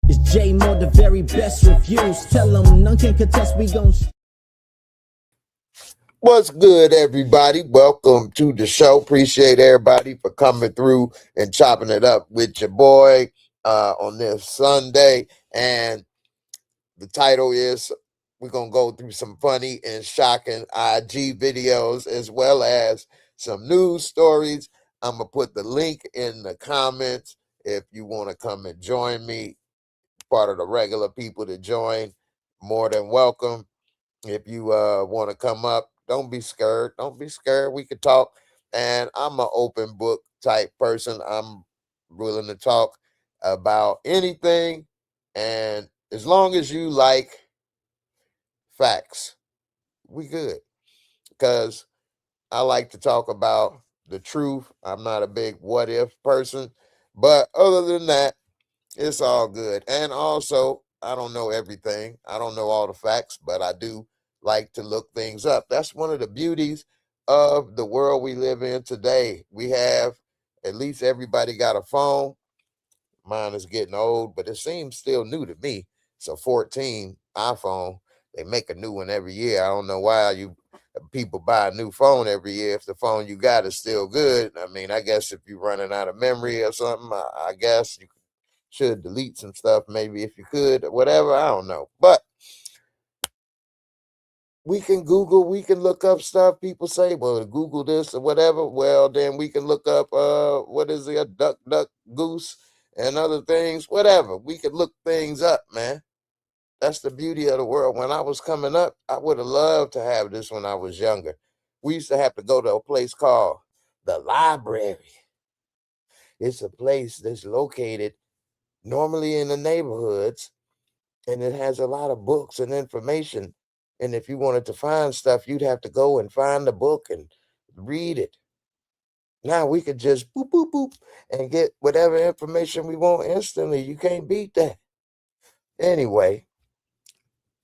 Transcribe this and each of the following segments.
It's J Moore, the very best reviews. Tell them none can contest, we gon' What's good, everybody? Welcome to the show. Appreciate everybody for coming through and chopping it up with your boy on this Sunday. And the title is, we're going to go through some funny and shocking IG videos as well as some news stories. I'm going to put the link in the comments if you want to come and join me. Part of the regular people to join, more than welcome. If you want to come up, don't be scared. Don't be scared. We can talk. And I'm an open book type person. I'm willing to talk about anything. And as long as you like facts, we good. Because I like to talk about the truth. I'm not a big what if person. But other than that, it's all good. And also, I don't know everything. I don't know all the facts, but I do like to look things up. That's one of the beauties of the world we live in today. We have, at least everybody got a phone. Mine is getting old, but it seems still new to me. It's a 14 iPhone. They make a new one every year. I don't know why people buy a new phone every year if the phone you got is still good. I mean, I guess if you're running out of memory or something, I guess you should delete some stuff, maybe, if you could, or whatever. I don't know. But we can Google, we can look up stuff. People say, well, Google this or whatever. Well, then we can look up what is it, a duck, goose, and other things, whatever. We can look things up, man. That's the beauty of the world. When I was coming up, I would have loved to have this when I was younger. We used to have to go to a place called the library. It's a place that's located normally in the neighborhoods, and it has a lot of books and information. And if you wanted to find stuff, you'd have to go and find the book and read it. Now we could just boop, boop, boop, and get whatever information we want instantly. You can't beat that. Anyway,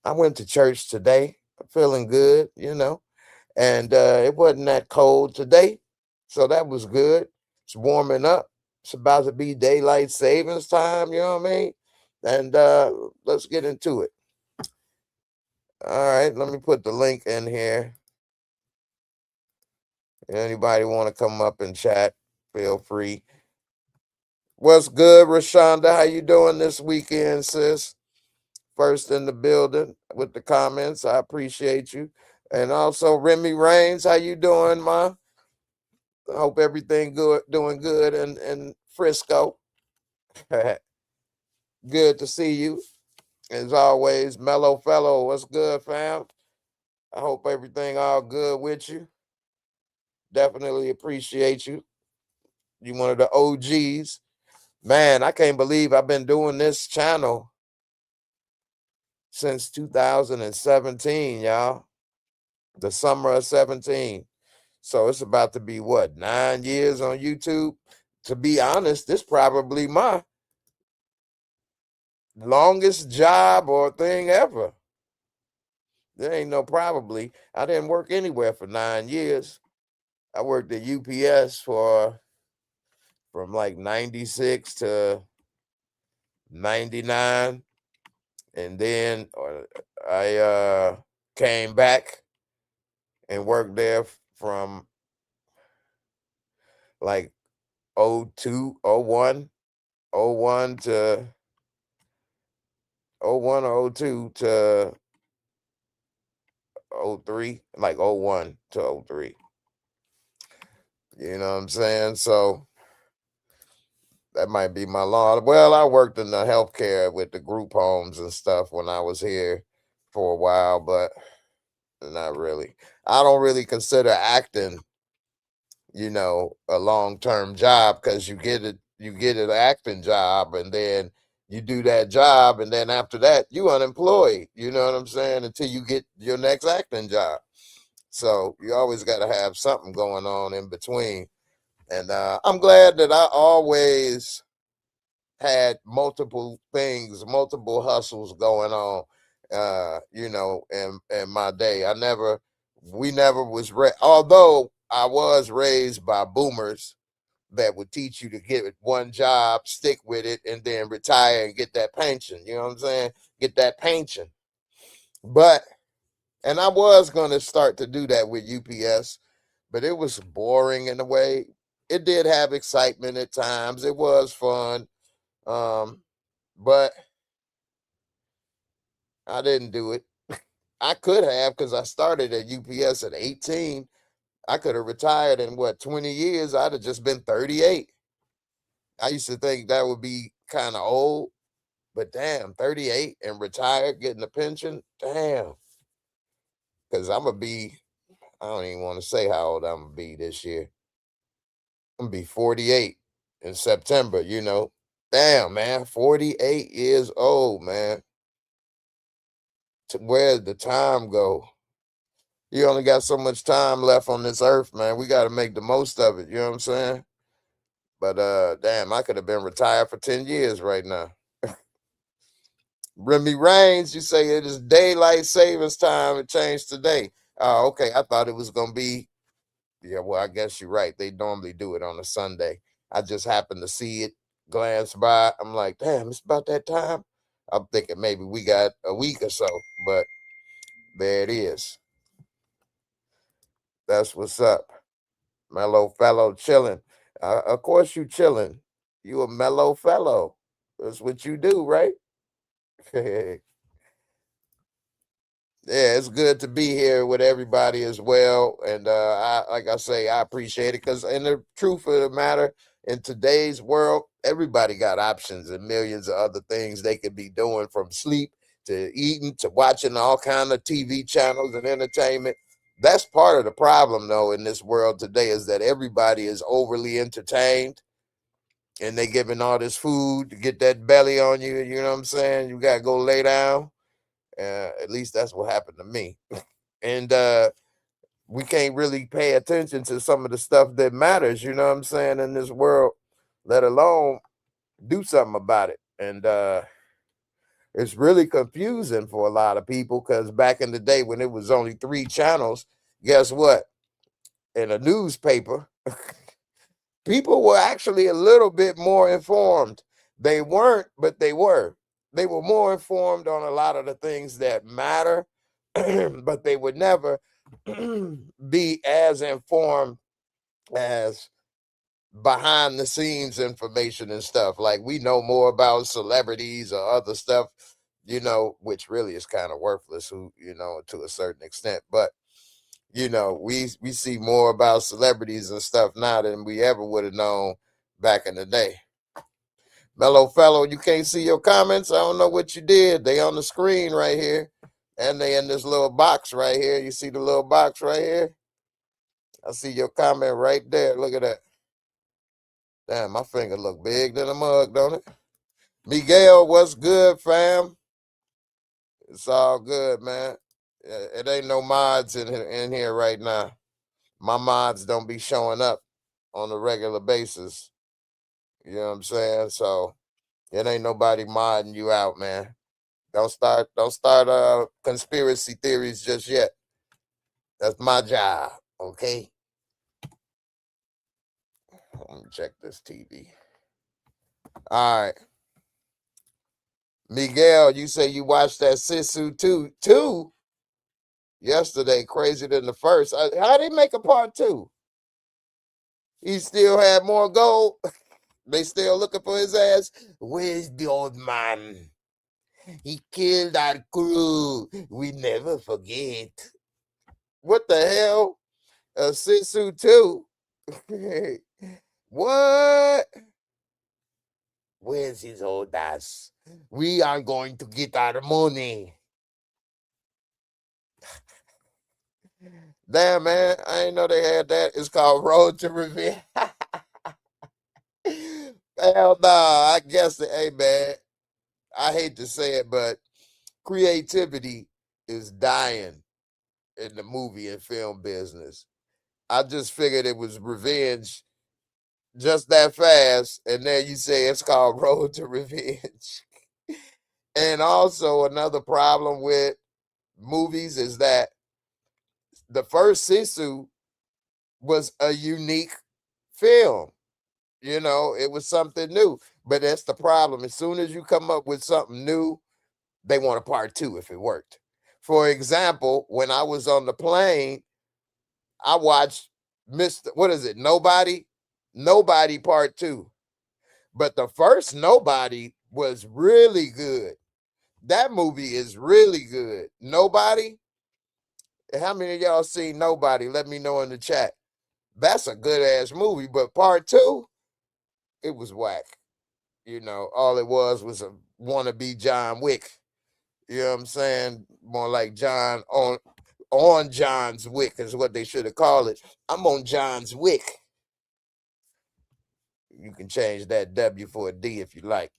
I went to church today, feeling good, and it wasn't that cold today. So that was good. It's warming up. It's about to be daylight savings time, you know what I mean? And let's get into it. All right, let me put the link in here. Anybody want to come up and chat, feel free. What's good, Rashonda? How you doing this weekend, sis? First in the building with the comments. I appreciate you. And also Remy Rains, how you doing, ma? I hope everything doing good in Frisco. Good to see you. As always, Mellow Fellow, what's good, fam? I hope everything all good with you. Definitely appreciate you. You one of the OGs. Man, I can't believe I've been doing this channel since 2017, y'all. The summer of 17. So it's about to be, what, 9 years on YouTube? To be honest, this probably my longest job or thing ever. There ain't no probably. I didn't work anywhere for 9 years. I worked at UPS from like 96 to 99. And then I came back and worked there from like 02, 01, 01 to 01 or 02 to 03, like 01 to 03. You know what I'm saying? So that might be my law. Well, I worked in the healthcare with the group homes and stuff when I was here for a while, but not really. I don't really consider acting, a long-term job, because you get an acting job, and then you do that job, and then after that you unemployed, you know what I'm saying, until you get your next acting job. So you always got to have something going on in between. And I'm glad that I always had multiple things, multiple hustles going on, in my day. We never was, although I was raised by boomers that would teach you to get one job, stick with it, and then retire and get that pension. You know what I'm saying? Get that pension. But, and I was going to start to do that with UPS, but it was boring in a way. It did have excitement at times. It was fun. But I didn't do it. I could have, because I started at UPS at 18. I could have retired in 20 years. I'd have just been 38. I used to think that would be kind of old, but damn, 38 and retired, getting a pension, damn. Because I'm going to be, I don't even want to say how old I'm going to be this year. I'm going to be 48 in September, you know. Damn, man, 48 years old, man. Where'd the time go? You only got so much time left on this earth, man. We got to make the most of it. You know what I'm saying? But damn, I could have been retired for 10 years right now. Remy Rains, you say it is daylight savings time. It changed today. Oh, okay. I thought it was going to be, yeah, well, I guess you're right. They normally do it on a Sunday. I just happened to see it, glance by. I'm like, damn, it's about that time. I'm thinking maybe we got a week or so, but there it is. That's what's up. Mellow fellow chilling. Of course you chilling. You a mellow fellow. That's what you do, right? Yeah, it's good to be here with everybody as well. And like I say, I appreciate it, because in the truth of the matter, in today's world, everybody got options and millions of other things they could be doing, from sleep to eating to watching all kind of TV channels and entertainment. That's part of the problem, though, in this world today, is that everybody is overly entertained, and they giving all this food to get that belly on you. You know what I'm saying? You got to go lay down. At least that's what happened to me. And we can't really pay attention to some of the stuff that matters, you know what I'm saying, in this world, let alone do something about it. And it's really confusing for a lot of people, because back in the day when it was only 3 channels, guess what? In a newspaper, people were actually a little bit more informed. They weren't, but they were. They were more informed on a lot of the things that matter, but they would never be as informed as behind the scenes information and stuff. Like, we know more about celebrities or other stuff, you know, which really is kind of worthless, who, you know, to a certain extent. But you know, we see more about celebrities and stuff now than we ever would have known back in the day. Mellow fellow, you can't see your comments. I don't know what you did. They on the screen right here, and they in this little box right here. You see the little box right here? I see your comment right there. Look at that. Damn, my finger look big than a mug, don't it? Miguel, what's good, fam? It's all good, man. It ain't no mods in here right now. My mods don't be showing up on a regular basis. You know what I'm saying? So it ain't nobody modding you out, man. Don't start conspiracy theories just yet. That's my job. Okay. Let me check this TV. All right. Miguel, you say you watched that Sisu 2 yesterday, crazier than the first. How they make a part 2? He still had more gold. They still looking for his ass. Where's the old man? He killed our crew. We never forget. What the hell? Sisu 2? What? Where's his old ass? We are going to get our money. Damn, man. I didn't know they had that. It's called Road to Revenge. Hell nah. I guess it. Hey, man. I hate to say it, but creativity is dying in the movie and film business. I just figured it was revenge just that fast, and then you say it's called Road to Revenge. And also another problem with movies is that the first Sisu was a unique film. You know, it was something new. But that's the problem. As soon as you come up with something new, they want a part two if it worked. For example, when I was on the plane, I watched Mr. What is it? Nobody? Nobody part two. But the first Nobody was really good. That movie is really good. Nobody? How many of y'all seen Nobody? Let me know in the chat. That's a good ass movie, but part two, it was whack. You know, all it was a wannabe John Wick. You know what I'm saying? More like John on John's Wick is what they should have called it. I'm on John's Wick. You can change that W for a D if you like.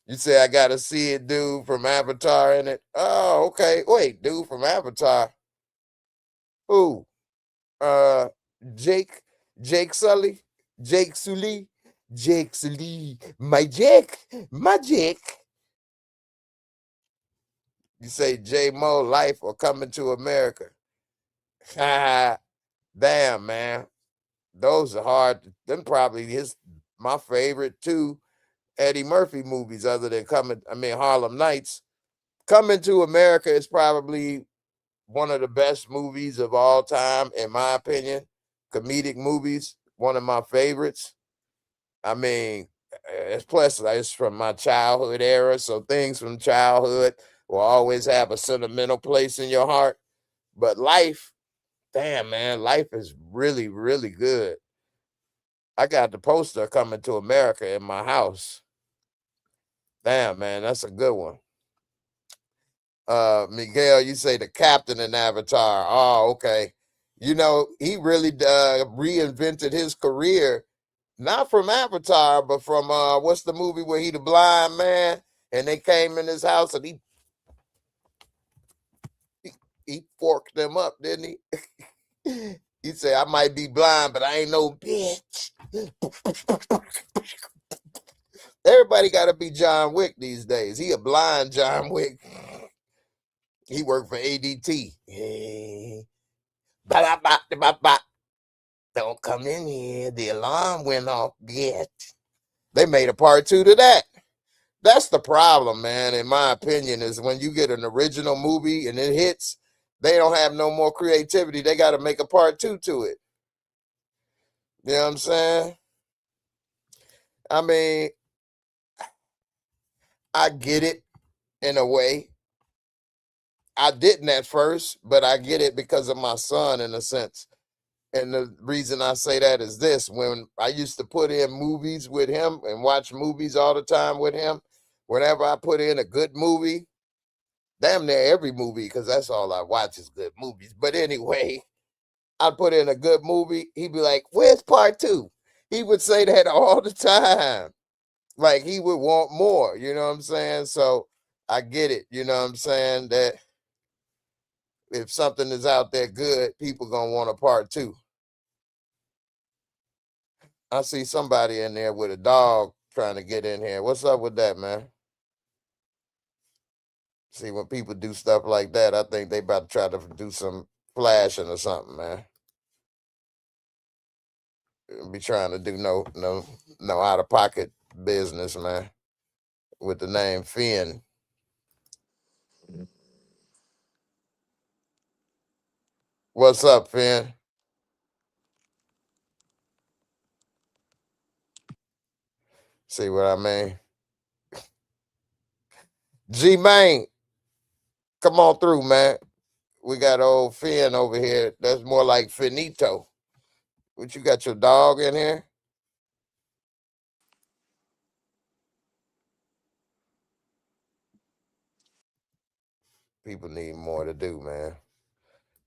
You say I gotta see it, dude from Avatar in it. Oh, okay. Wait, dude from Avatar. Who? Uh, Jake, Jake Sully, Jake Sully, Jake Sully, my Jake, my Jake. You say J Mo Life or Coming to America. Damn, man. Those are hard. Them probably my favorite two Eddie Murphy movies other than Harlem Nights. Coming to America is probably one of the best movies of all time, in my opinion. Comedic movies, one of my favorites. I mean, it's from my childhood era, so things from childhood will always have a sentimental place in your heart. But Life, damn man, Life is really, really good. I got the poster Coming to America in my house. Damn man, that's a good one. Miguel, you say the captain in Avatar. Oh, okay. You know, he really reinvented his career, not from Avatar, but from what's the movie where he the blind man and they came in his house and he forked them up, didn't he? He said, I might be blind, but I ain't no bitch. Everybody got to be John Wick these days. He a blind John Wick. He worked for ADT. Don't come in here. The alarm went off, bitch. They made a part two to that. That's the problem, man, in my opinion, is when you get an original movie and it hits, they don't have no more creativity. They got to make a part two to it. You know what I'm saying? I mean, I get it in a way. I didn't at first, but I get it because of my son in a sense. And the reason I say that is this: when I used to put in movies with him and watch movies all the time with him, whenever I put in a good movie, damn near every movie, because that's all I watch is good movies. But anyway, I'd put in a good movie. He'd be like, where's part two? He would say that all the time. Like he would want more, you know what I'm saying? So I get it, you know what I'm saying? That if something is out there good, people gonna want a part two. I see somebody in there with a dog trying to get in here. What's up with that, man? See, when people do stuff like that, I think they about to try to do some flashing or something, man. Be trying to do no out of pocket business, man. With the name Finn. What's up, Finn? See what I mean? G Main, come on through, man. We got old Finn over here. That's more like Finito. What you got your dog in here? People need more to do, man.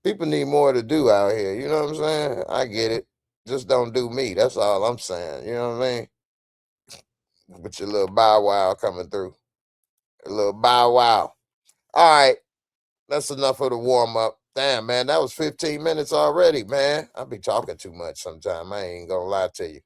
People need more to do out here. You know what I'm saying? I get it. Just don't do me. That's all I'm saying. You know what I mean? With your little bow wow coming through. A little bow wow. All right. That's enough of the warm up. Damn, man. That was 15 minutes already, man. I be talking too much sometimes. I ain't gonna lie to you.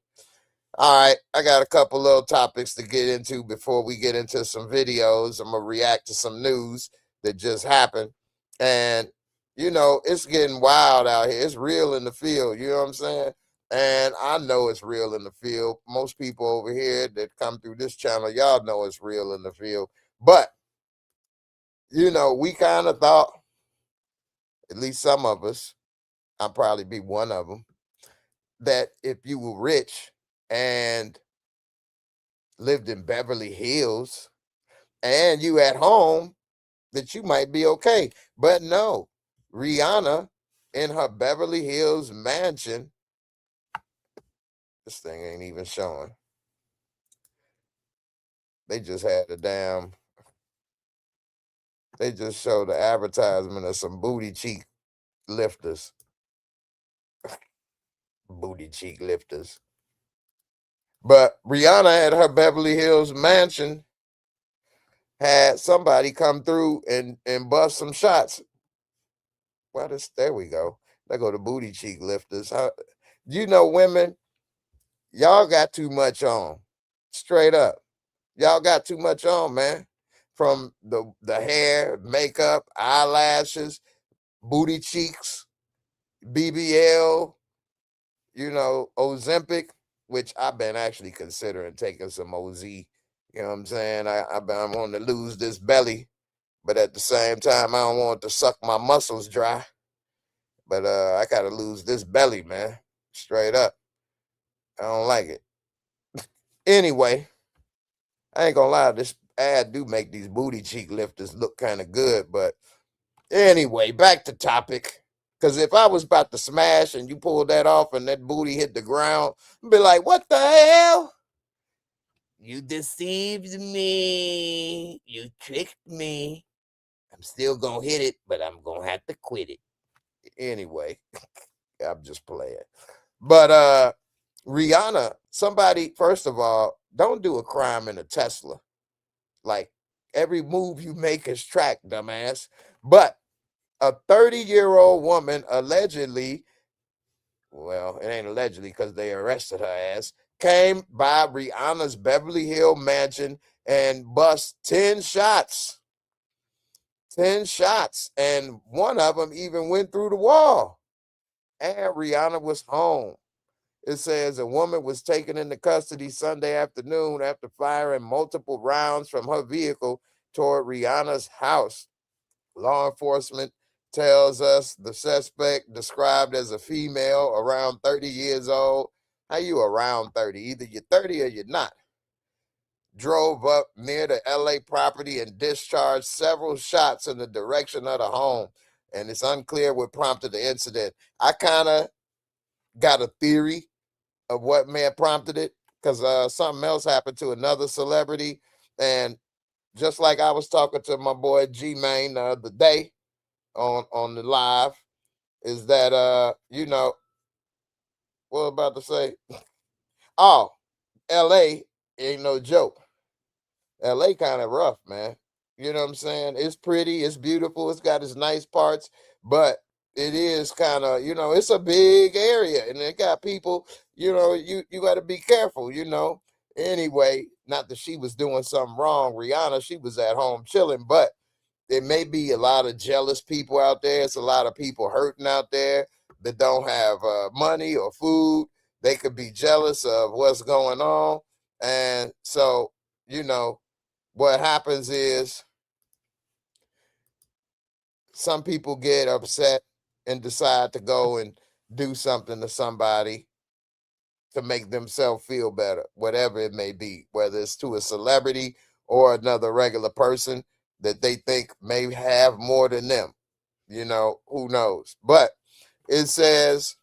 All right, I got a couple little topics to get into before we get into some videos. I'm gonna react to some news that just happened, and you know it's getting wild out here. It's real in the field. You know what I'm saying? And I know it's real in the field. Most people over here that come through this channel, y'all know it's real in the field. But, we kind of thought, at least some of us, I'll probably be one of them, that if you were rich and lived in Beverly Hills and you at home, that you might be okay. But no, Rihanna in her Beverly Hills mansion, this thing ain't even showing. They just had they just showed the advertisement of some booty cheek lifters. Booty cheek lifters. But Rihanna at her Beverly Hills mansion had somebody come through and bust some shots. There we go. There go the booty cheek lifters. Women, y'all got too much on. Straight up. Y'all got too much on, man. From the hair, makeup, eyelashes, booty cheeks, BBL, Ozempic, which I've been actually considering taking some OZ. You know what I'm saying? I'm wanting to lose this belly, but at the same time, I don't want to suck my muscles dry. But I got to lose this belly, man. Straight up. I don't like it. Anyway, I ain't gonna lie, this ad do make these booty cheek lifters look kind of good. But anyway, back to topic. Because if I was about to smash and you pulled that off and that booty hit the ground, I'd be like, what the hell? You deceived me. You tricked me. I'm still going to hit it, but I'm going to have to quit it. Anyway, I'm just playing. But Rihanna, somebody, first of all, don't do a crime in a Tesla. Like, every move you make is tracked, dumbass. But a 30-year-old woman allegedly, well, it ain't allegedly because they arrested her ass, came by Rihanna's Beverly Hills mansion and bust 10 shots. 10 shots. And one of them even went through the wall. And Rihanna was home. It says a woman was taken into custody Sunday afternoon after firing multiple rounds from her vehicle toward Rihanna's house. Law enforcement tells us the suspect, described as a female around 30 years old. How you around 30? Either you're 30 or you're not. Drove up near the LA property and discharged several shots in the direction of the home. And it's unclear what prompted the incident. I kind of got a theory of what may have prompted it, because something else happened to another celebrity. And just like I was talking to my boy G-Main the other day on the live, is that what I'm about to say? Oh, LA ain't no joke. LA kind of rough, man. You know what I'm saying? It's pretty, it's beautiful, it's got its nice parts, but it is kind of, it's a big area and it got people, you got to be careful, Anyway, not that she was doing something wrong, Rihanna, she was at home chilling, but there may be a lot of jealous people out there. It's a lot of people hurting out there that don't have money or food. They could be jealous of what's going on. And so, what happens is some people get upset and decide to go and do something to somebody to make themselves feel better, whatever it may be, whether it's to a celebrity or another regular person that they think may have more than them. Who knows? But it says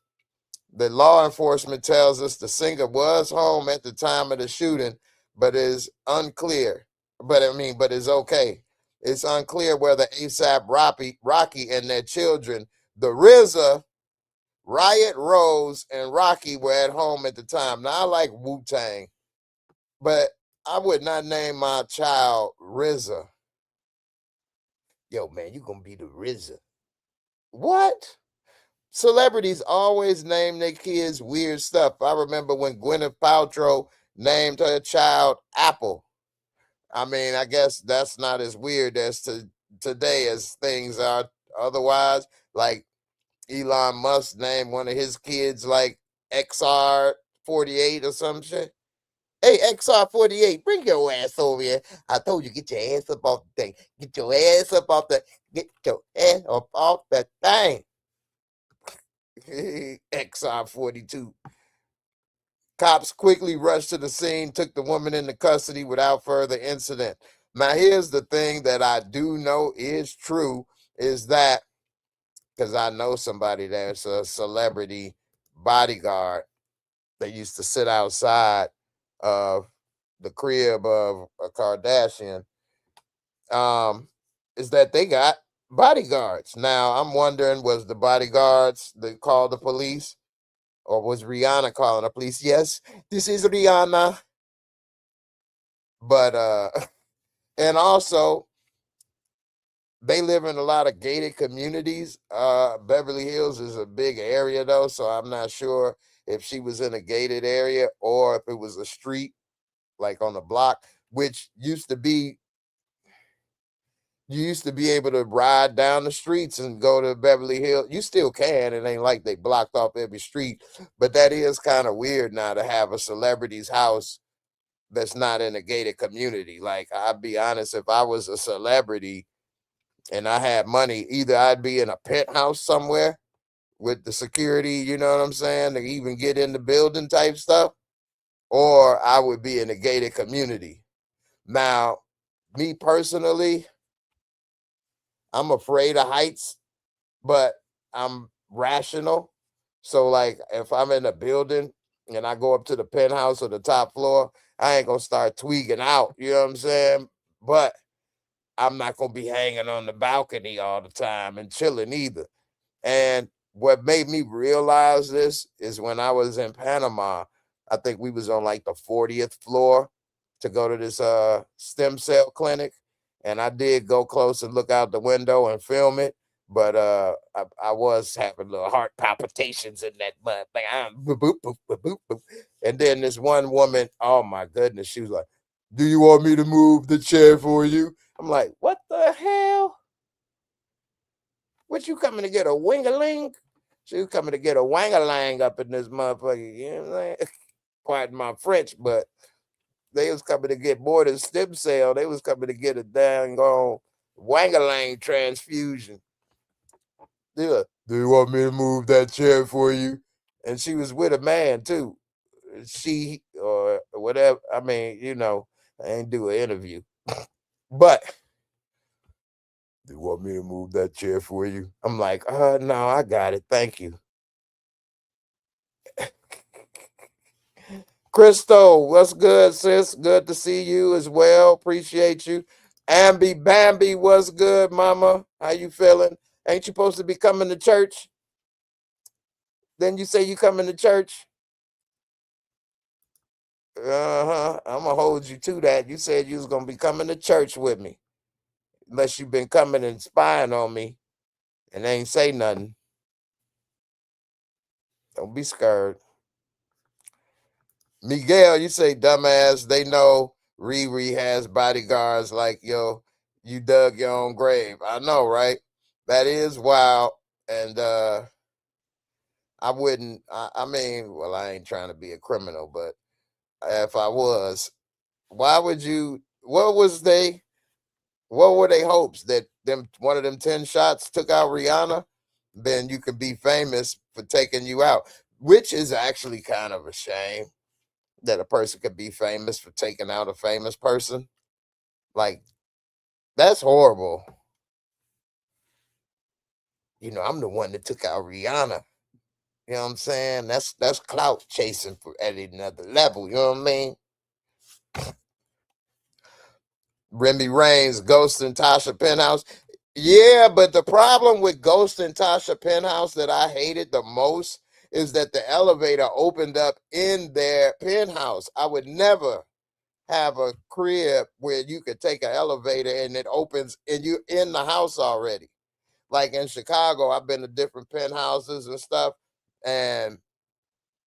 the law enforcement tells us the singer was home at the time of the shooting, but is unclear. But it's okay. It's unclear whether ASAP Rocky and their children, the RZA, Riot Rose, and Rocky were at home at the time. Now, I like Wu-Tang, but I would not name my child RZA. Yo, man, you gonna be the RZA. What? Celebrities always name their kids weird stuff. I remember when Gwyneth Paltrow named her child Apple. I mean, I guess that's not as weird as today as things are otherwise. Like Elon Musk named one of his kids like XR 48 or some shit. Hey, XR 48, bring your ass over here. I told you, get your ass up off the thing. Get your ass up off the. Get your ass up off the thing. XR 42. Cops quickly rushed to the scene, took the woman into custody without further incident. Now, here's the thing that I do know is true is that, because I know somebody that's a celebrity bodyguard that used to sit outside of the crib of a Kardashian, is that they got bodyguards. Now, I'm wondering, was the bodyguards that called the police? Or was Rihanna calling the police? Yes, this is Rihanna. But and also they live in a lot of gated communities. Beverly Hills is a big area though, so I'm not sure if she was in a gated area or if it was a street like on the block, which used to be you used to be able to ride down the streets and go to Beverly Hills. You still can. It ain't like they blocked off every street, but that is kind of weird now to have a celebrity's house that's not in a gated community. Like, I'll be honest, if I was a celebrity and I had money, either I'd be in a penthouse somewhere with the security, you know what I'm saying, to even get in the building type stuff, or I would be in a gated community. Now, me personally, I'm afraid of heights, but I'm rational. So, like, if I'm in a building and I go up to the penthouse or the top floor, I ain't gonna start tweaking out. You know what I'm saying? But I'm not gonna be hanging on the balcony all the time and chilling either. And what made me realize this is when I was in Panama, I think we was on like the 40th floor to go to this stem cell clinic. And I did go close and look out the window and film it. But I was having little heart palpitations in that mud. Like, boop, boop, boop, boop, boop, boop. And then this one woman, oh my goodness, she was like, "Do you want me to move the chair for you?" I'm like, "What the hell? What, you coming to get a wingaling?" She was coming to get a wangalang up in this motherfucker. You know what I'm saying? Pardon my French, but they was coming to get more than stem cell. They was coming to get a dang on wangalang transfusion. Yeah. "Do you want me to move that chair for you?" And she was with a man too. She or whatever. I mean, I ain't do an interview. But, "Do you want me to move that chair for you?" I'm like, no, I got it. Thank you. Crystal, what's good, sis? Good to see you as well. Appreciate you. Ambi Bambi, what's good, mama? How you feeling? Ain't you supposed to be coming to church? Then you say you coming to church? Uh-huh. I'm gonna hold you to that. You said you was gonna be coming to church with me. Unless you've been coming and spying on me and ain't say nothing. Don't be scared. Miguel, you say, "Dumbass, they know Riri has bodyguards like, yo, you dug your own grave." I know, right? That is wild. And I wouldn't, I mean, well, I ain't trying to be a criminal, but if I was, why would you, what were they hopes that them, one of them 10 shots took out Rihanna? Then you could be famous for taking you out, which is actually kind of a shame that a person could be famous for taking out a famous person. Like, that's horrible. I'm the one that took out Rihanna. You know what I'm saying? That's clout chasing for at another level. You know what I mean? Remy Reigns, Ghost and Tasha Penthouse. Yeah, but the problem with Ghost and Tasha Penthouse that I hated the most is that the elevator opened up in their penthouse. I would never have a crib where you could take an elevator and it opens and you're in the house already. Like in Chicago, I've been to different penthouses and stuff, and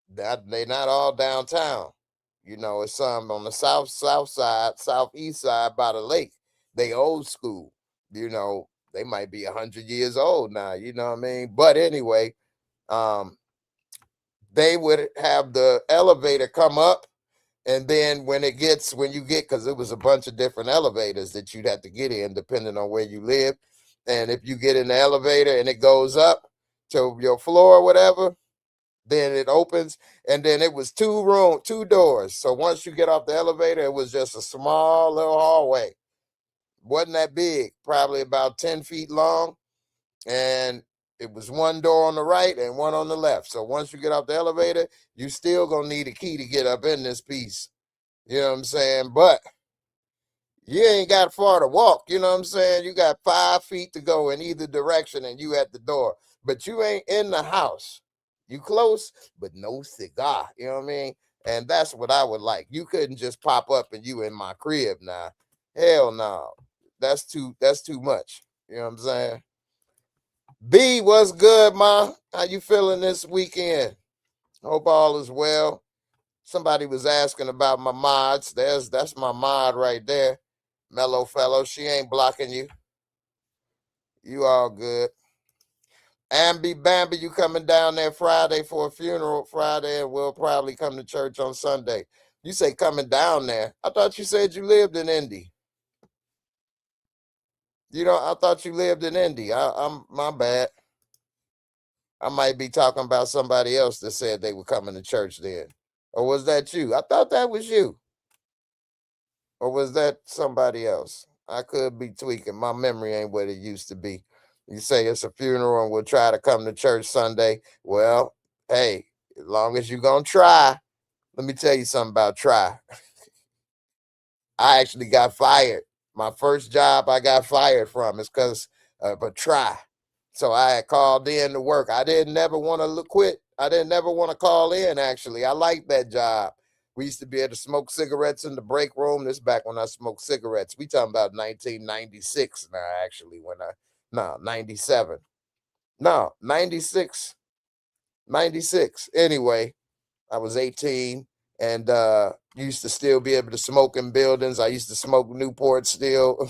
they're not all downtown. It's some on the south side, southeast side by the lake. They old school. They might be 100 years old now. You know what I mean? But anyway, um, they would have the elevator come up. And then when you get, because it was a bunch of different elevators that you'd have to get in depending on where you live. And if you get in the elevator and it goes up to your floor or whatever, then it opens. And then it was two doors. So once you get off the elevator, it was just a small little hallway. Wasn't that big, probably about 10 feet long. And it was one door on the right and one on the left. So once you get off the elevator, you still gonna need a key to get up in this piece. You know what I'm saying? But you ain't got far to walk. You know what I'm saying? You got 5 feet to go in either direction and you at the door. But you ain't in the house. You close, but no cigar. You know what I mean? And that's what I would like. You couldn't just pop up and you in my crib now. Hell no. That's too much. You know what I'm saying? B, what's good, ma? How you feeling this weekend? Hope all is well. Somebody was asking about my mods. That's my mod right there. Mellow fellow. She ain't blocking you. You all good. Ambi Bambi, you coming down there Friday for a funeral Friday, and we'll probably come to church on Sunday. You say coming down there. I thought you said you lived in Indy. I thought you lived in Indy. I'm my bad. I might be talking about somebody else that said they were coming to church then. Or was that you? I thought that was you. Or was that somebody else? I could be tweaking. My memory ain't what it used to be. You say it's a funeral and we'll try to come to church Sunday. Well, hey, as long as you're going to try, let me tell you something about try. I actually got fired. My first job I got fired from is because of a try. So I had called in to work. I didn't never want to quit. I didn't never want to call in, actually. I liked that job. We used to be able to smoke cigarettes in the break room. This back when I smoked cigarettes. We talking about 1996 now, actually, 97. No, 96. 96. Anyway, I was 18 and used to still be able to smoke in buildings. I used to smoke Newport still.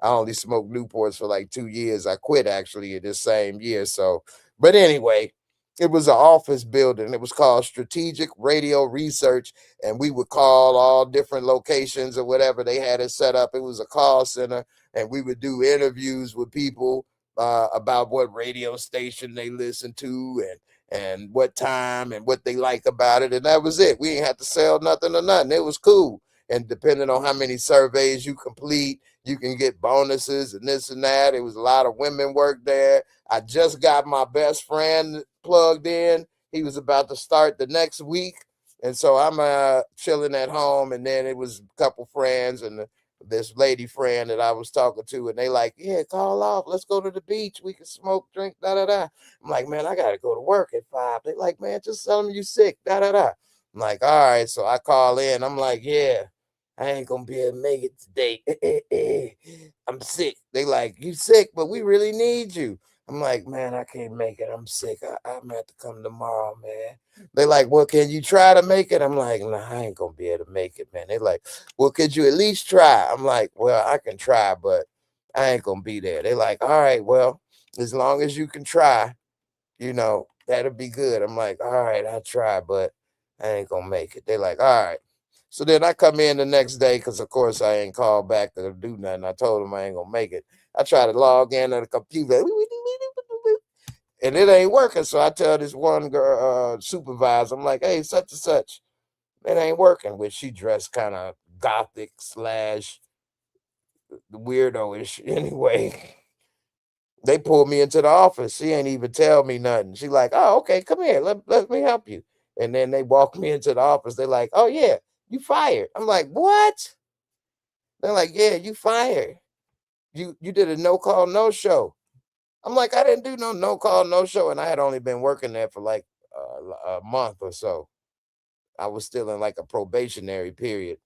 I only smoked Newports for like 2 years. I quit actually in this same year. So, but anyway, it was an office building. It was called Strategic Radio Research, and we would call all different locations or whatever. They had it set up. It was a call center, and we would do interviews with people about what radio station they listen to and what time and what they like about it. And that was it. We ain't had to sell nothing or nothing. It was cool. And depending on how many surveys you complete, you can get bonuses and this and that. It was a lot of women work there. I just got my best friend plugged in. He was about to start the next week. And so I'm chilling at home. And then it was a couple friends and this lady friend that I was talking to. And they like, yeah, call off. Let's go to the beach. We can smoke, drink, da-da-da. I'm like, man, I got to go to work at 5. They like, man, just tell them you sick, da-da-da. I'm like, all right. So I call in. I'm like, yeah, I ain't going to be able to make it today. I'm sick. They like, you sick, but we really need you. I'm like, man, I can't make it. I'm sick. I'm going to have to come tomorrow, man. They like, well, can you try to make it? I'm like, nah, I ain't going to be able to make it, man. They like, well, could you at least try? I'm like, well, I can try, but I ain't going to be there. They like, all right, well, as long as you can try, that'll be good. I'm like, all right, I'll try, but I ain't going to make it. They like, all right. So then I come in the next day because, of course, I ain't called back to do nothing. I told them I ain't going to make it. I try to log in on the computer, and it ain't working. So I tell this one girl supervisor, I'm like, hey, such and such, it ain't working. Which she dressed kind of gothic / weirdo-ish. Anyway, they pulled me into the office. She ain't even tell me nothing. She like, oh, okay, come here. Let me help you. And then they walked me into the office. They're like, oh, yeah, you fired. I'm like, what? They're like, yeah, you fired. You did a no call, no show. I'm like, I didn't do no call, no show. And I had only been working there for like a month or so. I was still in like a probationary period.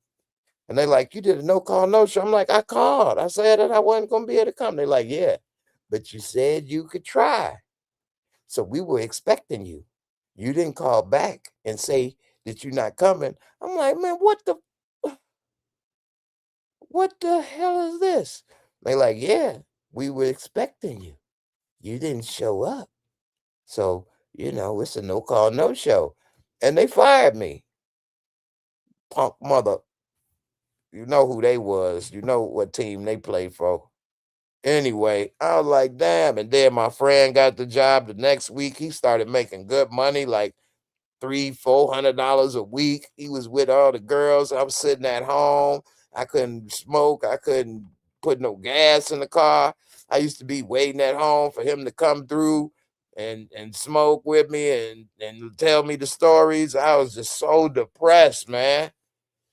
And they like, you did a no call, no show. I'm like, I called. I said that I wasn't going to be able to come. They're like, yeah, but you said you could try. So we were expecting you. You didn't call back and say that you're not coming. I'm like, man, what the hell is this? They like, yeah, we were expecting you. You didn't show up. So it's a no call, no show. And they fired me. Punk mother. You know who they was. You know what team they played for. Anyway, I was like, damn. And then my friend got the job the next week. He started making good money, like $300-400 a week. He was with all the girls. I'm sitting at home. I couldn't smoke. I couldn't put no gas in the car. I used to be waiting at home for him to come through and smoke with me and tell me the stories. I was just so depressed, man.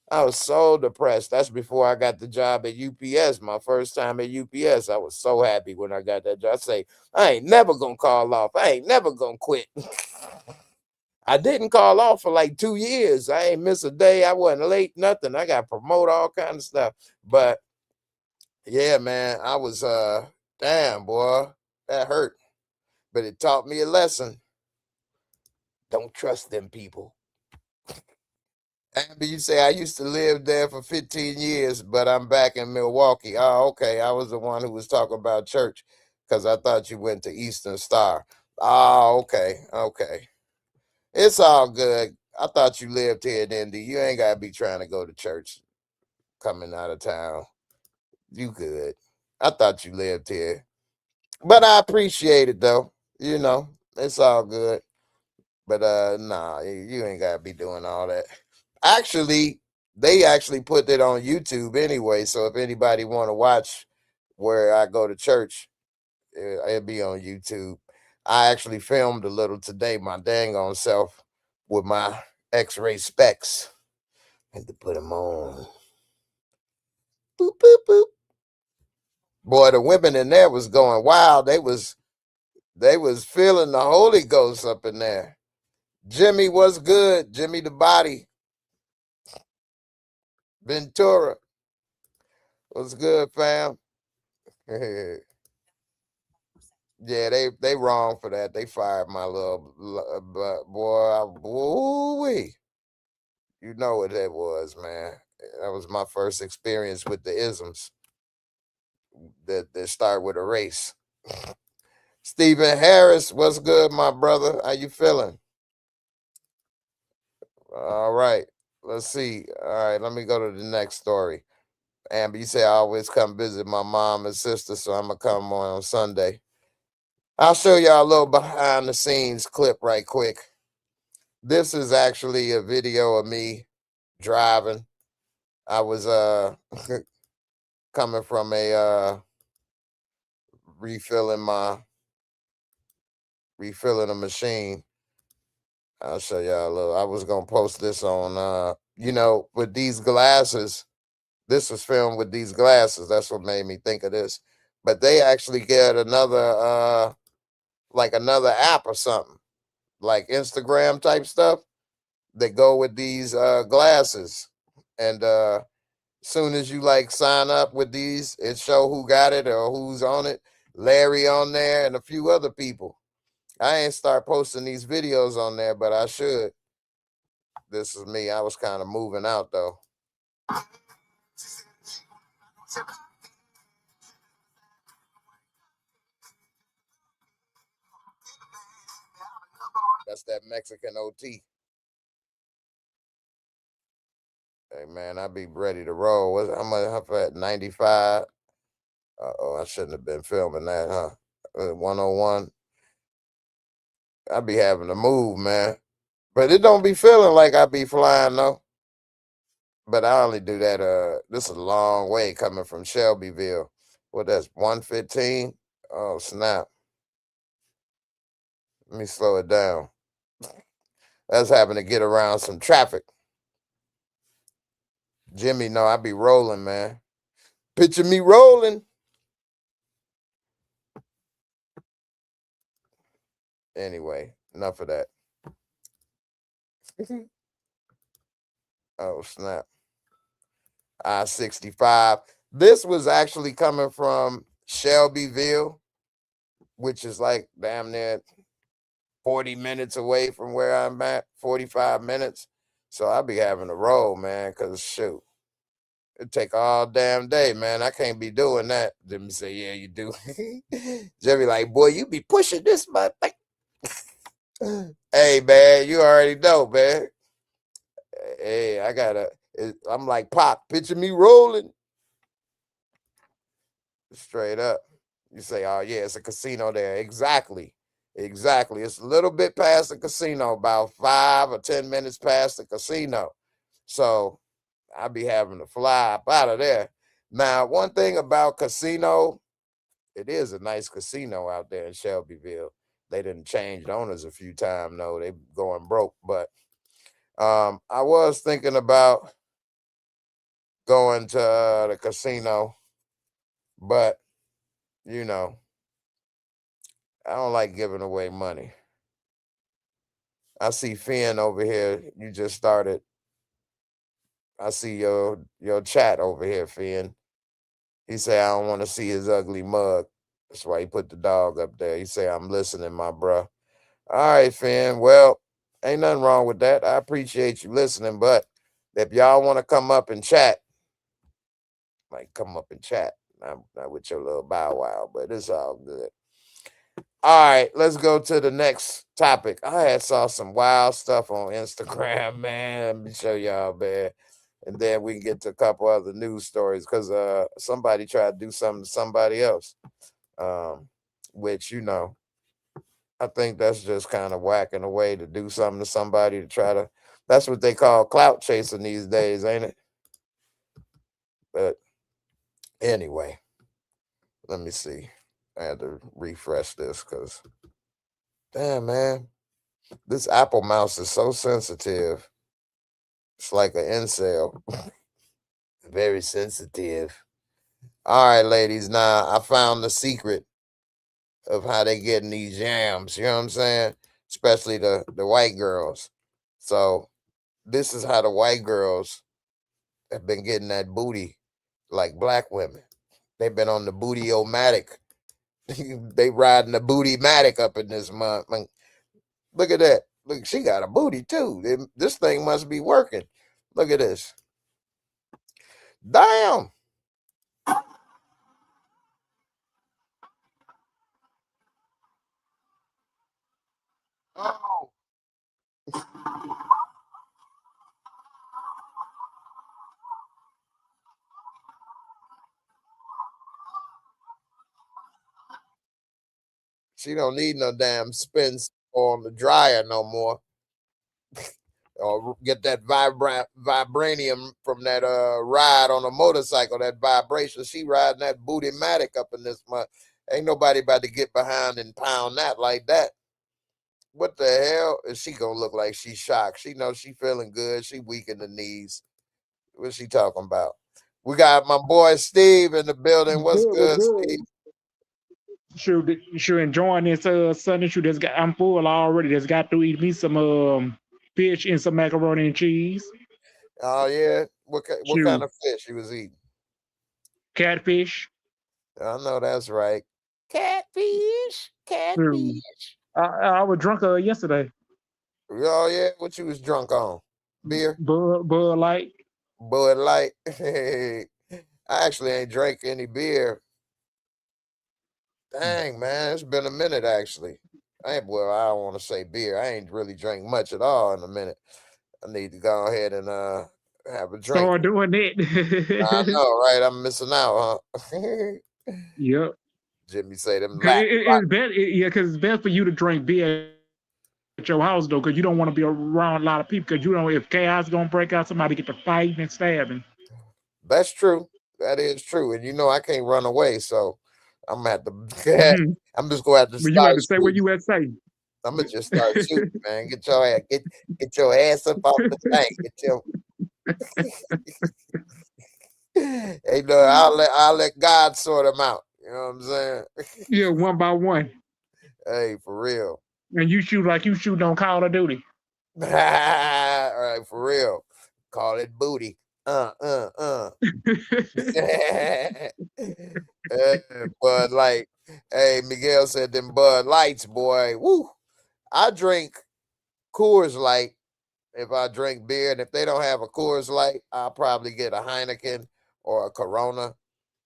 I was so depressed. That's before I got the job at UPS. My first time at UPS. I was so happy when I got that job. I say, I ain't never gonna call off. I ain't never gonna quit. I didn't call off for like 2 years. I ain't miss a day. I wasn't late, nothing. I got promoted, all kind of stuff. But yeah, man, I was damn boy, that hurt. But it taught me a lesson. Don't trust them people. Amber, you say I used to live there for 15 years, but I'm back in Milwaukee. Oh, okay. I was the one who was talking about church because I thought you went to Eastern Star. Oh, okay. Okay. It's all good. I thought you lived here in Indy. You ain't got to be trying to go to church coming out of town. You good. I thought you lived here. But I appreciate it, though. It's all good. But nah, you ain't got to be doing all that. Actually, they actually put it on YouTube anyway. So if anybody want to watch where I go to church, it'll be on YouTube. I actually filmed a little today, my dang on self, with my X-ray specs. Had to put them on. Boop, boop, boop. Boy, the women in there was going wild. They was feeling the Holy Ghost up in there. Jimmy was good. Jimmy the Body. Ventura. Was good, fam. Yeah, they wrong for that. They fired my little boy. Woo-wee. You know what that was, man. That was my first experience with the isms that start with a race. Stephen Harris, what's good, my brother? How you feeling? All right. Let's see. All right, let me go to the next story. Amber, you say I always come visit my mom and sister, so I'm gonna come on Sunday. I'll show y'all a little behind the scenes clip right quick. This is actually a video of me driving. I was coming from a refilling a machine. I'll show y'all a little. I was gonna post this on with these glasses. This was filmed with these glasses. That's what made me think of this. But they actually get another like another app or something, like Instagram type stuff that go with these glasses. And soon as you like sign up with these, it show who got it or who's on it. Larry on there and a few other people. I ain't start posting these videos on there, but I should. This is me. I was kind of moving out though. That's that Mexican OT. Hey man, I be ready to roll. How much at 95? I shouldn't have been filming that, huh? 101. I be having to move, man. But it don't be feeling like I be flying though. But I only do that. This is a long way coming from Shelbyville. What that's 115? Oh snap! Let me slow it down. That's having to get around some traffic. Jimmy, no, I be rolling, man. Picture me rolling. Anyway, enough of that. Oh snap! I-65. This was actually coming from Shelbyville, which is like damn near 40 minutes away from where I'm at, 45 minutes. So I be having to roll, man, because shoot, it take all damn day, man. I can't be doing that. Jimmy say, yeah, you do. Jimmy like, boy, you be pushing this, my thing. Hey, man, you already know, man. Hey, I'm like Pop. Picture me rolling. Straight up. You say, oh, yeah, it's a casino there. Exactly. Exactly. It's a little bit past the casino, about 5 or 10 minutes past the casino. So I'll be having to fly up out of there. Now, one thing about casino, it is a nice casino out there in Shelbyville. They didn't change owners a few times, though. They going broke. But I was thinking about going to the casino, but you know, I don't like giving away money. I see Finn over here. You just started. I see your chat over here, Finn. He say I don't want to see his ugly mug. That's why he put the dog up there. He say I'm listening, my bruh. All right, Finn. Well, ain't nothing wrong with that. I appreciate you listening, but if y'all want to come up and chat, like come up and chat. Not with your little bow wow, but it's all good. All right, let's go to the next topic. I had saw some wild stuff on Instagram, man. Let me show y'all, man. And then we can get to a couple other news stories because somebody tried to do something to somebody else. Which, I think that's just kind of whacking away to do something to somebody to try to, that's what they call clout chasing these days, ain't it? But anyway, let me see. I had to refresh this because, damn, man, this Apple mouse is so sensitive. It's like an incel. Very sensitive. All right, ladies. Now I found the secret of how they getting these yams. You know what I'm saying? Especially the white girls. So this is how the white girls have been getting that booty like black women. They've been on the booty-o-matic. They riding the booty-matic up in this month. Look at that. Look, she got a booty too. This thing must be working. Look at this. Damn. Oh. She don't need no damn spin on the dryer no more. Or get that vibranium from that ride on a motorcycle, that vibration. She riding that booty matic up in this month. Ain't nobody about to get behind and pound that like that. What the hell is she gonna look like? She's shocked. She knows she feeling good. She weak in the knees. What's she talking about? We got my boy Steve in the building. What's good, Steve? Sure, enjoying this Sunday shoot. I'm full already. Just got to eat me some fish and some macaroni and cheese. Oh yeah. What kind Shoot, of fish you was eating? catfish. I know that's right. Catfish, Shoot. catfish. I was drunk yesterday. Oh yeah, what you was drunk on? Beer, Bud Light. Bud Light. I actually ain't drank any beer. Dang man, it's been a minute actually. I don't want to say beer. I ain't really drank much at all in a minute. I need to go ahead and have a drink. Start doing I that. know, right? I'm missing out, huh? Yep. Jimmy say them 'Cause lack. it's best. Yeah, because it's best for you to drink beer at your house though, because you don't want to be around a lot of people. Because you know if chaos gonna break out, somebody get to fighting and stabbing. That's true. That is true. And I can't run away, so I'm gonna have to Mhm. I'm just gonna have to But you have start to say where shooting. you at. Say. I'm gonna just start shooting, man. Get your ass up off the tank. Get your hey no, I'll let God sort them out. You know what I'm saying? Yeah, one by one. Hey, for real. And you shoot like you shoot on Call of Duty. All right, for real. Call it booty. Uh. Bud Light. Hey, Miguel said them Bud Lights, boy. Woo. I drink Coors Light if I drink beer, and if they don't have a Coors Light, I'll probably get a Heineken or a Corona.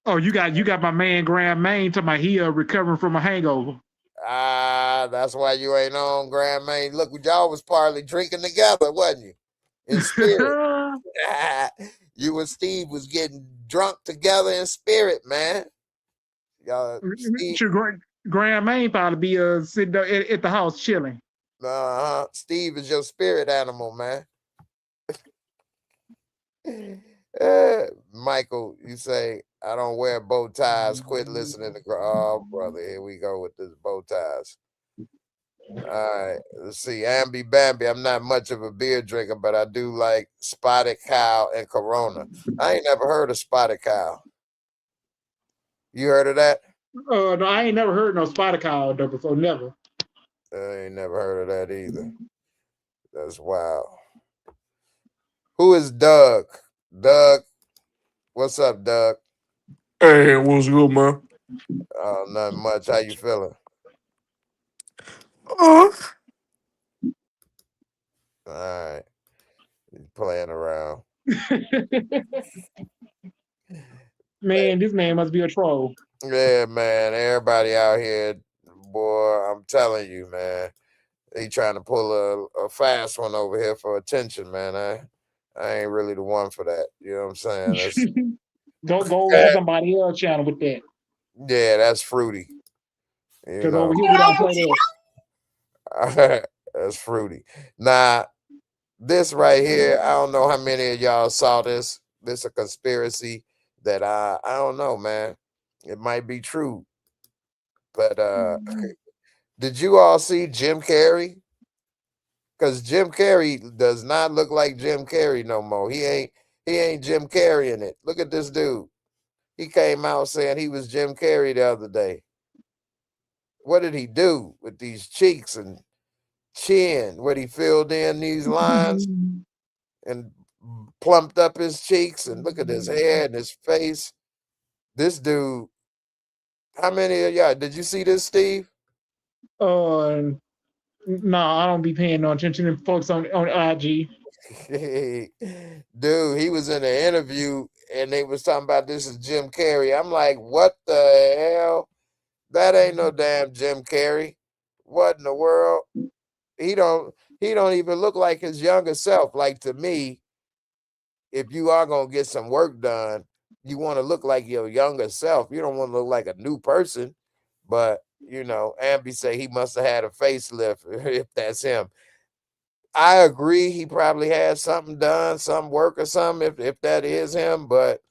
Oh, you got my man Grand Main talking about he recovering from a hangover. That's why you ain't on, Grandma. Look, y'all was partly drinking together, wasn't you? In spirit. You and Steve was getting drunk together in spirit, man. Y'all, Steve, Grandma ain't probably be sitting there at the house chilling. Steve is your spirit animal, man. Michael, you say, I don't wear bow ties. Quit listening to. Oh, brother, here we go with this bow ties. All right, let's see. Ambi Bambi, I'm not much of a beer drinker, but I do like Spotted Cow and Corona. I ain't never heard of Spotted Cow. You heard of that? No, I ain't never heard no Spotted Cow though before, never. I ain't never heard of that either. That's wild. Who is Doug? Doug, what's up, Doug? Hey, what's good, man? Oh, nothing much. How you feeling? Uh, All right, playing around. Man, this man must be a troll. Yeah, man. Everybody out here, boy, I'm telling you, man. They trying to pull a fast one over here for attention, man. I ain't really the one for that. You know what I'm saying? That's Go over to somebody else channel with that. yeah, that's fruity. You Because know, over here we don't play that. that's fruity. Now, this right here, I don't know how many of y'all saw this. This a conspiracy that I don't know, man. It might be true, but did you all see Jim Carrey? Because Jim Carrey does not look like Jim Carrey no more. He ain't Jim Carrey in it. Look at this dude. He came out saying he was Jim Carrey the other day. What did he do with these cheeks and chin? What he filled in these lines and plumped up his cheeks, and look at his hair and his face. This dude, how many of y'all did you see this, Steve? No, I don't be paying no attention to folks on IG. Dude, he was in an interview and they was talking about this is Jim Carrey. I'm like, what the hell? That ain't no damn Jim Carrey. What in the world? He don't even look like his younger self. Like, to me, if you are gonna get some work done, you want to look like your younger self. You don't want to look like a new person. But you know, Ambi say he must have had a facelift if that's him. I agree. He probably had something done, some work or something, if that is him. But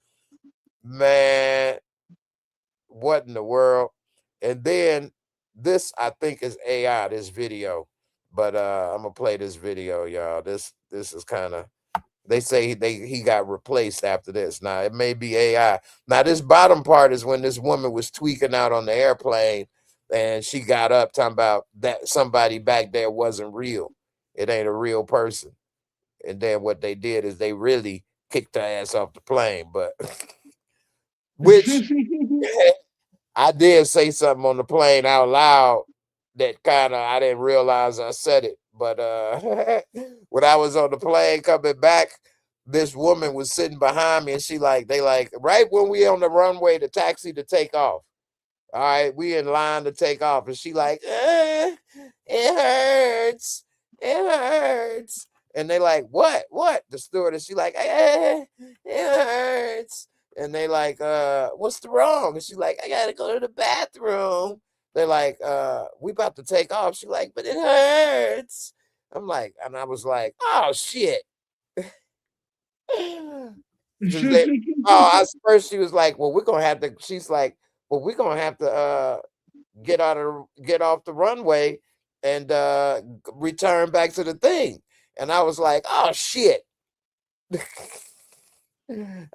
man, what in the world? And then this, I think, is AI. This video, but I'm gonna play this video, y'all. This is kind of. They say he got replaced after this. Now it may be AI. Now this bottom part is when this woman was tweaking out on the airplane, and she got up talking about that somebody back there wasn't real. It ain't a real person. And then what they did is they really kicked her ass off the plane. But which I did say something on the plane out loud that kind of I didn't realize I said it. But when I was on the plane coming back, this woman was sitting behind me, and they right when we on the runway, the taxi to take off. All right, we in line to take off, and she like, it hurts. It hurts. And they like, what? The stewardess, she like, it hurts. And they like, what's the wrong? And she like, I gotta go to the bathroom. They're like, we about to take off. She like, but it hurts. I'm like, and I was like, oh shit. First she was like, well, we're gonna have to. She's like, well, we're gonna have to get off the runway and return back to the thing. And I was like, oh shit.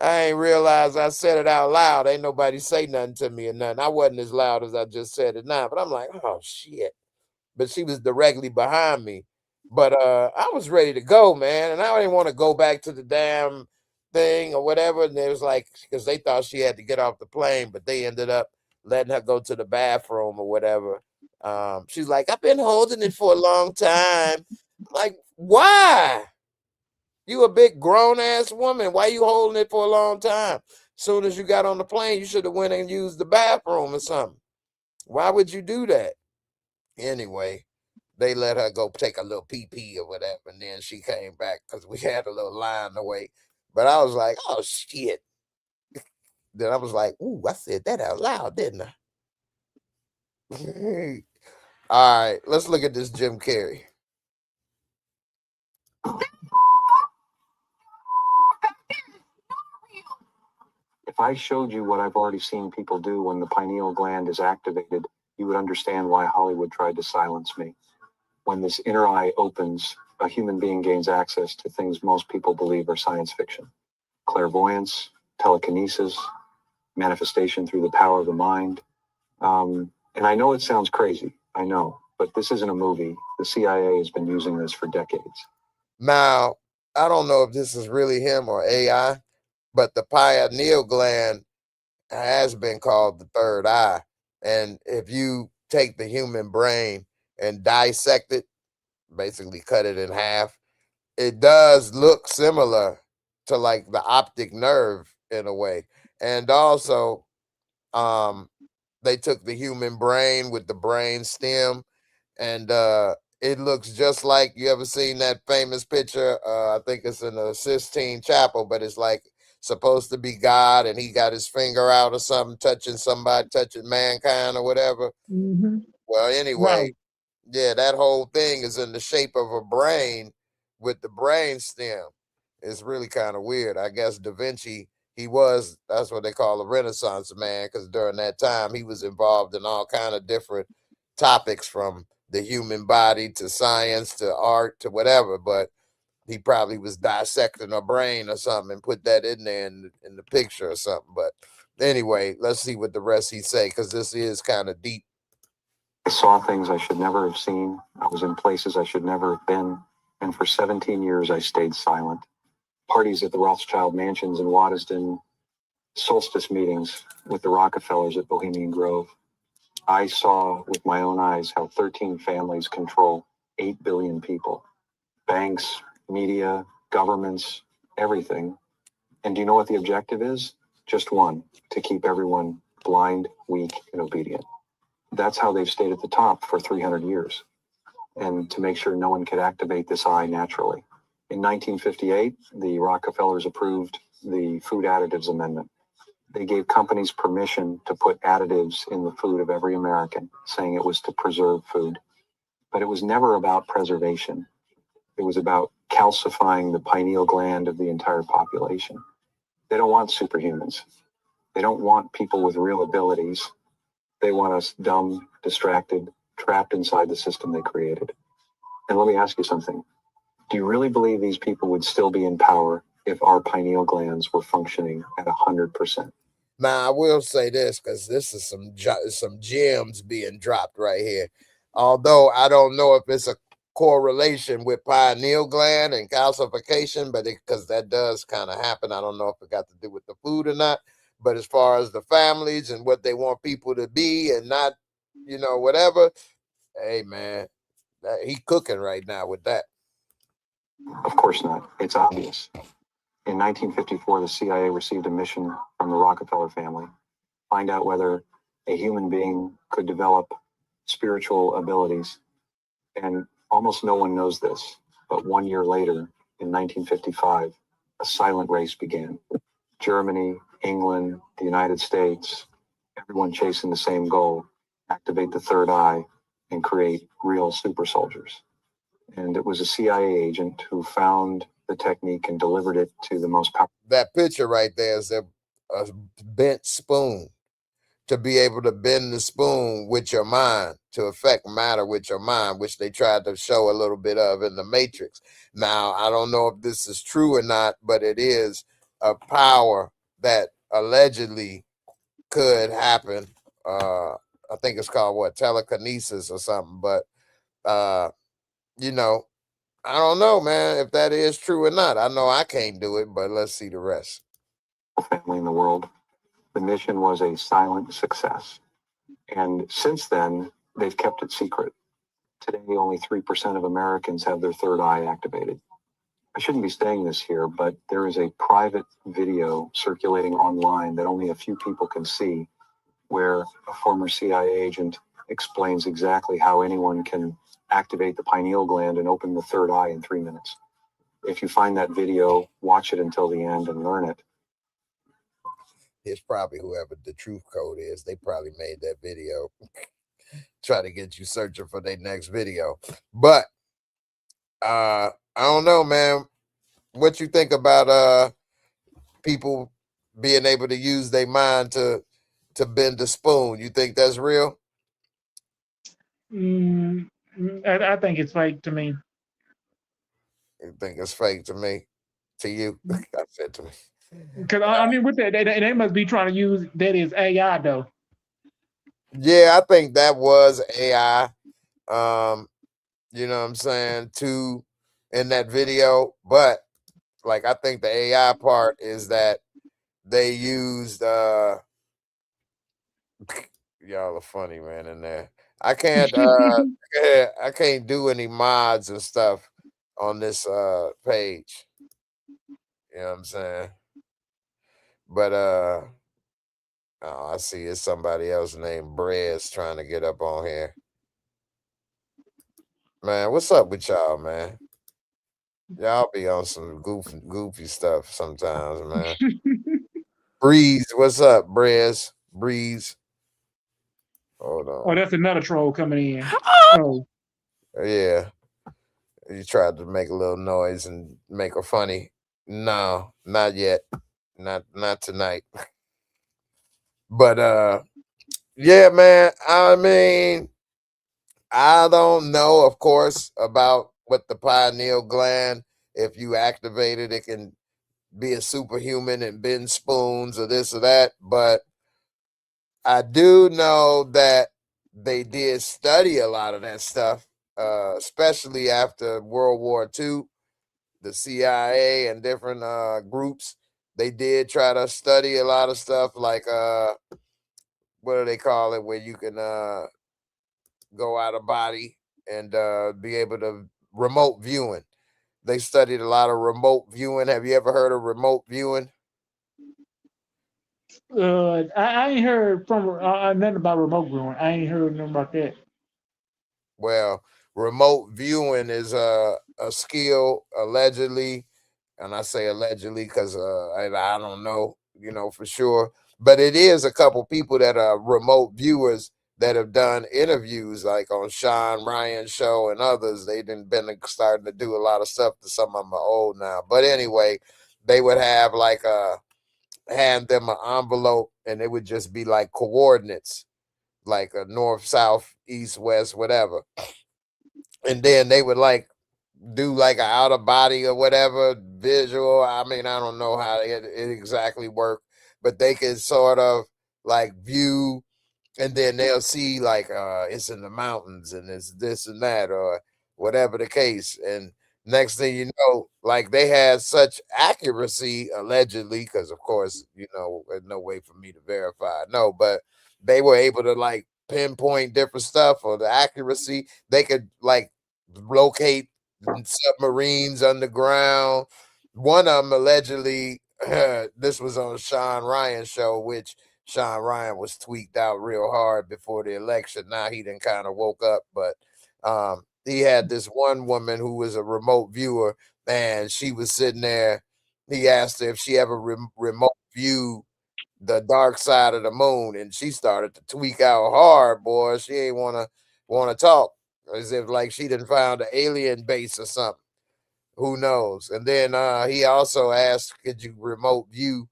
I ain't realized I said it out loud. Ain't nobody say nothing to me or nothing. I wasn't as loud as I just said it now, but I'm like, oh shit. But she was directly behind me. But I was ready to go, man. And I didn't want to go back to the damn thing or whatever. And it was like, because they thought she had to get off the plane, but they ended up letting her go to the bathroom or whatever. She's like, I've been holding it for a long time. I'm like, why? You a big grown ass woman. Why you holding it for a long time? Soon as you got on the plane, you should have went and used the bathroom or something. Why would you do that? Anyway, they let her go take a little pee or whatever, and then she came back because we had a little line to wait. But I was like, oh shit. Then I was like, ooh, I said that out loud, didn't I? All right, let's look at this Jim Carrey. If I showed you what I've already seen people do when the pineal gland is activated, you would understand why Hollywood tried to silence me. When this inner eye opens, a human being gains access to things most people believe are science fiction. Clairvoyance, telekinesis, manifestation through the power of the mind. And I know it sounds crazy, I know, but this isn't a movie. The CIA has been using this for decades. Now, I don't know if this is really him or AI, but the pineal gland has been called the third eye. And if you take the human brain and dissect it, basically cut it in half, it does look similar to like the optic nerve in a way. And also, they took the human brain with the brain stem, and it looks just like, you ever seen that famous picture? I think it's in the Sistine Chapel, but it's like supposed to be God, and he got his finger out or something, touching somebody, touching mankind or whatever. Well, anyway, Right. yeah, that whole thing is in the shape of a brain with the brain stem. It's really kind of weird. I guess Da Vinci, that's what they call a Renaissance man, because during that time he was involved in all kind of different topics, from the human body to science to art to whatever. But he probably was dissecting a brain or something and put that in there in the picture or something. But anyway, let's see what the rest he say, because this is kind of deep. I saw things I should never have seen. I was in places I should never have been. And for 17 years, I stayed silent. Parties at the Rothschild mansions in Waddesdon, solstice meetings with the Rockefellers at Bohemian Grove. I saw with my own eyes how 13 families control 8 billion people. Banks, media, governments, everything. And do you know what the objective is? Just one: to keep everyone blind, weak, and obedient. That's how they've stayed at the top for 300 years. And to make sure no one could activate this eye naturally. In 1958, the Rockefellers approved the Food Additives Amendment. They gave companies permission to put additives in the food of every American, saying it was to preserve food. But it was never about preservation. It was about calcifying the pineal gland of the entire population. They don't want superhumans. They don't want people with real abilities. They want us dumb, distracted, trapped inside the system they created. And let me ask you something. Do you really believe these people would still be in power if our pineal glands were functioning at 100%? Now, I will say this, because this is some gems being dropped right here. Although I don't know if it's a correlation with pineal gland and calcification, but because that does kind of happen. I don't know if it got to do with the food or not. But as far as the families and what they want people to be and not, whatever, hey, man, he cooking right now with that. Of course not. It's obvious. In 1954, the CIA received a mission from the Rockefeller family, find out whether a human being could develop spiritual abilities. And almost no one knows this, but 1 year later, in 1955, a silent race began. Germany, England, the United States, everyone chasing the same goal: activate the third eye and create real super soldiers. And it was a CIA agent who found the technique and delivered it to the most powerful. That picture right there is a bent spoon. To be able to bend the spoon with your mind, to affect matter with your mind, which they tried to show a little bit of in the Matrix. Now, I don't know if this is true or not, but it is a power that allegedly could happen. I think it's called telekinesis or something. But I don't know, man, if that is true or not. I know I can't do it, but let's see the rest. Family in the world. The mission was a silent success. And since then, they've kept it secret. Today, only 3% of Americans have their third eye activated. I shouldn't be saying this here, but there is a private video circulating online that only a few people can see, where a former CIA agent explains exactly how anyone can activate the pineal gland and open the third eye in 3 minutes. If you find that video, watch it until the end and learn it. It's probably whoever the truth code is. They probably made that video. Try to get you searching for their next video. But I don't know, man. What you think about people being able to use their mind to bend the spoon? You think that's real? I think it's fake to me. You think it's fake to me? To you? I said to me. Because I mean, with that, they must be trying to use that as AI though. Yeah, I think that was AI. You know what I'm saying, too, in that video. But like, I think the AI part is that they used y'all are funny, man, in there. I can't I can't do any mods and stuff on this page. You know what I'm saying? But oh, I see it's somebody else named Brez trying to get up on here. Man, what's up with y'all, man? Y'all be on some goofy stuff sometimes, man. Breeze, what's up, Brez? Breeze. Hold Oh, on. that's another troll coming in. Oh, Yeah. You tried to make a little noise and make her funny. No, not yet. Not tonight. But yeah, man. I mean, I don't know, of course, about what the pineal gland. If you activate it, it can be a superhuman and bend spoons or this or that. But I do know that they did study a lot of that stuff, especially after World War II. The CIA and different groups, they did try to study a lot of stuff like what do they call it, where you can go out of body and be able to remote viewing. They studied a lot of remote viewing. Have you ever heard of remote viewing? I ain't heard from nothing about remote viewing. I ain't heard nothing about that. Well, remote viewing is a skill allegedly, and I say allegedly because I don't know, you know, for sure, but it is a couple people that are remote viewers that have done interviews like on Sean Ryan's show and others. They've been starting to do a lot of stuff. To some of them are old now, but anyway, they would have like hand them an envelope, and it would just be like coordinates, like a north, south, east, west, whatever. And then they would like do like an out of body or whatever visual. I mean, I don't know how it exactly worked, but they could sort of like view, and then they'll see like it's in the mountains and it's this and that or whatever the case. And next thing you know, like they had such accuracy allegedly, because of course, you know, there's no way for me to verify. No, but they were able to like pinpoint different stuff, or the accuracy. They could like locate submarines underground. One of them allegedly, this was on Sean Ryan's show, which Sean Ryan was tweaked out real hard before the election. Now he done kind of woke up, but he had this one woman who was a remote viewer, and she was sitting there. He asked her if she ever remote viewed the dark side of the moon, and she started to tweak out hard, boy. She ain't wanna talk, as if like she didn't found an alien base or something. Who knows? And then he also asked, could you remote view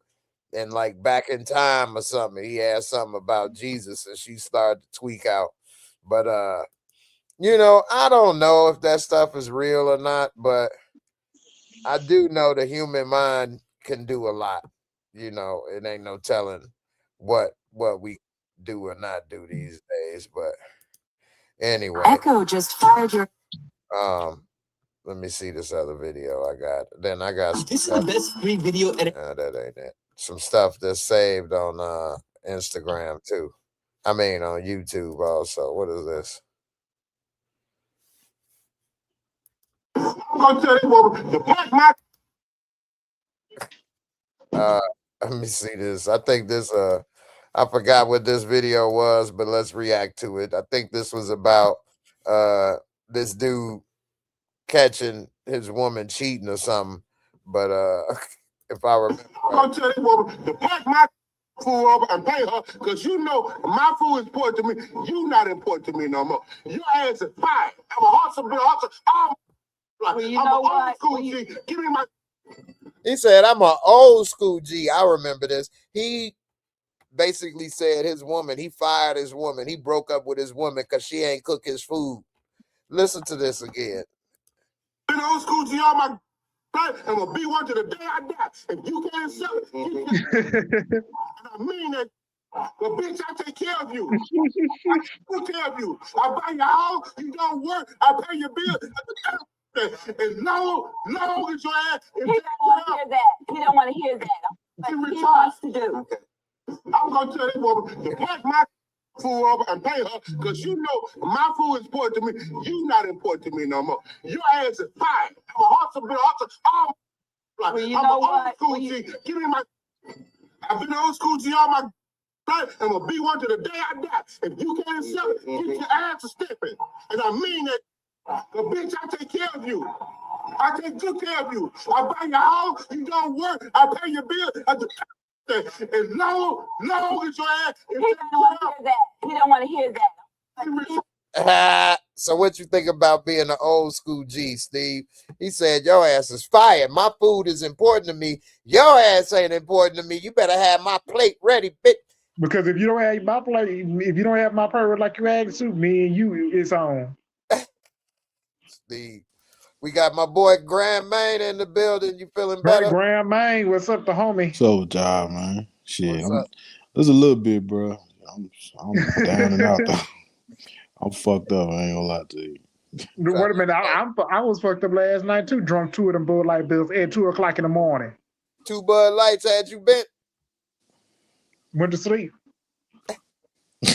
and like back in time or something? He asked something about Jesus, and she started to tweak out. But you know, I don't know if that stuff is real or not, but I do know the human mind can do a lot. You know, it ain't no telling what we do or not do these days. But anyway, Echo just fired your. let me see this other video I got. Then I got some This is the best free video edit. that ain't it. Some stuff that's saved on Instagram too. I mean on YouTube also. What is this? I'm gonna tell you what the black market. Let me see this. I think this I forgot what this video was, but let's react to it. I think this was about this dude catching his woman cheating or something. But if I remember, I'm gonna tell this woman to pack my food over and pay her, because you know my food is important to me. You not important to me no more. Your ass is fired. I'm a hustle, been a hustle. I'm Well, you an know old what? school Well, you- G. Give me my. he said, "I'm an old school G." I remember this. He basically said his woman, he fired his woman. He broke up with his woman because she ain't cook his food. Listen to this again. Been old school G all my life, and will be one to the day I die. If you can't sell it, you can't. And I mean that. But bitch, I take care of you. I take care of you. I buy your house, you don't work, I pay your bill. As long as your ass is He don't want to hear that. He don't want to hear that. But he wants to do. I'm gonna tell this woman to pack my food over and pay her, because you know my food is important to me. You not important to me no more. Your ass is fired. I'm a hustle, been a hustle. Well, you I'm know an old what? school Well, you- G. Give me my. I've been old school G all my life, and will be one to the day I die. If you can't sell it, get your ass to stepping. And I mean that. But bitch, I take care of you. I take good care of you. I buy your house, you don't work, I pay your bill. As long as your ass is He don't want to hear that. He don't want to hear that. So what you think about being an old school G, Steve? He said, your ass is fired. My food is important to me. Your ass ain't important to me. You better have my plate ready, bitch. Because if you don't have my plate, if you don't have my plate like you asked to, me and you, it's on. Steve. We got my boy Grand Main in the building. You feeling Right, better? Grand Main, what's up, the homie? So with y'all, man. Shit, What's up? there's a little bit, bro. I'm down and out though. I'm fucked up. I ain't gonna lie to you. Wait a minute, I was fucked up last night too. Drunk 2 of them Bud Light bills at 2 o'clock in the morning. 2 Bud Lights had you bent? Went to sleep. 2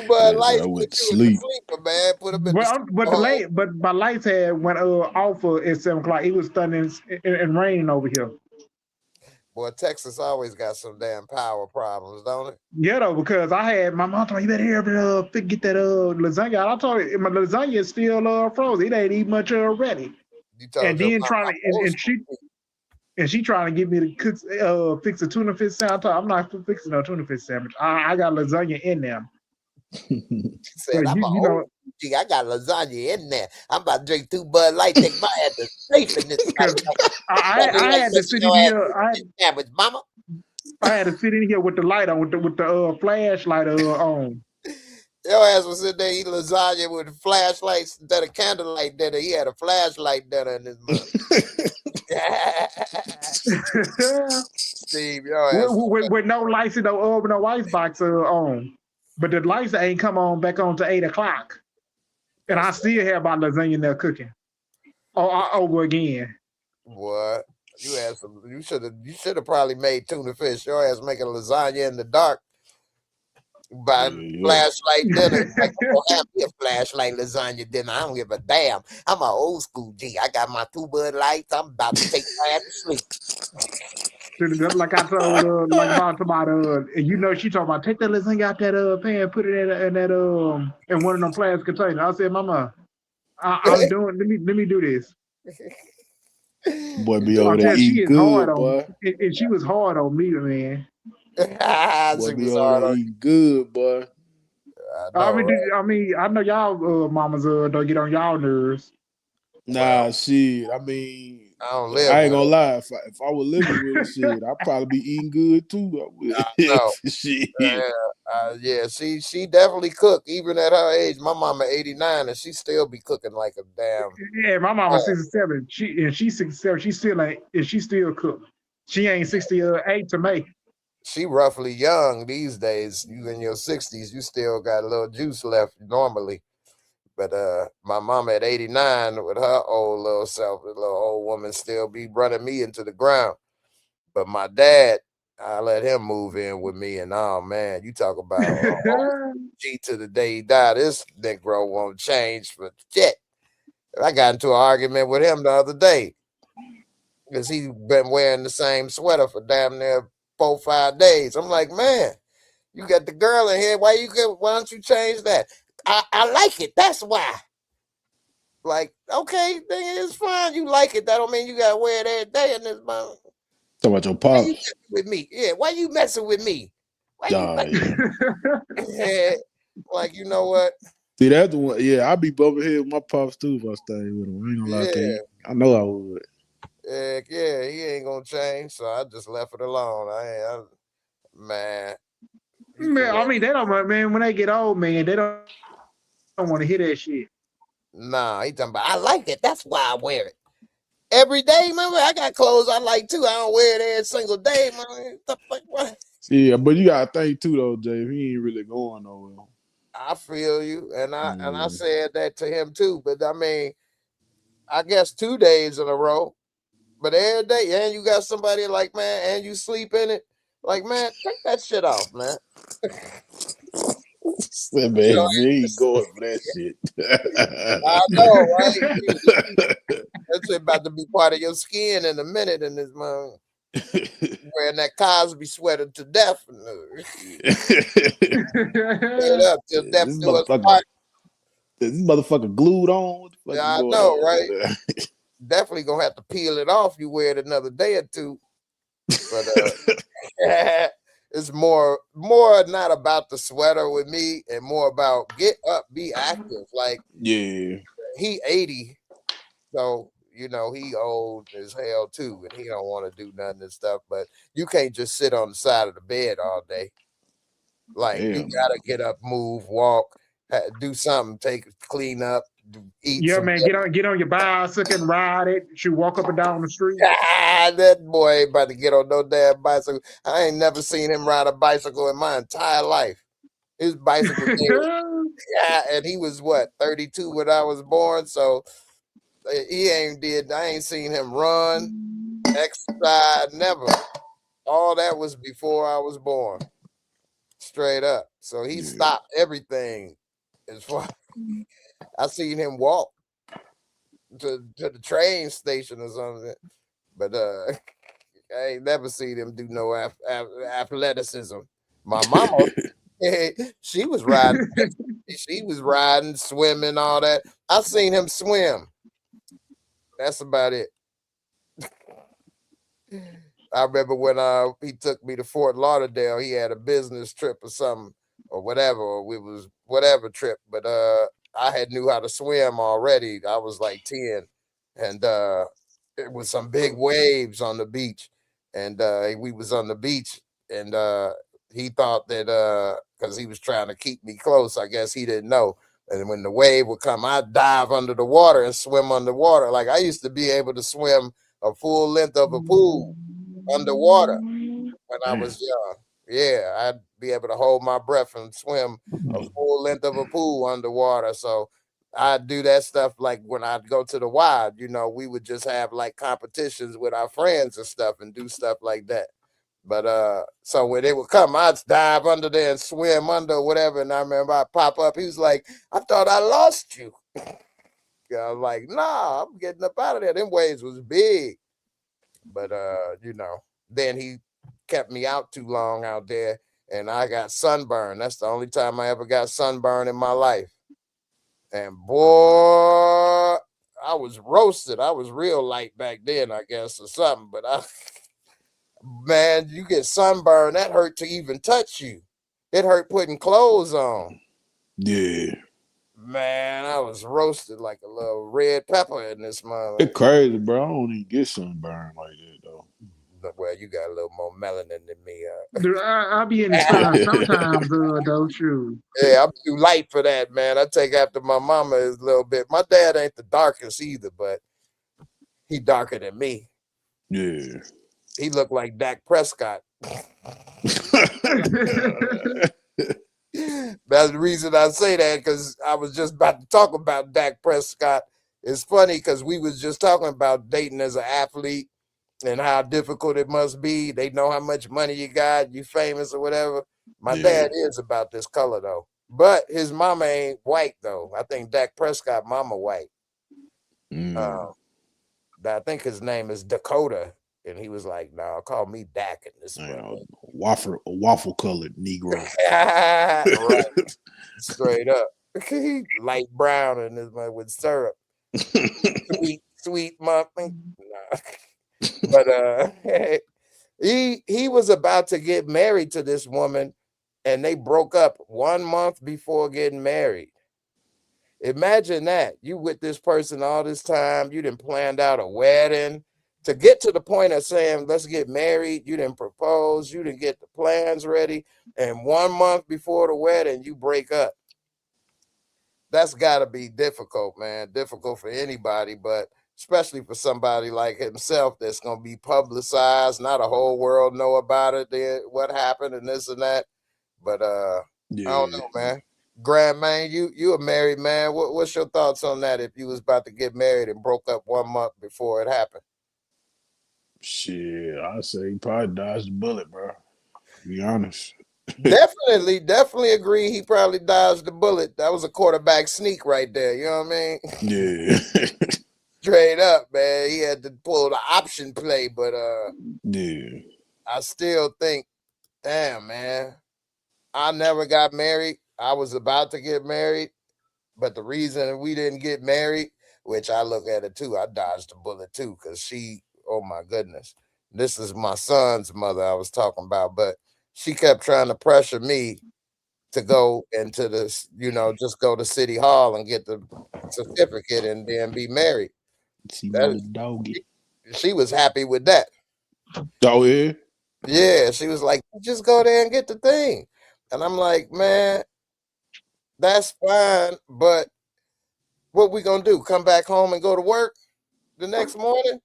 Bud Lights I put went to you in sleep. the sleeper, man. Put them in the But my lights had went off at 7 o'clock. It was thundering and raining over here. Boy, Texas always got some damn power problems, don't it? Yeah, though, because I had my mom told me, you better hurry up, get that lasagna. I told her my lasagna is still frozen. It ain't even much already. You told And your then mama she trying to get me to cook, fix a tuna fish sandwich. I'm not fixing no tuna fish sandwich. I got lasagna in there. She So said, I'm you know, gee, I got lasagna in there. I'm about to drink 2 Bud Light, take my ass to sleep in this. I had to sit in here. Sandwich, mama. I had to sit in here with the light on, with the flashlight on. Your ass was sitting there eating lasagna with flashlights instead of candlelight dinner. He had a flashlight dinner in his mouth. Steve, your ass. with no lights and no icebox on. But the lights ain't come on back on to 8 o'clock. And I still have my lasagna there cooking. Over again. What? You had some. You should have probably made tuna fish. Your ass making lasagna in the dark by flashlight dinner. Like, I'm gonna have me a flashlight lasagna dinner. I don't give a damn. I'm an old school G. I got my 2 Bud Lights. I'm about to take my ass to sleep. Like I told about you know, she talking about take that lasagna out that pan, put it in one of them plastic containers. I said, Mama, I'm doing. Let me do this. Boy, be over there eating good, boy. And she was hard on me, man. Boy, be over there eating good, boy. I mean, I know y'all mamas don't get on y'all nerves. Nah, shit. I mean, I don't live. I ain't gonna lie. If I was living with her, shit, I'd probably be eating good too. No. Shit. Yeah, she definitely cook. Even at her age, my mama 89, and she still be cooking like a damn. Yeah, my mama 67. She's 67. She still cook. She ain't 68 to make. She roughly young these days. You in your 60s, you still got a little juice left normally. But my mama at 89 with her old little self, the little old woman still be running me into the ground. But my dad, I let him move in with me, and oh man, you talk about G to the day he died. This Negro won't change for shit. I got into an argument with him the other day because he been wearing the same sweater for damn near 4 or 5 days. I'm like, man, You got the girl in here. Why don't you change that? I like it. That's why. Like, okay, then it's fine. You like it. That don't mean you gotta wear it every day in this month. Talk about your Why you pops. messing with me? Yeah, why you messing with me? Why you Oh, yeah. yeah. Like, you know what? See, that's the one. Yeah, I'd be bumping head with my pops too if I stayed with him. I ain't gonna lie to Yeah. you. I know I would. Heck yeah, he ain't gonna change. So I just left it alone. Man. You can Man, I wear mean, they don't want, man, when they get old, man, they don't want to hear that shit. Nah, he talking about I like it. That's why I wear it. Every day, remember, I got clothes I like too. I don't wear it every single day, man. The fuck, what? Yeah, but you gotta think too though, Jay. He ain't really going nowhere. I feel you, and I Yeah. said that to him too. But I mean, I guess 2 days in a row. But every day, and you got somebody like, man, and you sleep in it. Like, man, take that shit off, man. That You know, man, he ain't going for that shit. I know, right? That's about to be part of your skin in a minute in this month. Wearing that Cosby sweater to death. Straight up till death this do us motherfucker, part. this motherfucker glued on. What the fuck Yeah, is I going know, on right? over there? Definitely gonna have to peel it off. You wear it another day or two. But it's more not about the sweater with me and more about get up, be active. Like Yeah. he 80, so you know he old as hell too, and he don't want to do nothing and stuff. But you can't just sit on the side of the bed all day. Like you Hell no. gotta get up, move, walk, do something, clean up, eat Yeah, some. man, get on your bicycle and ride it. You walk up and down the street. That boy ain't about to get on no damn bicycle. I ain't never seen him ride a bicycle in my entire life. His bicycle days, and he was what 32 when I was born, so I ain't seen him run, exercise, never. All that was before I was born, straight up. So he Yeah. stopped everything. As far I seen him walk to the train station or something, but I ain't never seen him do no athleticism. My mama, she was riding. She was riding, swimming, all that. I seen him swim. That's about it. I remember when he took me to Fort Lauderdale. He had a business trip or something or whatever. Or we was whatever trip, but I had knew how to swim already. I was like 10, and it was some big waves on the beach, and we was on the beach, and he thought that because he was trying to keep me close, I guess he didn't know. And when the wave would come, I'd dive under the water and swim underwater. Like I used to be able to swim a full length of a pool underwater when I Damn. was young. Yeah, I'd be able to hold my breath and swim a full length of a pool underwater. So I'd do that stuff like when I'd go to the wild, we would just have like competitions with our friends and stuff and do stuff like that. But so when they would come, I'd dive under there and swim under or whatever. And I remember I'd pop up. He was like, I thought I lost you. I was like, nah, I'm getting up out of there. Them waves was big. But then he kept me out too long out there and I got sunburned. That's the only time I ever got sunburned in my life. And boy, I was roasted. I was real light back then, I guess, or something. But man, you get sunburned, that hurt to even touch you. It hurt putting clothes on. Yeah. Man, I was roasted like a little red pepper in this moment. It's crazy, bro. I don't even get sunburned like that though. Well, you got a little more melanin than me. Dude, I be in the sun sometimes, though, true. Yeah, I'm too light for that, man. I take after my mama a little bit. My dad ain't the darkest either, but he darker than me. Yeah. He looked like Dak Prescott. That's the reason I say that, because I was just about to talk about Dak Prescott. It's funny because we was just talking about dating as an athlete and how difficult it must be. They know how much money you got, you famous or whatever. My dad is about this color though, but his mama ain't white though. I think Dak Prescott mama white. I think his name is Dakota. And he was like, "No, call me Dak in this You know, brother." waffle colored Negro. Right, straight up. Light brown in this mother with syrup. Sweet muffin. Nah. But he was about to get married to this woman, and they broke up 1 month before getting married. Imagine that. You with this person all this time, you done planned out a wedding to get to the point of saying, let's get married. You didn't propose, you didn't get the plans ready, and 1 month before the wedding, you break up. That's gotta be difficult, man. Difficult for anybody, but especially for somebody like himself that's gonna be publicized, not a whole world know about it, what happened and this and that. But I don't Yeah. know, man. Grant, man, you a married man. What's your thoughts on that if you was about to get married and broke up 1 month before it happened? Shit, I say he probably dodged the bullet, bro. To be honest. Definitely agree. He probably dodged the bullet. That was a quarterback sneak right there. You know what I mean? Yeah. Straight up, man. He had to pull the option play, but Yeah. I still think, damn, man. I never got married. I was about to get married, but the reason we didn't get married, which I look at it too, I dodged a bullet too, because she, oh my goodness, this is my son's mother I was talking about, but she kept trying to pressure me to go into this, just go to City Hall and get the certificate and then be married. See my That little doggy. she was happy with that. Oh yeah. Yeah, she was like, just go there and get the thing. And I'm like, man, that's fine, but what we gonna do? Come back home and go to work the next morning?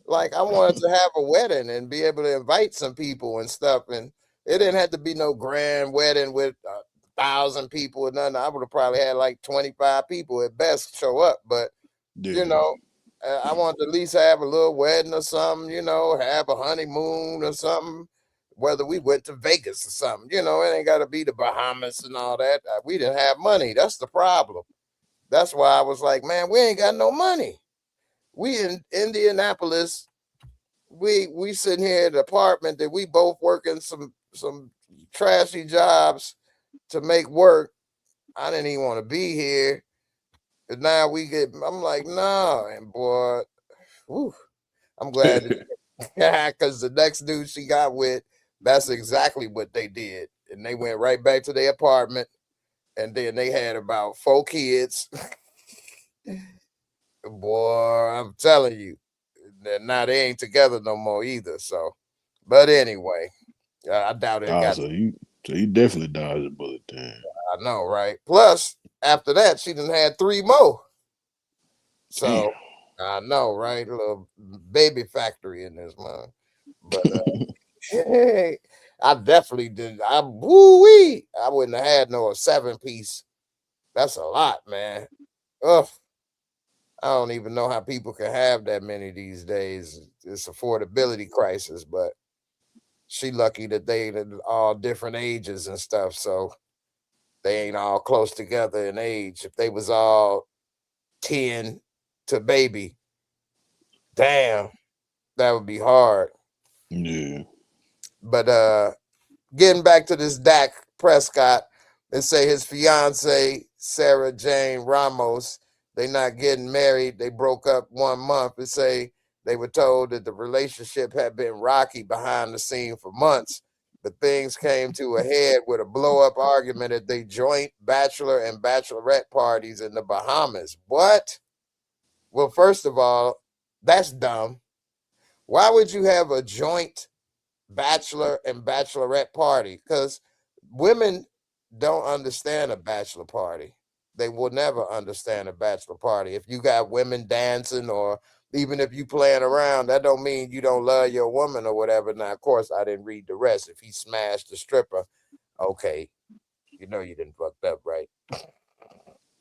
Like, I wanted to have a wedding and be able to invite some people and stuff, and it didn't have to be no grand wedding with 1,000 people or nothing. I would have probably had like 25 people at best show up, but Yeah. you know, I wanted to at least have a little wedding or something, have a honeymoon or something. Whether we went to Vegas or something, it ain't got to be the Bahamas and all that. We didn't have money. That's the problem. That's why I was like, man, we ain't got no money. We in Indianapolis. We sitting here in the apartment that we both working some trashy jobs to make work. I didn't even want to be here. And now I'm like, no, and boy, whew, I'm glad because the next dude she got with, that's exactly what they did. And they went right back to their apartment, and then they had about 4 kids. Boy, I'm telling you, now they ain't together no more either. So, but anyway, I doubt it Oh, got. so you definitely dodged the bullet then. I know, right? Plus, after that, she done had 3 more. Damn. So I know, right? A little baby factory in this man. But hey, I definitely did. I wouldn't have had no 7-piece. That's a lot, man. Ugh. I don't even know how people can have that many these days. It's affordability crisis, but she lucky that they all different ages and stuff, so they ain't all close together in age. If they was all 10 to baby, damn, that would be hard. Yeah. But getting back to this Dak Prescott, they say his fiance Sarah Jane Ramos, they not getting married. They broke up 1 month. They say they were told that the relationship had been rocky behind the scene for months, but things came to a head with a blow-up argument at their joint bachelor and bachelorette parties in the Bahamas. What? Well, first of all, that's dumb. Why would you have a joint bachelor and bachelorette party? Because women don't understand a bachelor party. They will never understand a bachelor party. If you got women dancing, or even if you playing around, that don't mean you don't love your woman or whatever. Now, of course, I didn't read the rest. If he smashed the stripper, okay, you didn't fucked up, right?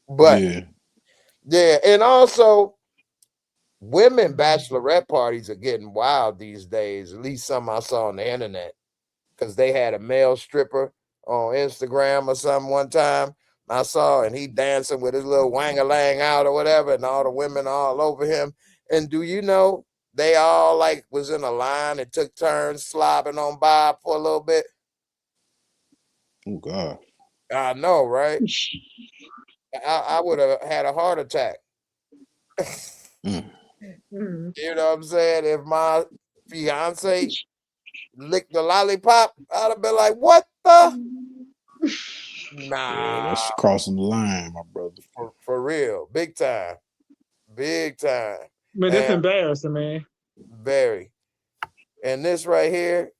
But Yeah. yeah, and also women bachelorette parties are getting wild these days. At least some I saw on the internet, because they had a male stripper on Instagram or something one time. I saw, and he dancing with his little wang-a-lang out or whatever, and all the women all over him. And do you know they all like was in a line and took turns slobbing on Bob for a little bit? Oh God. I know, right? I would have had a heart attack. Mm. You know what I'm saying? If my fiance licked the lollipop, I'd have been like, what the? Yeah, Nah, that's crossing the line, my brother. for real. Big time. Big time. Man, that's And embarrassing, man. very. And this right here,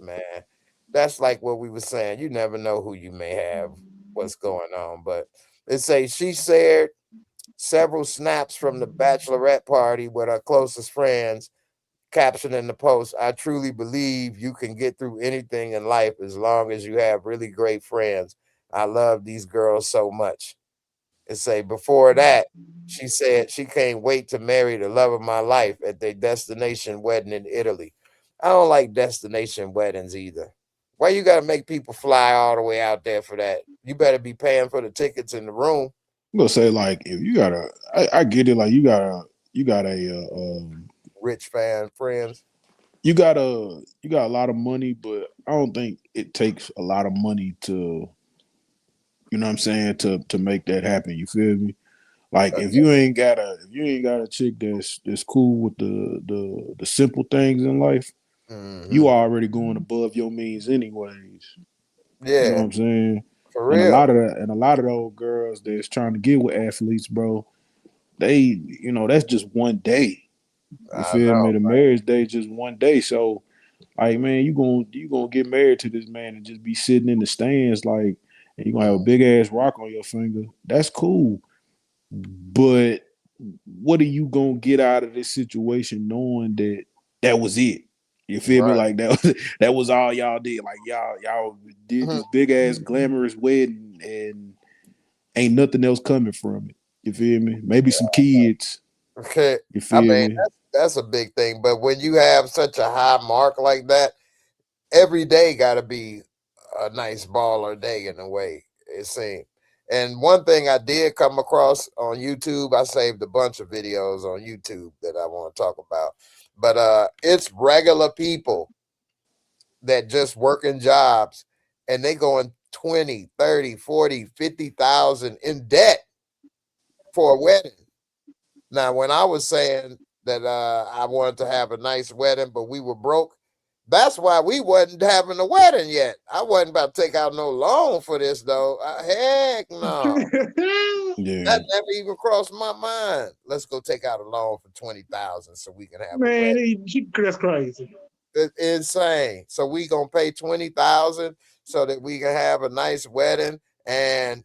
man, that's like what we were saying. You never know who you may have, what's going on. But it say she shared several snaps from the bachelorette party with her closest friends, captioning the post, I truly believe you can get through anything in life as long as you have really great friends. I love these girls so much. It say before that, she said she can't wait to marry the love of my life at their destination wedding in Italy. I don't like destination weddings either. Why you gotta make people fly all the way out there for that? You better be paying for the tickets in the room. I'm gonna say like if you got I get it. Like you got Rich fan friends. you got a lot of money, but I don't think it takes a lot of money to, you know what I'm saying, to make that happen. You feel me? Like if you ain't got a chick that's cool with the simple things in life, you Mm-hmm. already going above your means anyways. You know what Yeah, I'm saying? for And real. a lot of those girls that's trying to get with athletes, bro, they, that's just one day. You I feel know. me? The marriage day is just one day. So like, man, you gonna get married to this man and just be sitting in the stands like, and you gonna have a big ass rock on your finger. That's cool. But what are you gonna get out of this situation knowing that was it? You feel me? Right. Like that was all y'all did. Like y'all did Mhm. this big ass glamorous wedding and ain't nothing else coming from it. You feel me? Maybe some kids. Okay. You I feel mean, me? that's a big thing. But when you have such a high mark like that, every day got to be a nice baller day in a way, it seems. And one thing I did come across on YouTube, I saved a bunch of videos on YouTube that I want to talk about. But it's regular people that just working jobs and they going 20, 30, 40, 50,000 in debt for a wedding. Now, when I was saying that I wanted to have a nice wedding, but we were broke, that's why we wasn't having a wedding yet. I wasn't about to take out no loan for this, though. Heck no. Yeah. That never even crossed my mind. Let's go take out a loan for 20,000 so we can have a Man, wedding. that's crazy. It's insane. So we gonna pay 20,000 so that we can have a nice wedding, and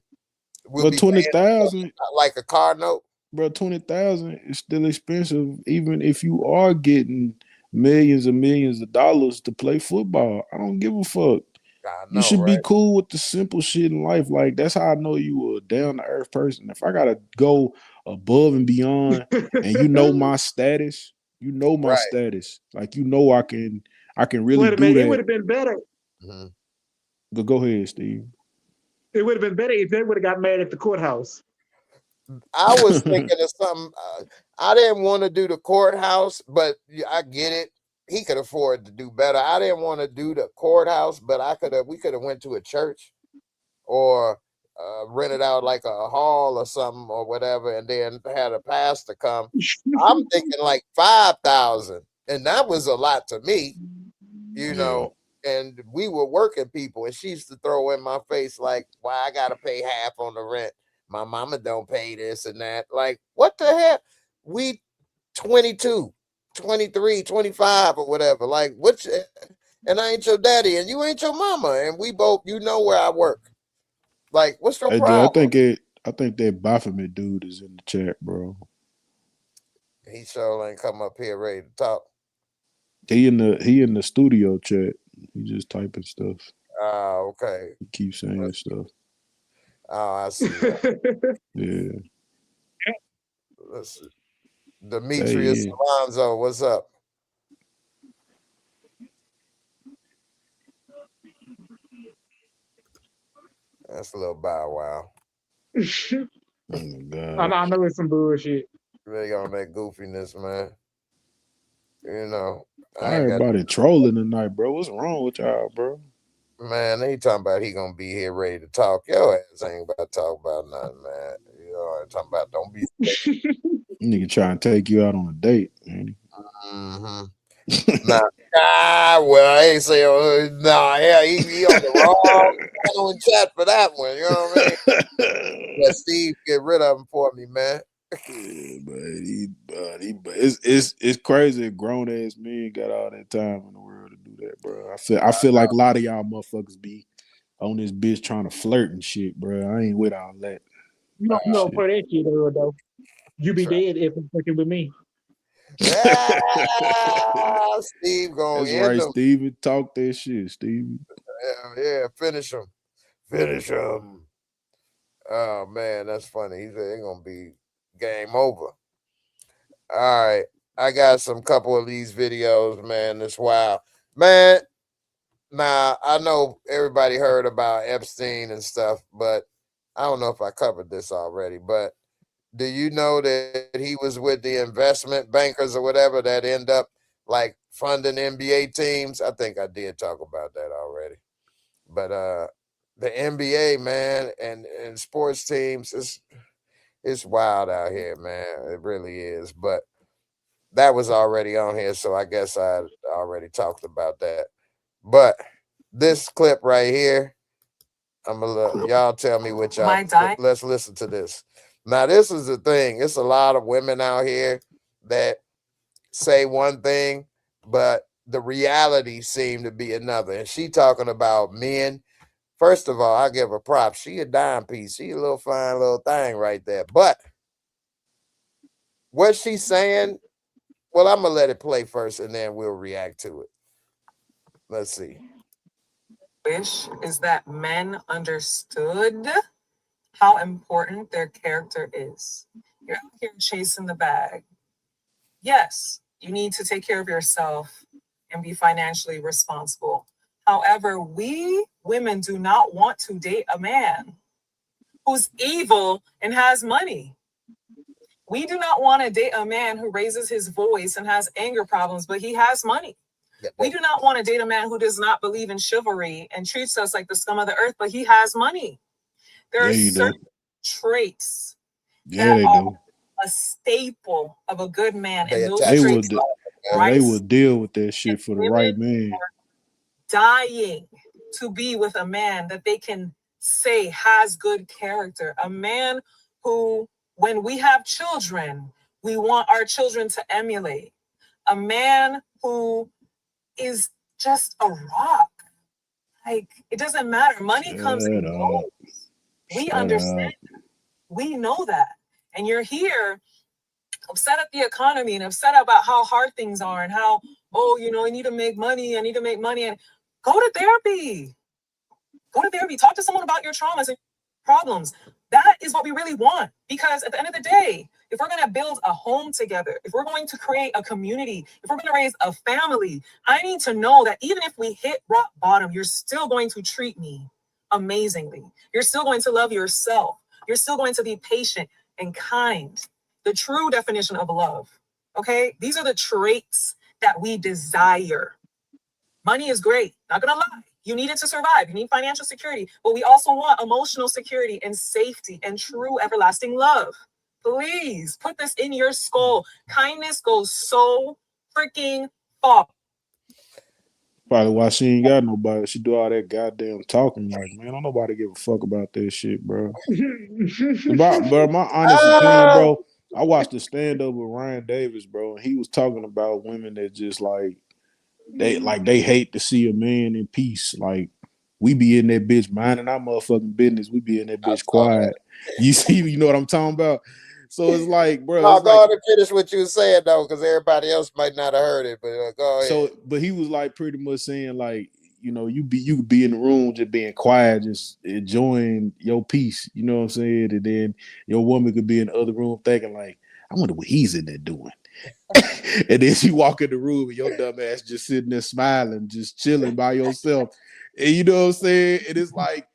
we'll But be paying 20,000, like a car note. bro, 20,000 is still expensive, even if you are getting millions and millions of dollars to play football. I don't give a fuck. I You know, should be right? cool with the simple shit in life. Like that's how I know you a down to earth person. If I gotta go above and beyond, and my status, my Right. status. Like I can really Wait a do minute, it would that. have been better. Mhm. Go ahead, Steve. It would have been better if they would have got married at the courthouse. I was thinking of something. I didn't want to do the courthouse, but I get it. He could afford to do better. I didn't want to do the courthouse, but we could have went to a church or rented out like a hall or something or whatever, and then had a pastor come. I'm thinking like 5,000, and that was a lot to me, you Yeah. know. And we were working people, and she used to throw in my face like, "Why I gotta pay half on the rent? My mama don't pay this and that." Like, what the hell? We 22, 23, 25 or whatever. Like, and I ain't your daddy, and you ain't your mama, and we both, where I work. Like, what's your Hey Jay, problem? I think that Baphomet dude is in the chat, bro. He sure ain't come up here ready to talk. He in the studio chat. He just typing stuff. Okay. He keeps saying stuff. Oh, I see that. Yeah. Let's see. Hey, Demetrius yeah. Alonzo, what's up? That's a little Bow Wow. Oh my I God. know it's some bullshit. Really on that goofiness, man. You know, I ain't got Everybody trolling tonight, bro. What's wrong with y'all, bro? man. They talking about he gonna be here ready to talk. Your ass ain't about to talk about nothing, man. You know what I'm talking about? Don't be. Nigga trying to take you out on a date, man. Mm-hmm. Nah, well, I ain't saying nah. Yeah, he on the wrong channel and chat for that one. You know what I mean? Let Steve get rid of him for me, man. Yeah, but it's crazy. Grown ass men got all that time in the world to do that, bro. I feel like a lot of y'all motherfuckers be on this bitch trying to flirt and shit, bro. I ain't with all that You don't shit. play that shit though. You be dead if it's fucking with me. Yeah, Steve gonna That's end right, him. Steven. Talk that shit, Steven. Yeah, finish him. Finish him. Oh man, that's funny. He said it's gonna be game over. All right. I got some couple of these videos, man. It's wild. Man, now I know everybody heard about Epstein and stuff, but I don't know if I covered this already. But do you know that he was with the investment bankers or whatever that end up like funding NBA teams? I think I did talk about that already. But the NBA, man, and sports teams, it's wild out here, man. It really is. But that was already on here, so I guess I already talked about that. But this clip right here, I'm gonna y'all tell me what y'all. Let's listen to this. Now, this is the thing. It's a lot of women out here that say one thing, but the reality seemed to be another. And she talking about men. First of all, I give her props. She a dime piece. She a little fine little thing right there. But what she's saying, well, I'm gonna let it play first, and then we'll react to it. Let's see. Wish is that men understood how important their character is. You're out here chasing the bag. Yes, you need to take care of yourself and be financially responsible. However, we women do not want to date a man who's evil and has money. We do not want to date a man who raises his voice and has anger problems, but he has money. We do not want to date a man who does not believe in chivalry and treats us like the scum of the earth, but he has money. There are certain traits that are a staple of a good man, and those traits they would deal with that shit for the right man. Dying to be with a man that they can say has good character. A man who, when we have children, we want our children to emulate. A man who is just a rock. Like, it doesn't matter. Money comes and goes. We understand. We know that. And you're here upset at the economy and upset about how hard things are and how, oh, you know, I need to make money. I need to make money. And go to therapy. Go to therapy. Talk to someone about your traumas and problems. That is what we really want. Because at the end of the day, if we're going to build a home together, if we're going to create a community, if we're going to raise a family, I need to know that even if we hit rock bottom, you're still going to treat me amazingly. You're still going to love yourself. You're still going to be patient and kind. The true definition of love. Okay? These are the traits that we desire. Money is great. Not going to lie. You need it to survive. You need financial security. But we also want emotional security and safety and true everlasting love. Please put this in your skull. Kindness goes so freaking far. Probably why she ain't got nobody. She do all that goddamn talking. Like, man, don't nobody give a fuck about that shit, bro. Bro, my honest opinion, bro, I watched the stand-up with Ryan Davis, bro, and he was talking about women that just like they hate to see a man in peace. Like, we be in that bitch minding our motherfucking business. We be in that bitch quiet. You see, you know what I'm talking about? So it's like, bro. No, go ahead and finish what you were saying though, because everybody else might not have heard it. But go ahead. So, but he was like pretty much saying like, you know, you could be in the room just being quiet, just enjoying your peace. You know what I'm saying? And then your woman could be in the other room thinking like, I wonder what he's in there doing. And then you walk in the room and your dumb ass just sitting there smiling, just chilling by yourself. And you know what I'm saying? And it's like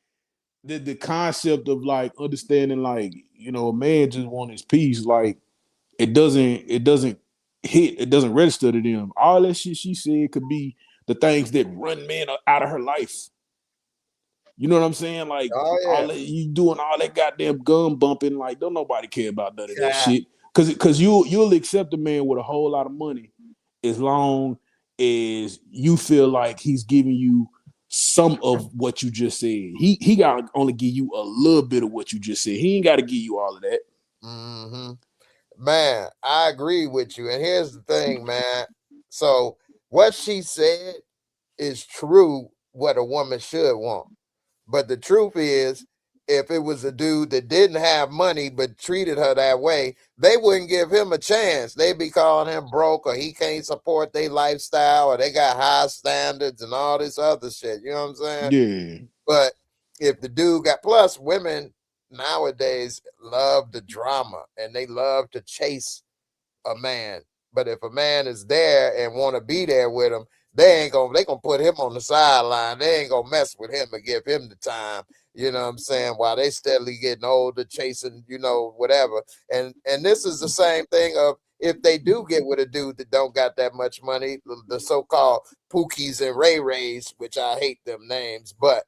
the concept of like understanding like, you know, a man just want his peace. Like it doesn't hit. It doesn't register to them. All that shit she said could be the things that run men out of her life. You know what I'm saying? Like Oh all yeah. that, you doing all that goddamn gun bumping. Like don't nobody care about none of that Yeah. shit. Cause you'll accept a man with a whole lot of money as long as you feel like he's giving you some of what you just said. He gotta only give you a little bit of what you just said. He ain't gotta give you all of that. Mm-hmm. Man, I agree with you. And here's the thing, man. So what she said is true what a woman should want. But the truth is, if it was a dude that didn't have money but treated her that way, they wouldn't give him a chance. They'd be calling him broke, or he can't support their lifestyle, or they got high standards and all this other shit. You know what I'm saying? Yeah. But if the dude got, plus women nowadays love the drama and they love to chase a man. But if a man is there and want to be there with him, they gonna put him on the sideline. They ain't gonna mess with him and give him the time. You know what I'm saying? While they steadily getting older, chasing, whatever. And this is the same thing of if they do get with a dude that don't got that much money, the so-called Pookies and Ray Rays, which I hate them names, but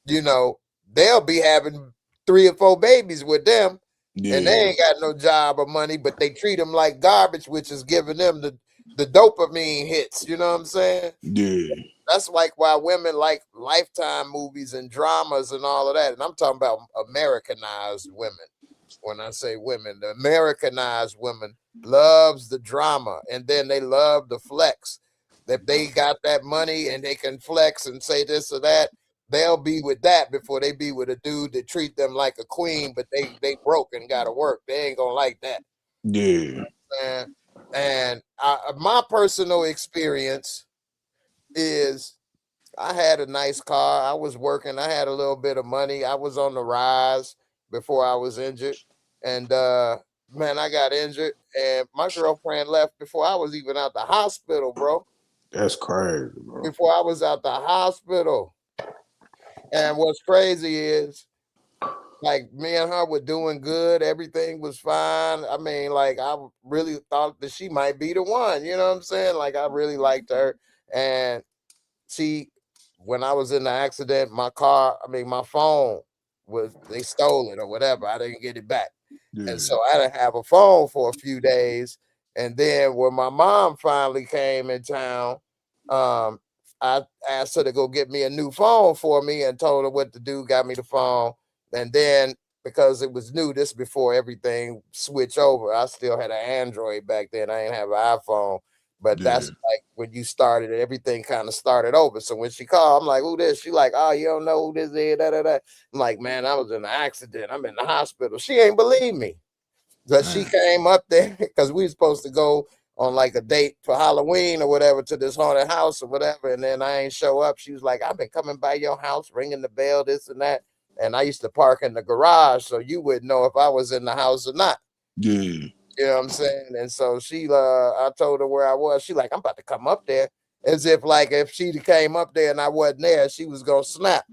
they'll be having 3 or 4 babies with them. And they Yeah. ain't got no job or money, but they treat them like garbage, which is giving them the dopamine hits. You know what I'm saying? Yeah. That's like why women like Lifetime movies and dramas and all of that. And I'm talking about Americanized women. When I say women, the Americanized women loves the drama, and then they love the flex. If they got that money and they can flex and say this or that, they'll be with that before they be with a dude that treat them like a queen, but they broke and gotta work. They ain't gonna like that. Yeah. And my personal experience is I had a nice car. I was working. I had a little bit of money. I was on the rise before I was injured. And man, I got injured and my girlfriend left before I was even out the hospital, bro. That's crazy, bro. Before I was out the hospital. And what's crazy is, like, me and her were doing good. Everything was fine. I mean, like, I really thought that she might be the one. You know what I'm saying? Like, I really liked her. And she, when I was in the accident, my phone they stole it or whatever. I didn't get it back. And Yeah. so I didn't have a phone for a few days. And then when my mom finally came in town, um, I asked her to go get me a new phone for me and told her what to do, got me the phone. And then because it was new, this before everything switched over, I still had an Android back then. I didn't have an iPhone. But Yeah. that's like when you started, everything kind of started over. So when she called, I'm like, who this? She like, oh, you don't know who this is, da, da, da. I'm like, man, I was in an accident. I'm in the hospital. She ain't believe me. But she Man. came up there because we were supposed to go on like a date for Halloween or whatever to this haunted house or whatever. And then I ain't show up. She was like, I've been coming by your house, ringing the bell, this and that. And I used to park in the garage so you wouldn't know if I was in the house or not. Yeah. You know what I'm saying? And so I told her where I was. She like, I'm about to come up there. As if like if she came up there and I wasn't there, she was gonna snap.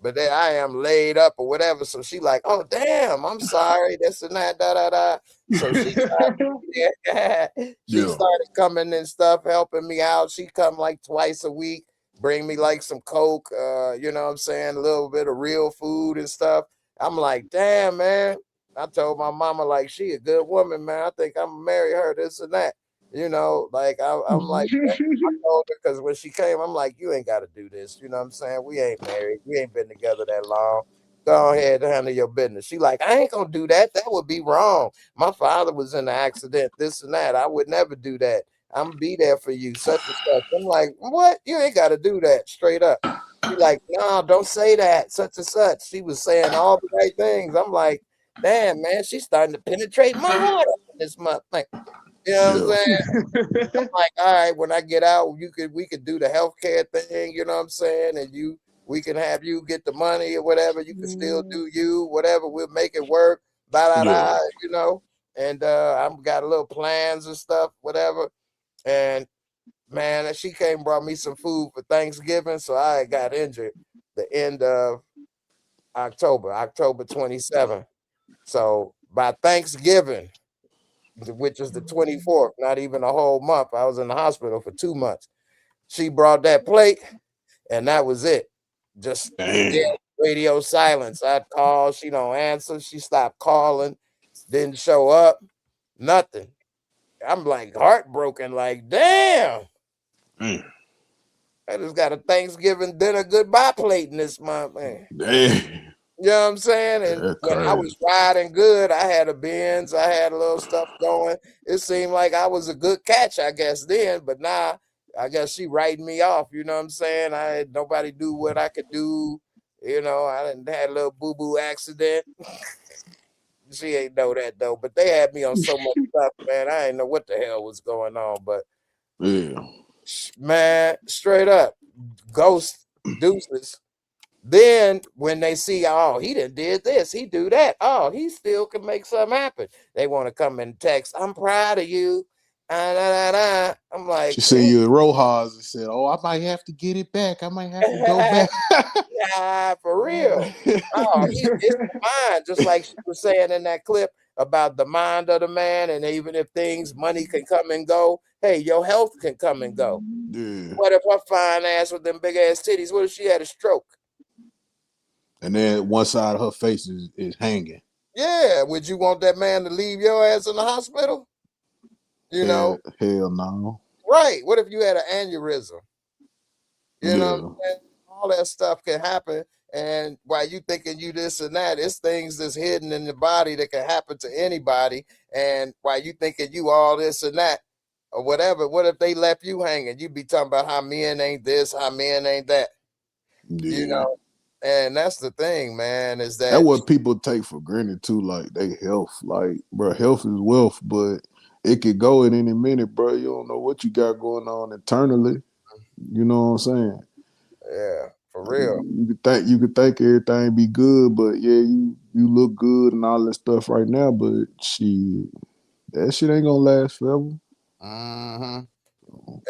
But then I am laid up or whatever. So she like, oh damn, I'm sorry, this and that, da da da. So she she Yeah. started coming and stuff, helping me out. She come like twice a week, bring me like some Coke, you know what I'm saying, a little bit of real food and stuff. I'm like, damn, man. I told my mama, like, she a good woman, man. I think I'm gonna marry her, this and that. Like I'm like, I told her because when she came, I'm like, you ain't got to do this. You know what I'm saying? We ain't married. We ain't been together that long. Go ahead and handle your business. She like, I ain't gonna do that. That would be wrong. My father was in an accident, this and that. I would never do that. I'm gonna be there for you, such and such. I'm like, what? You ain't got to do that, straight up. She like, no, don't say that, such and such. She was saying all the right things. I'm like, damn, man, she's starting to penetrate my heart this month. Like, you know what I'm Yeah. saying? Like, all right, when I get out, we could do the healthcare thing, you know what I'm saying? And we can have you get the money or whatever. You can still do you, whatever. We'll make it work. Da da Yeah. da, you know. And I've got a little plans and stuff, whatever. And man, she came and brought me some food for Thanksgiving, so I got injured the end of October 27th. So by Thanksgiving, which is the 24th, not even a whole month. I was in the hospital for 2 months. She brought that plate, and that was it. Just dead Damn. radio silence. I'd call, she don't answer. She stopped calling, didn't show up, nothing. I'm like heartbroken, like, damn. Damn. I just got a Thanksgiving dinner goodbye plate in this month, man. Damn. You know what I'm saying? And That's when I was crazy. riding good, I had a Benz, I had a little stuff going. It seemed like I was a good catch, I guess, then. But now, I guess she writing me off. You know what I'm saying? I had nobody do what I could do. You know, I didn't had a little boo-boo accident. She ain't know that though. But they had me on so much stuff, man. I didn't know what the hell was going on. But Yeah. man, straight up, ghost deuces. Then when they see, oh, he done did this, he do that. Oh, he still can make something happen. They want to come and text, I'm proud of you. I'm like, She said you at Rojas and said, "Oh, I might have to get it back. I might have to go back." yeah, for real. Oh, it's the mind, just like she was saying in that clip about the mind of the man. And even if money can come and go, hey, your health can come and go. Yeah. What if her fine ass with them big ass titties, what if she had a stroke? And then one side of her face is hanging. Yeah, would you want that man to leave your ass in the hospital? You know? Hell no. Right. What if you had an aneurysm? You know what I'm Yeah. saying? All that stuff can happen. And while you thinking you this and that, it's things that's hidden in the body that can happen to anybody. And while you thinking you all this and that or whatever, what if they left you hanging? You be talking about how men ain't this, how men ain't that. Yeah. You know? And that's the thing, man, is That's that what people take for granted too, like they health. Like, bro, health is wealth, but it could go at any minute, bro. You don't know what you got going on internally. You know what I'm saying? yeah, for real. You could think everything be good, but yeah, you look good and all that stuff right now, but that shit ain't gonna last forever. Mm-hmm.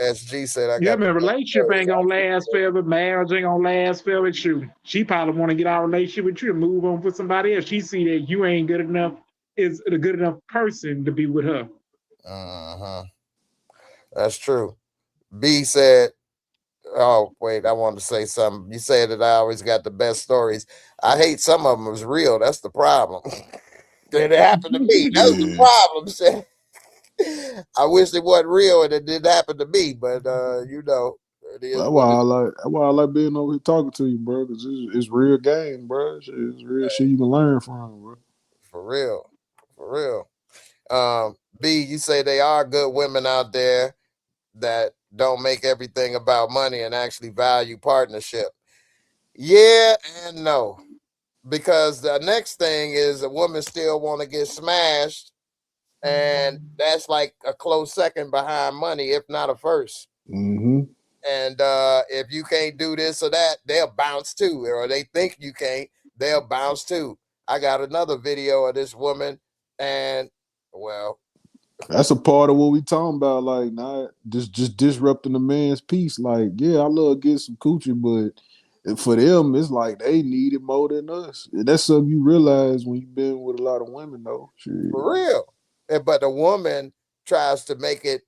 SG said I Yeah, got the man, best relationship stories ain't out gonna last forever. Marriage ain't gonna last forever. Shoot, she probably want to get out of a relationship with you and move on with somebody else. She see that you ain't good enough, is a good enough person to be with her. Uh-huh. That's true. B said, oh, wait, I wanted to say something. You said that I always got the best stories. I hate some of them was real. That's the problem. It happened to me. That's the Yeah. problem. I wish it wasn't real and it didn't happen to me, but you know, it is That's what it why I like being over here talking to you, bro, because it's real game, bro. It's real shit you can learn from, bro. for real. For real. B, you say they are good women out there that don't make everything about money and actually value partnership. Yeah and no. Because the next thing is a woman still want to get smashed, and that's like a close second behind money, if not a first. Mm-hmm. And if you can't do this or that, they'll bounce too, or they think you can't, they'll bounce too. I got another video of this woman, and well, That's a part of what we talking about, like not just disrupting the man's peace. Like, yeah, I love getting some coochie, but for them, it's like they need it more than us. And that's something you realize when you've been with a lot of women, though. Shit. for real. But the woman tries to make it,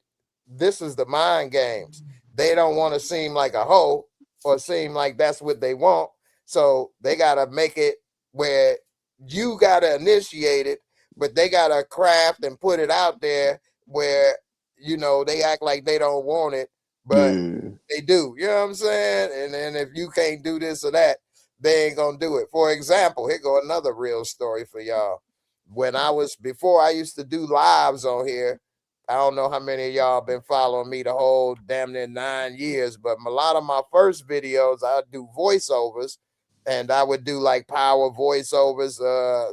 this is the mind games. They don't want to seem like a hoe or seem like that's what they want. So they got to make it where you got to initiate it, but they got to craft and put it out there where, you know, they act like they don't want it, but Yeah. they do. You know what I'm saying? And then if you can't do this or that, they ain't going to do it. For example, here go another real story for y'all. Before I used to do lives on here, I don't know how many of y'all been following me the whole damn near 9 years, but a lot of my first videos, I'd do voiceovers, and I would do like power voiceovers.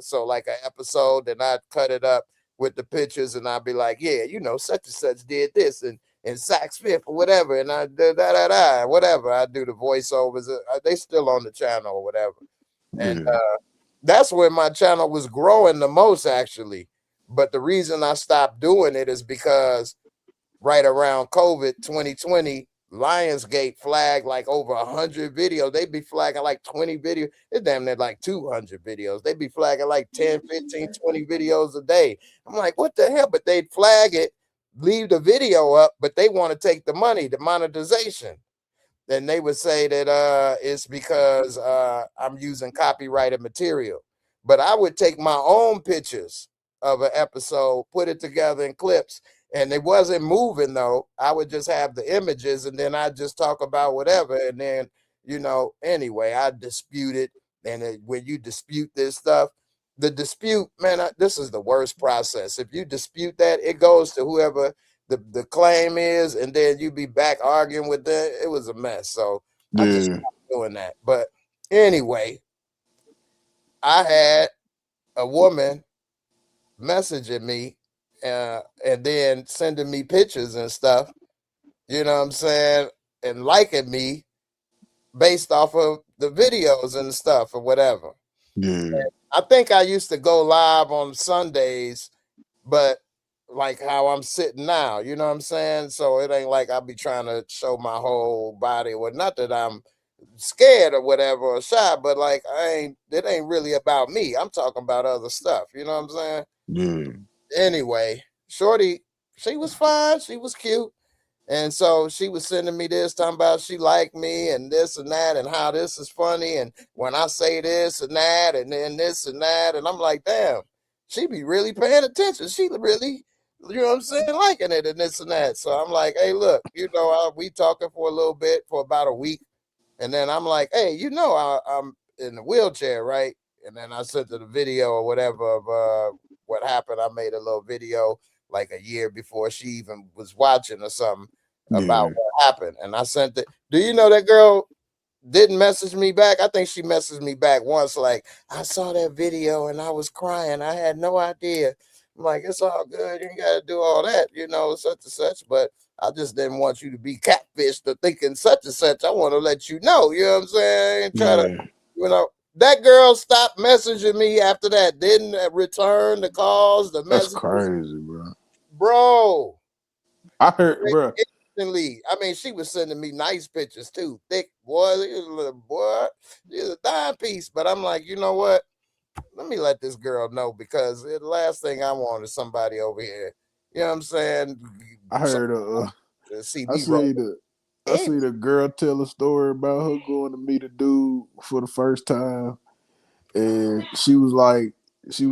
So like an episode, and I'd cut it up with the pictures, and I'd be like, yeah, you know, such and such did this, and Saks Fifth or whatever, and I whatever. I do the voiceovers. They still on the channel or whatever, and Yeah. that's where my channel was growing the most, actually. But the reason I stopped doing it is because right around COVID 2020, Lionsgate flagged like over 100 videos. They'd be flagging like 20 videos. It's damn near like 200 videos. They'd be flagging like 10, 15, 20 videos a day. I'm like, what the hell? But they'd flag it, leave the video up, but they want to take the money, the monetization. Then they would say that it's because I'm using copyrighted material. But I would take my own pictures of an episode, put it together in clips, and it wasn't moving though. I would just have the images, and then I just talk about whatever. And then, anyway, I dispute it. And when you dispute this stuff, the dispute, man, this is the worst process. If you dispute that, it goes to whoever the claim is, and then you be back arguing with them. It was a mess. So I just stopped doing that. But anyway, I had a woman messaging me and then sending me pictures and stuff, you know what I'm saying, and liking me based off of the videos and stuff or whatever. Yeah. I think I used to go live on Sundays, but like how I'm sitting now, you know what I'm saying? So it ain't like I'll be trying to show my whole body, or not that I'm scared or whatever or shy, but like it ain't really about me. I'm talking about other stuff, you know what I'm saying? Yeah. Anyway, Shorty, she was fine, she was cute. And so she was sending me this, talking about she liked me and this and that, and how this is funny. And when I say this and that, and then this and that, and I'm like, damn, she be really paying attention. She really, you know what I'm saying, liking it and this and that. So I'm like, hey, look, we talking for a little bit, for about a week. And then I'm like, hey, I'm in the wheelchair, right? And then I sent her the video or whatever of what happened. I made a little video like a year before she even was watching or something about what happened. And I sent it. Do you know that girl didn't message me back? I think she messaged me back once, like, I saw that video and I was crying. I had no idea. I'm like, it's all good. You ain't got to do all that, such and such. But I just didn't want you to be catfished or thinking such and such. I want to let you know, you know what I'm saying? And try to, that girl stopped messaging me after that. Didn't return the calls, the messages. That's crazy, bro. Bro. I heard, bro. Instantly. I mean, she was sending me nice pictures too. Thick boy, little boy. She's a dime piece. But I'm like, you know what? Let me let this girl know, because the last thing I want is somebody over here. You know what I'm saying? I heard I seen a girl tell a story about her going to meet a dude for the first time, and she was like he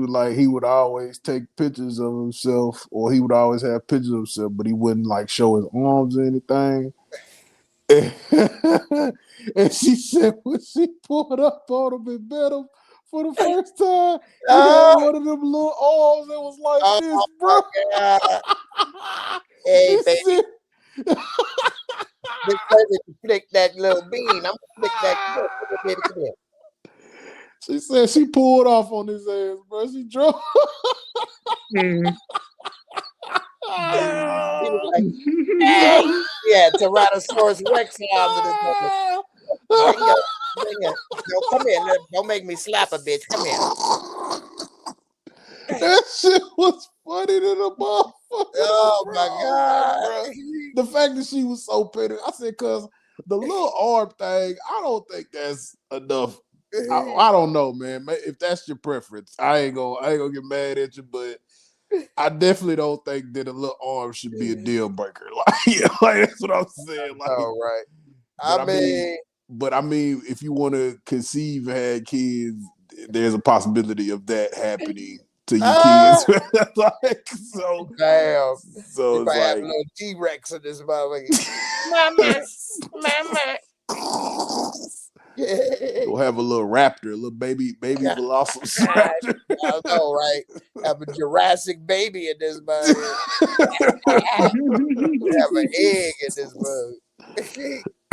would always take pictures of himself, or he would always have pictures of himself, but he wouldn't like show his arms or anything. And she said when she pulled up on him and met him for the first time, he had one of them little arms that was like this, bro. Hey, baby. This person can flick that little bean. I'm gonna flick that. Baby, come here. She said she pulled off on his ass, bro. She drove. He was like, hey, yeah, Tyrannosaurus Rex arms in his bring it. No, come here. Don't make me slap a bitch. Come here. That shit was funny to the motherfucker. Oh my God. The fact that she was so pretty. I said, cause the little arm thing, I don't think that's enough. I don't know, man. If that's your preference, I ain't gonna get mad at you, but I definitely don't think that a little arm should be a deal breaker. Like that's what I'm saying. Like, all right. I mean, if you want to conceive and have kids, there's a possibility of that happening to your kids. Like, so damn. So you it's might have like a little T-Rex in this motherfucker. Mama. We'll have a little raptor, a little baby velociraptor. I know, right? Have a Jurassic baby in this mug. Have an egg in this mug.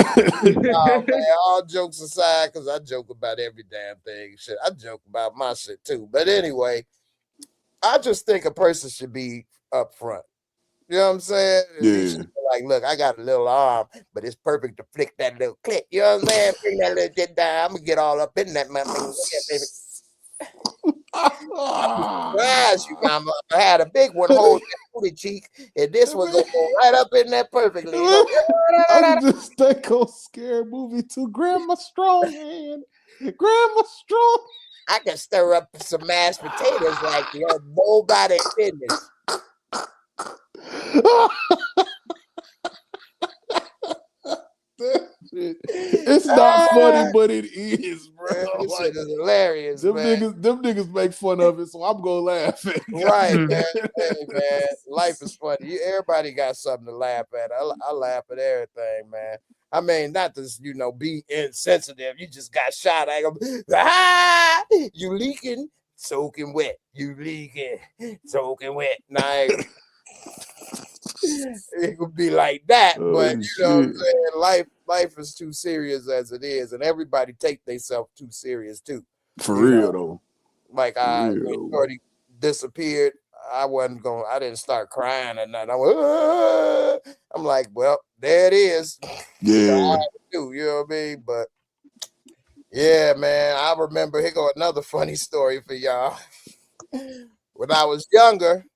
Oh, man, all jokes aside, because I joke about every damn thing. Shit, I joke about my shit too. But anyway, I just think a person should be upfront. You know what I'm saying? Yeah. Like, look, I got a little arm, but it's perfect to flick that little click. You know what I'm saying? Bring that little shit down. I'm gonna get all up in that, man. Surprise you, mama. I had a big one holding that booty cheek, and this one gonna go right up in there perfectly. You know? I can just think on Scary Movie too. Grandma Strong Hand. Grandma Strong. I can stir up some mashed potatoes like nobody business. It's not funny, but it is, bro. This shit is hilarious, them man. niggas make fun of it, so I'm gonna laugh at it. Right, man. Hey, man. Life is funny. Everybody got something to laugh at. I laugh at everything, man. I mean, not to be insensitive. You just got shot. I go, you leaking, soaking wet. You leaking, soaking wet. Nah, it would be like that, but you know what I'm saying? Life is too serious as it is, and everybody take themselves too serious too. For real though. Like when Shorty disappeared, I didn't start crying or nothing. I'm like, well, there it is. Yeah. You know what I mean? But yeah, man, I remember, here go another funny story for y'all. When I was younger,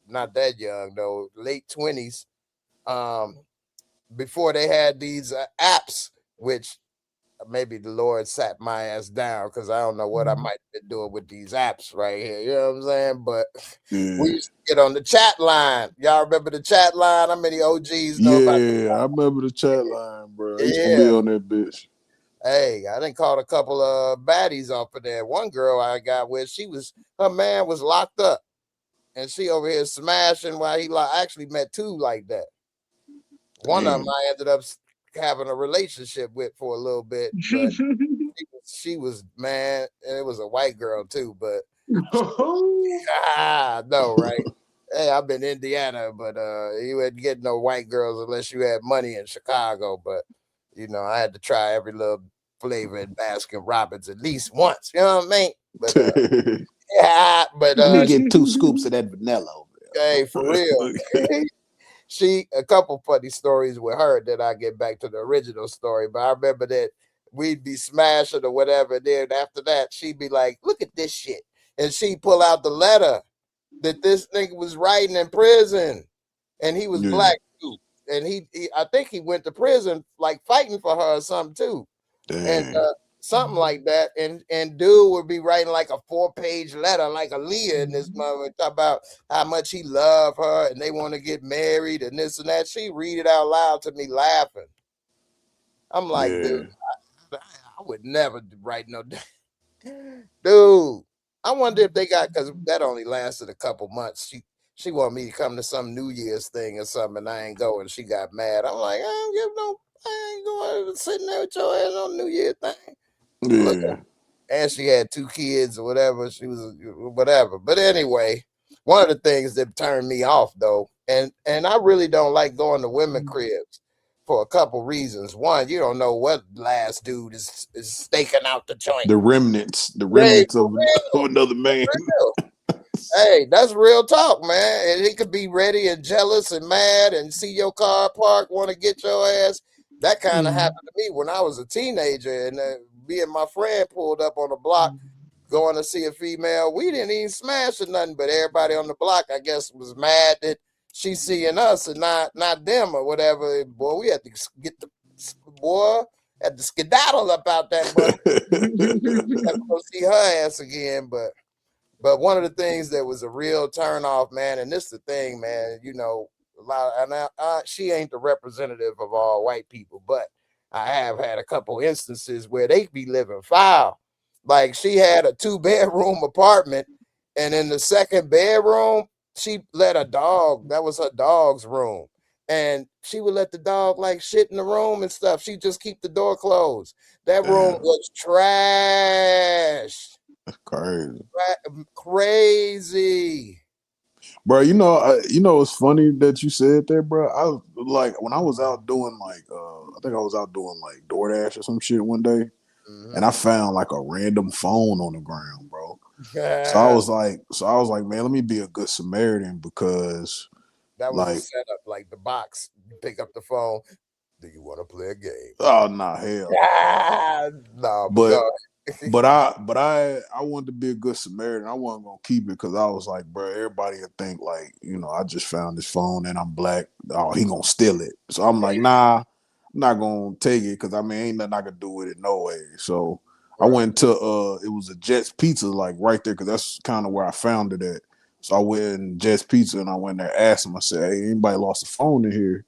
not that young though, late 20s, before they had these apps, which maybe the Lord sat my ass down because I don't know what I might have been doing with these apps right here. You know what I'm saying? But we used to get on the chat line. Y'all remember the chat line? How many OGs know about that? Yeah, I remember the chat line, bro. I used to be on that bitch. Hey, I done caught a couple of baddies off of there. One girl I got with, her man was locked up. And she over here smashing while he actually met two like that. One of them I ended up having a relationship with for a little bit. But she was, man, and it was a white girl too, but no, right? Hey, I've been in Indiana, but you hadn't get no white girls unless you had money in Chicago. But I had to try every little flavor in Baskin Robbins at least once. You know what I mean? But yeah, but let me get 2 scoops of that vanilla over there. Hey, for real. A couple funny stories with her that I get back to the original story, but I remember that we'd be smashing or whatever. And then after that, she'd be like, look at this shit. And she'd pull out the letter that this nigga was writing in prison. And he was black too. And I think he went to prison like fighting for her or something too. Damn. And something like that. And dude would be writing like a 4-page letter, like a Leah in this mother, talk about how much he loved her and they want to get married and this and that. She read it out loud to me laughing. I'm like, dude, I would never write no. Dude, I wonder if they got, because that only lasted a couple months. She wanted me to come to some New Year's thing or something, and I ain't going. She got mad. I'm like, I ain't going sitting there with your ass on New Year's thing. Yeah. And she had 2 kids or whatever. She was whatever. But anyway, one of the things that turned me off though, and I really don't like going to women cribs for a couple reasons. One, you don't know what last dude is staking out the joint. The remnants of another man. Hey, that's real talk, man. And he could be ready and jealous and mad and see your car parked, want to get your ass. That kind of happened to me when I was a teenager, and me and my friend pulled up on the block going to see a female. We didn't even smash or nothing, but everybody on the block, I guess, was mad that she's seeing us and not them or whatever. Boy, we had to get had to skedaddle up out that butt. Have to go see her ass again, But one of the things that was a real turn off, man, and this is the thing, man, a lot of, she ain't the representative of all white people, but I have had a couple instances where they be living foul. Like she had a 2-bedroom apartment, and in the 2nd bedroom, she let a dog, that was her dog's room. And she would let the dog like shit in the room and stuff. She just keep the door closed. That room was trash. Crazy. Bro, it's funny that you said that, bro. I like when I was out doing like I think I was out doing like DoorDash or some shit one day, and I found like a random phone on the ground, bro. So I was like, man, let me be a good Samaritan, because that was the setup, like the box. You pick up the phone. Do you want to play a game? Oh, nah, hell. No, but But I wanted to be a good Samaritan. I wasn't gonna keep it because I was like, bro, everybody would think like, I just found this phone and I'm black. Oh, he gonna steal it. So I'm like, nah, I'm not gonna take it because I mean, ain't nothing I could do with it no way. So I Right. went to it was a Jet's Pizza like right there because that's kind of where I found it at. So I went in Jet's Pizza and I went there, asked them. I said, hey, anybody lost a phone in here?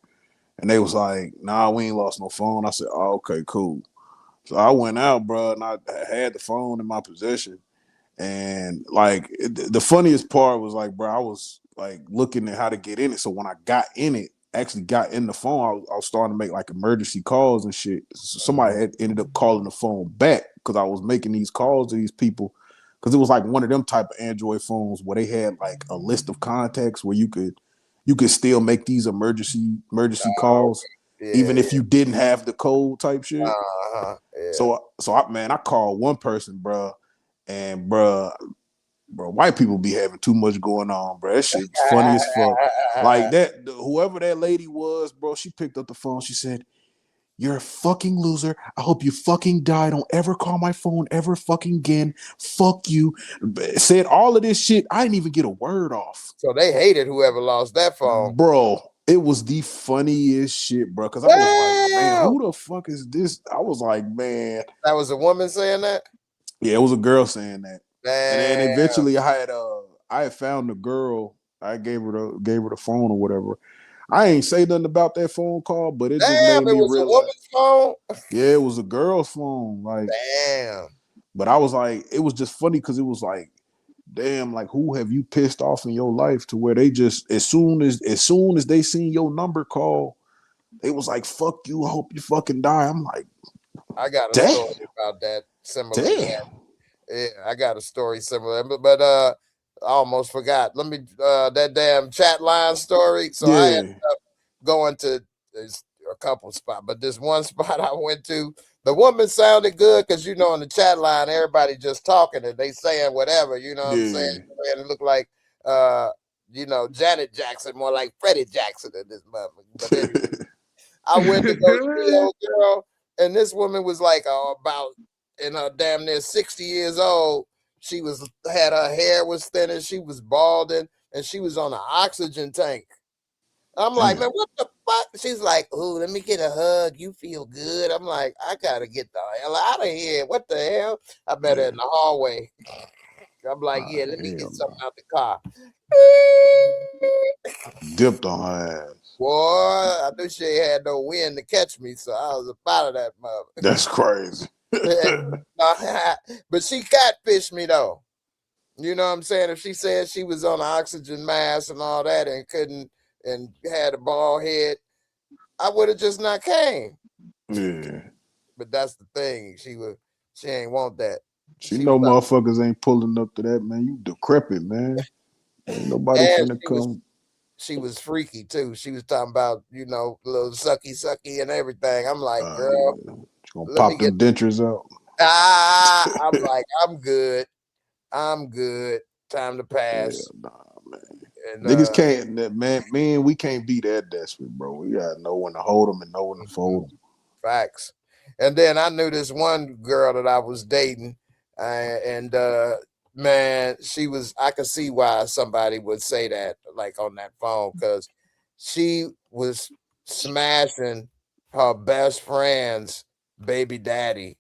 And they was like, nah, we ain't lost no phone. I said, oh, okay, cool. So I went out, bro, and I had the phone in my possession. And like the funniest part was like, bro, I was like looking at how to get in it. So when I got in it, actually got in the phone, I was starting to make like emergency calls and shit. So somebody had ended up calling the phone back because I was making these calls to these people. Because it was like one of them type of Android phones where they had like a list of contacts where you could still make these emergency calls Yeah, even if yeah. you didn't have the code type shit. Yeah. I called one person, bro, and bro, white people be having too much going on, bro. That shit was funny as fuck. Like that, whoever that lady was, bro, she picked up the phone. She said, "You're a fucking loser. I hope you fucking die. Don't ever call my phone ever fucking again. Fuck you." Said all of this shit. I didn't even get a word off. So they hated whoever lost that phone. Bro, it was the funniest shit, bro. Because I was like, man, Wow. who the fuck is this? I was like, man. That was a woman saying that? Yeah, it was a girl saying that. And then Damn. eventually I had found the girl. I gave her the phone or whatever. I ain't say nothing about that phone call, but it just Damn, made it me was a realize. woman's phone? Yeah, it was a girl's phone. Like, Damn. but I was like, it was just funny because it was like, damn, like who have you pissed off in your life to where they just as soon as they seen your number call, they was like, fuck you, I hope you fucking die. I'm like, I got a damn, story about that similar to damn. that. Yeah, I got a story similar, but I almost forgot. Let me that damn chat line story. So I ended Yeah, up going to a couple spots, but this one spot I went to, the woman sounded good because on the chat line everybody just talking and they saying whatever, you know what I'm saying? yeah. And it looked like Janet Jackson, more like Freddie Jackson in this motherfucker. But anyway, I went to go see old girl, and this woman was like about in her damn near 60 years old. She had her hair was thinning, she was balding, and she was on an oxygen tank. I'm like, man, Damn. what the fuck? She's like, oh, let me get a hug. You feel good. I'm like, I gotta get the hell out of here. What the hell? I met her Yeah. in the hallway. I'm like, yeah, let me Hell get something no. out the car. Dipped on her ass. Boy, I knew she ain't had no wind to catch me, so I was up out of that mother. That's crazy. But she catfished me though. You know what I'm saying? If she said she was on an oxygen mask and all that and couldn't and had a bald head, I would have just not came. Yeah. But that's the thing. She ain't want that. She She was know motherfuckers ain't pulling up to that, man. You decrepit, man. Ain't nobody and finna come. she was freaky too. She was talking about, little sucky and everything. I'm like, girl, Yeah. She gonna let me pop get them dentures out. I'm like, I'm good. I'm good. Time to Hell pass. nah, man. And Niggas can't, man, we can't be that desperate, bro. We gotta know when to hold them and know when to fold them. facts. And then I knew this one girl that I was dating, and man, I could see why somebody would say that, like on that phone, because she was smashing her best friend's baby daddy,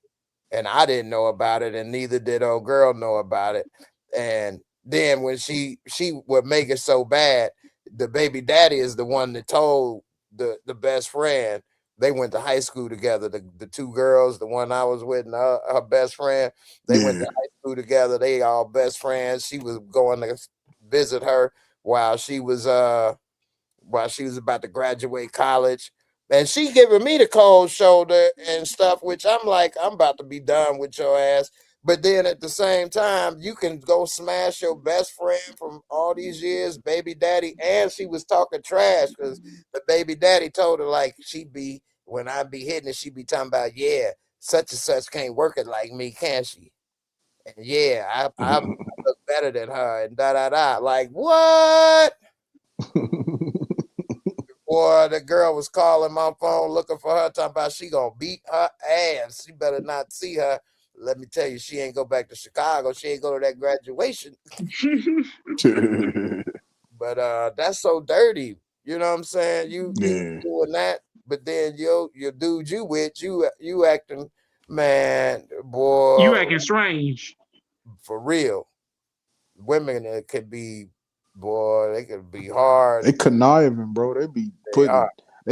and I didn't know about it, and neither did old girl know about it. And then when she would make it so bad, the baby daddy is the one that told the best friend. They went to high school together. The two girls, the one I was with and her best friend, they went Yeah. to high school together. They all best friends. She was going to visit her while she was about to graduate college. And she giving me the cold shoulder and stuff, which I'm like, I'm about to be done with your ass. But then at the same time, you can go smash your best friend from all these years, baby daddy. And she was talking trash because the baby daddy told her, like, when I be hitting it, she be talking about, yeah, such and such can't work it like me, can she? And yeah, I look better than her and da da da. Like, what? Boy, the girl was calling my phone looking for her, talking about she gonna beat her ass. She better not see her let me tell you, she ain't go back to Chicago. She ain't go to that graduation. But that's so dirty. You know what I'm saying? You doing that, but then your dude you with, you acting, man, boy. You acting strange. For real. Women that could be, boy, they could be hard. They conniving, bro. They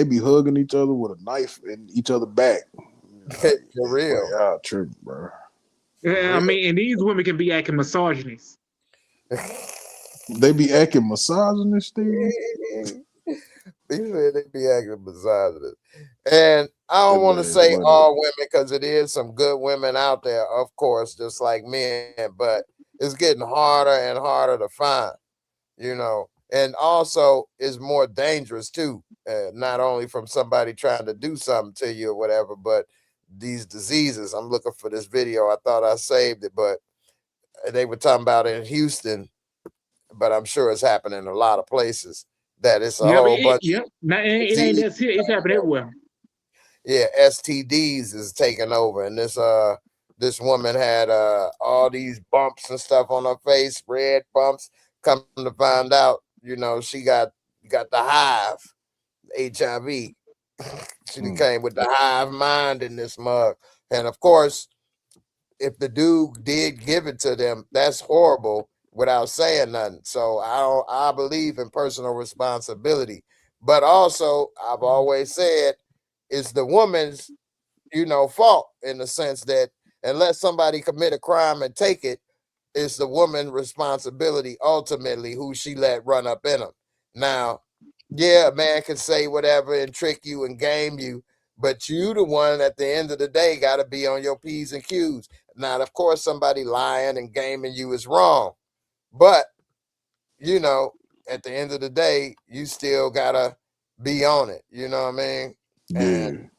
be hugging each other with a knife in each other back. For real. Y'all tripping, bro. I mean, and these women can be acting misogynist. They be acting misogynist, Steve. They be acting misogynist. And I don't want to say all women, because it is some good women out there, of course, just like men, but it's getting harder and harder to find, you know. And also is more dangerous too, not only from somebody trying to do something to you or whatever, but these diseases. I'm looking for this video. I thought I saved it, but they were talking about it in Houston, but I'm sure it's happening in a lot of places. That it's a whole bunch. It ain't just here. It's happening everywhere. Yeah, STDs is taking over, and this woman had all these bumps and stuff on her face, red bumps. Come to find out, you know, she got the hive, HIV. She came with the hive mind in this mug, and of course, if the dude did give it to them, that's horrible without saying nothing. So I believe in personal responsibility, but also I've always said it's the woman's, you know, fault in the sense that unless somebody commit a crime and take it, it's the woman's responsibility ultimately who she let run up in them. Now, yeah, a man can say whatever and trick you and game you, but you the one at the end of the day got to be on your P's and Q's. Now, of course, somebody lying and gaming you is wrong, but you know, at the end of the day, you still gotta be on it. You know what I mean? And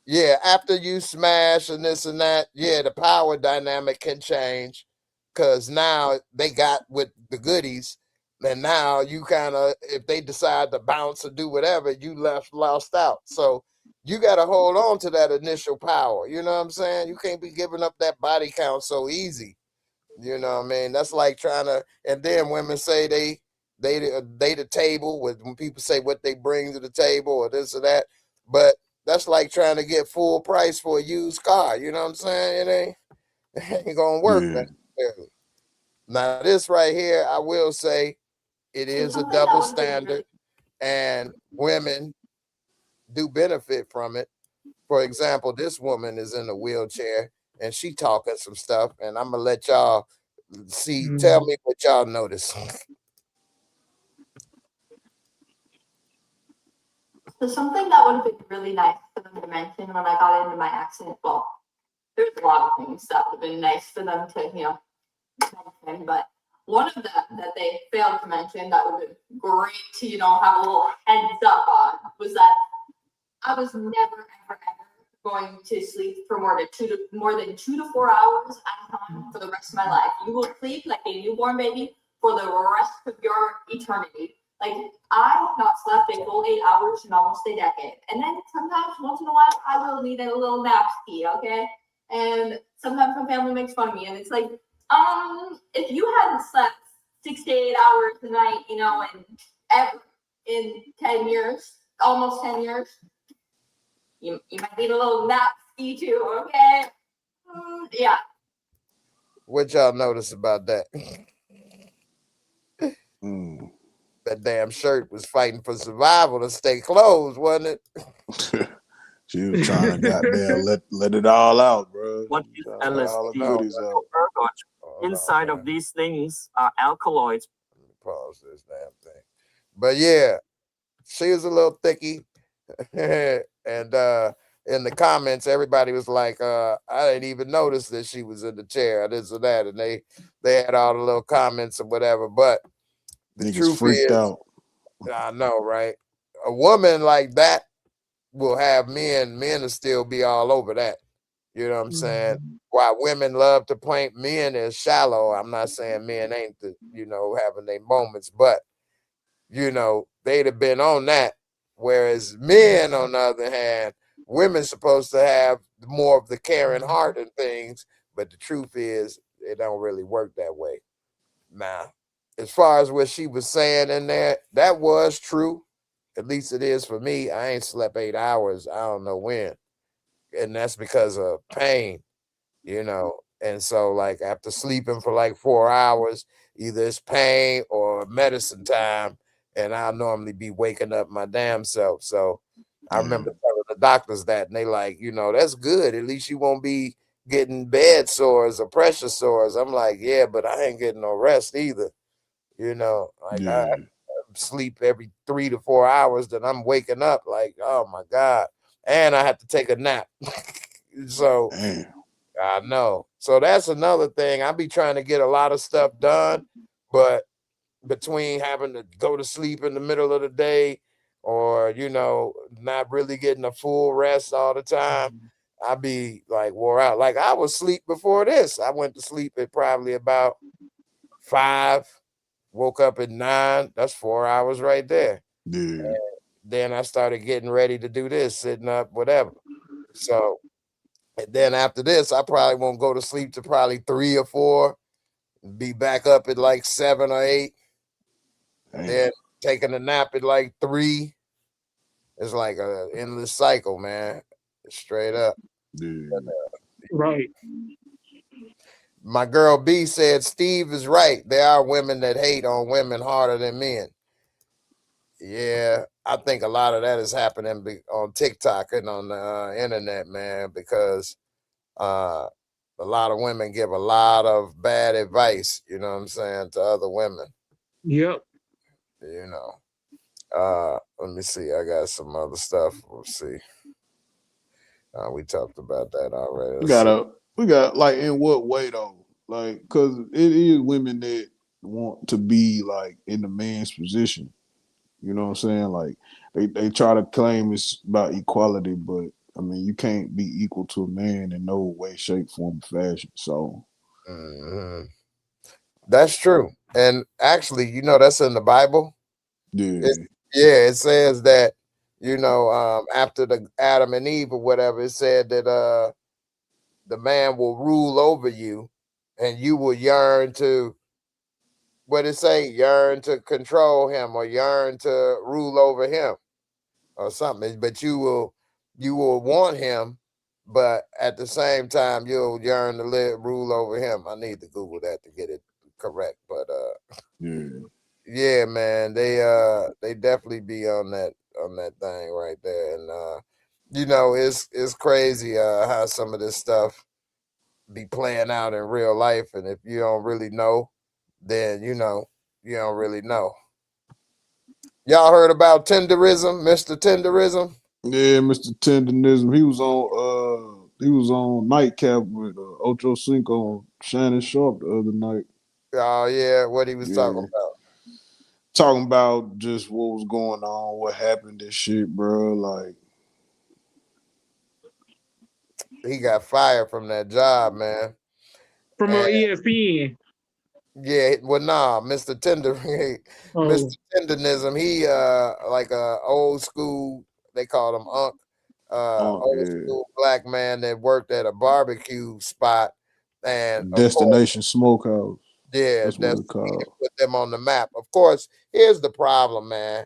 yeah, after you smash and this and that, yeah, the power dynamic can change because now they got with the goodies, and now you kind of, if they decide to bounce or do whatever, you lost out. So you got to hold on to that initial power. You know what I'm saying? You can't be giving up that body count so easy. You know what I mean? That's like trying to, and then women say they the table with when people say what they bring to the table or this or that, but that's like trying to get full price for a used car. You know what I'm saying? It ain't gonna work necessarily. Now this right here, I will say, it is a double standard, and women do benefit from it. For example, this woman is in a wheelchair and she talking some stuff, and I'm gonna let y'all see. Tell me what y'all notice. So something that would have been really nice for them to mention when I got into my accident, well, there's a lot of things that would have been nice for them to, you know, mention, but one of them that they failed to mention that would have been great to, you know, have a little heads up on was that I was never, ever, ever going to sleep for more than 2 to 4 hours at a time for the rest of my life. You will sleep like a newborn baby for the rest of your eternity. Like, I have not slept a full 8 hours in almost a decade. And then sometimes, once in a while, I will need a little nap ski, okay? And sometimes my family makes fun of me, and it's like, if you hadn't slept 6 to 8 hours a night, you know, in 10 years, almost 10 years, you might need a little nap ski too, okay? Yeah. What y'all notice about that? That damn shirt was fighting for survival to stay closed, wasn't it? She was trying to goddamn let it all out, bro. What is LSD? Inside of these things are alkaloids. Let me pause this damn thing. But yeah, she was a little thicky. And in the comments, everybody was like, I didn't even notice that she was in the chair, this or that. And they had all the little comments or whatever. But the truth is, out. I know, right? A woman like that will have men will still be all over that. You know what I'm saying? While women love to paint men as shallow, I'm not saying men ain't having their moments, but they'd have been on that. Whereas men, on the other hand, women supposed to have more of the caring heart and things, But the truth is, it don't really work that way. Now, as far as what she was saying in there, that was true. At least it is for me. I ain't slept 8 hours. I don't know when. And that's because of pain, And so, like, after sleeping for like 4 hours, either it's pain or medicine time, and I'll normally be waking up my damn self. So I remember telling the doctors that, and they like, that's good. At least you won't be getting bed sores or pressure sores. I'm like, yeah, but I ain't getting no rest either. Like I sleep every 3 to 4 hours, then I'm waking up like, oh my God. And I have to take a nap. So I know. So that's another thing. I be trying to get a lot of stuff done, but between having to go to sleep in the middle of the day or, not really getting a full rest all the time, I be like wore out. Like I was asleep before this. I went to sleep at probably about 5, woke up at 9. That's 4 hours right there. And then I started getting ready to do this, sitting up, whatever. So, and then after this, I probably won't go to sleep to probably 3 or 4, be back up at like 7 or 8, and then taking a nap at like 3. It's like an endless cycle, man. Straight up. Right. My girl B said, Steve is right. There are women that hate on women harder than men. Yeah, I think a lot of that is happening on TikTok and on the internet, man, because a lot of women give a lot of bad advice, you know what I'm saying, to other women. Yep. Let me see. I got some other stuff. We'll see. We talked about that already. We got like, in what way though? Like, because it is women that want to be like in the man's position. You know what I'm saying? Like they try to claim it's about equality, but I mean you can't be equal to a man in no way, shape, form, or fashion. So that's true. And actually, that's in the Bible. It says that, after the Adam and Eve or whatever, it said that the man will rule over you and you will yearn to, what it say, yearn to control him or yearn to rule over him or something. But you will want him, but at the same time you'll yearn to rule over him. I need to Google that to get it correct. But yeah, man, they definitely be on that thing right there. And it's crazy how some of this stuff be playing out in real life, and if you don't really know, then you don't really know. Y'all heard about tenderism, Mr. Tenderism? Yeah, Mr. Tenderism. He was on Nightcap with Ocho Cinco on Shannon Sharp the other night. Oh yeah, what he was talking about? Talking about just what was going on, what happened, and shit, bro. Like, he got fired from that job, man. From ESPN. Yeah, well, nah, Mr. Tender, Mr. Tenderism, he like a old school, they called him Unc, old school black man that worked at a barbecue spot, and Destination Smokehouse. Yeah, that's what it's called. Put them on the map. Of course, here's the problem, man.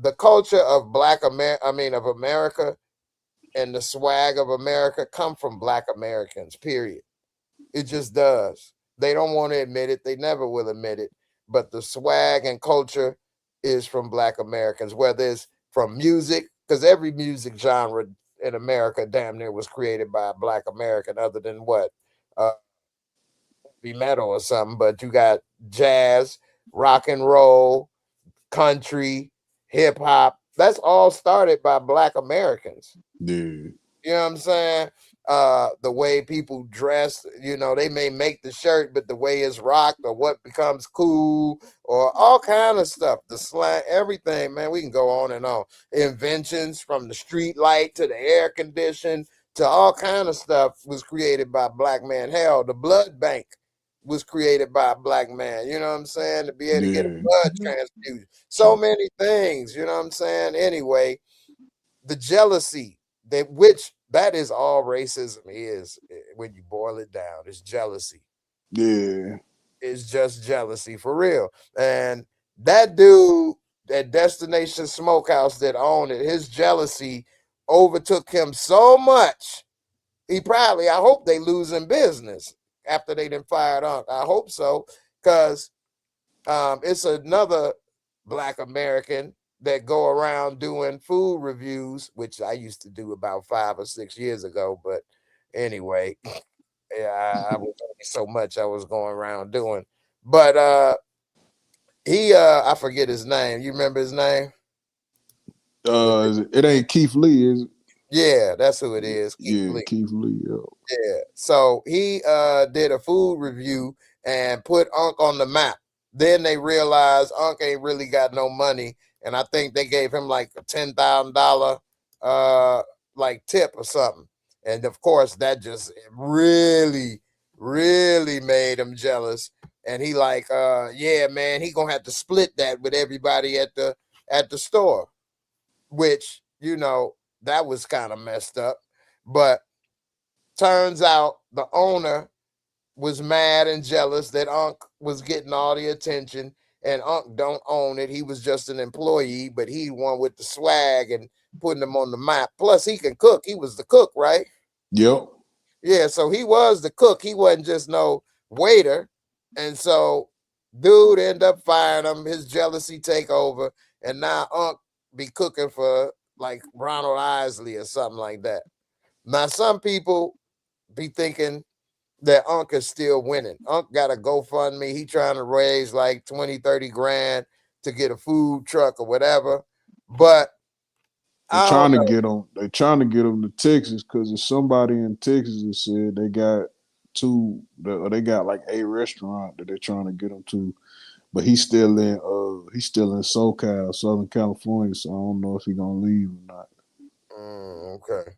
The culture of of America and the swag of America come from Black Americans, period. It just does. They don't want to admit it. They never will admit it. But the swag and culture is from Black Americans, whether it's from music, because every music genre in America damn near was created by a Black American, other than what? Be metal or something, but you got jazz, rock and roll, country, hip hop. That's all started by Black Americans. Dude. You know what I'm saying? The way people dress, they may make the shirt, but the way it's rocked or what becomes cool or all kind of stuff, the slang, everything, man, we can go on and on. Inventions from the street light to the air condition to all kind of stuff was created by Black man. Hell, the blood bank was created by a Black man, you know what I'm saying? To be able to get a blood transfusion. So many things, you know what I'm saying? Anyway, the jealousy which that is all racism is when you boil it down. It's jealousy. Yeah. It's just jealousy for real. And that dude at Destination Smokehouse that owned it, his jealousy overtook him so much. I hope they losing business after they done fired Unc. I hope so, because it's another Black American that go around doing food reviews, which I used to do about 5 or 6 years ago. But anyway, yeah, I was only so much I was going around doing. But I forget his name. You remember his name? It ain't Keith Lee, is it? Yeah, that's who it is. Keith Lee. Keith Lee. Yeah. So he did a food review and put Unc on the map. Then they realized Unc ain't really got no money, and I think they gave him like a $10,000 like tip or something. And of course, that just really, really made him jealous. And he like, yeah, man, he gonna have to split that with everybody at the store, which, you know, that was kind of messed up. But turns out the owner was mad and jealous that Unc was getting all the attention, and Unc don't own it. He was just an employee, but he won with the swag and putting them on the map. Plus, he can cook. He was the cook, right? Yep. Yeah, so he was the cook. He wasn't just no waiter. And so dude ended up firing him. His jealousy take over, and now Unc be cooking for like Ronald Isley or something like that. Now, some people be thinking that Unc is still winning. Unc got a GoFundMe. He trying to raise like 20, 30 grand to get a food truck or whatever. But they're trying to get them. They're trying to get them to Texas because there's somebody in Texas that said they got they got like a restaurant that they're trying to get them to. But he's still in SoCal, Southern California, so I don't know if he's gonna leave or not. Okay.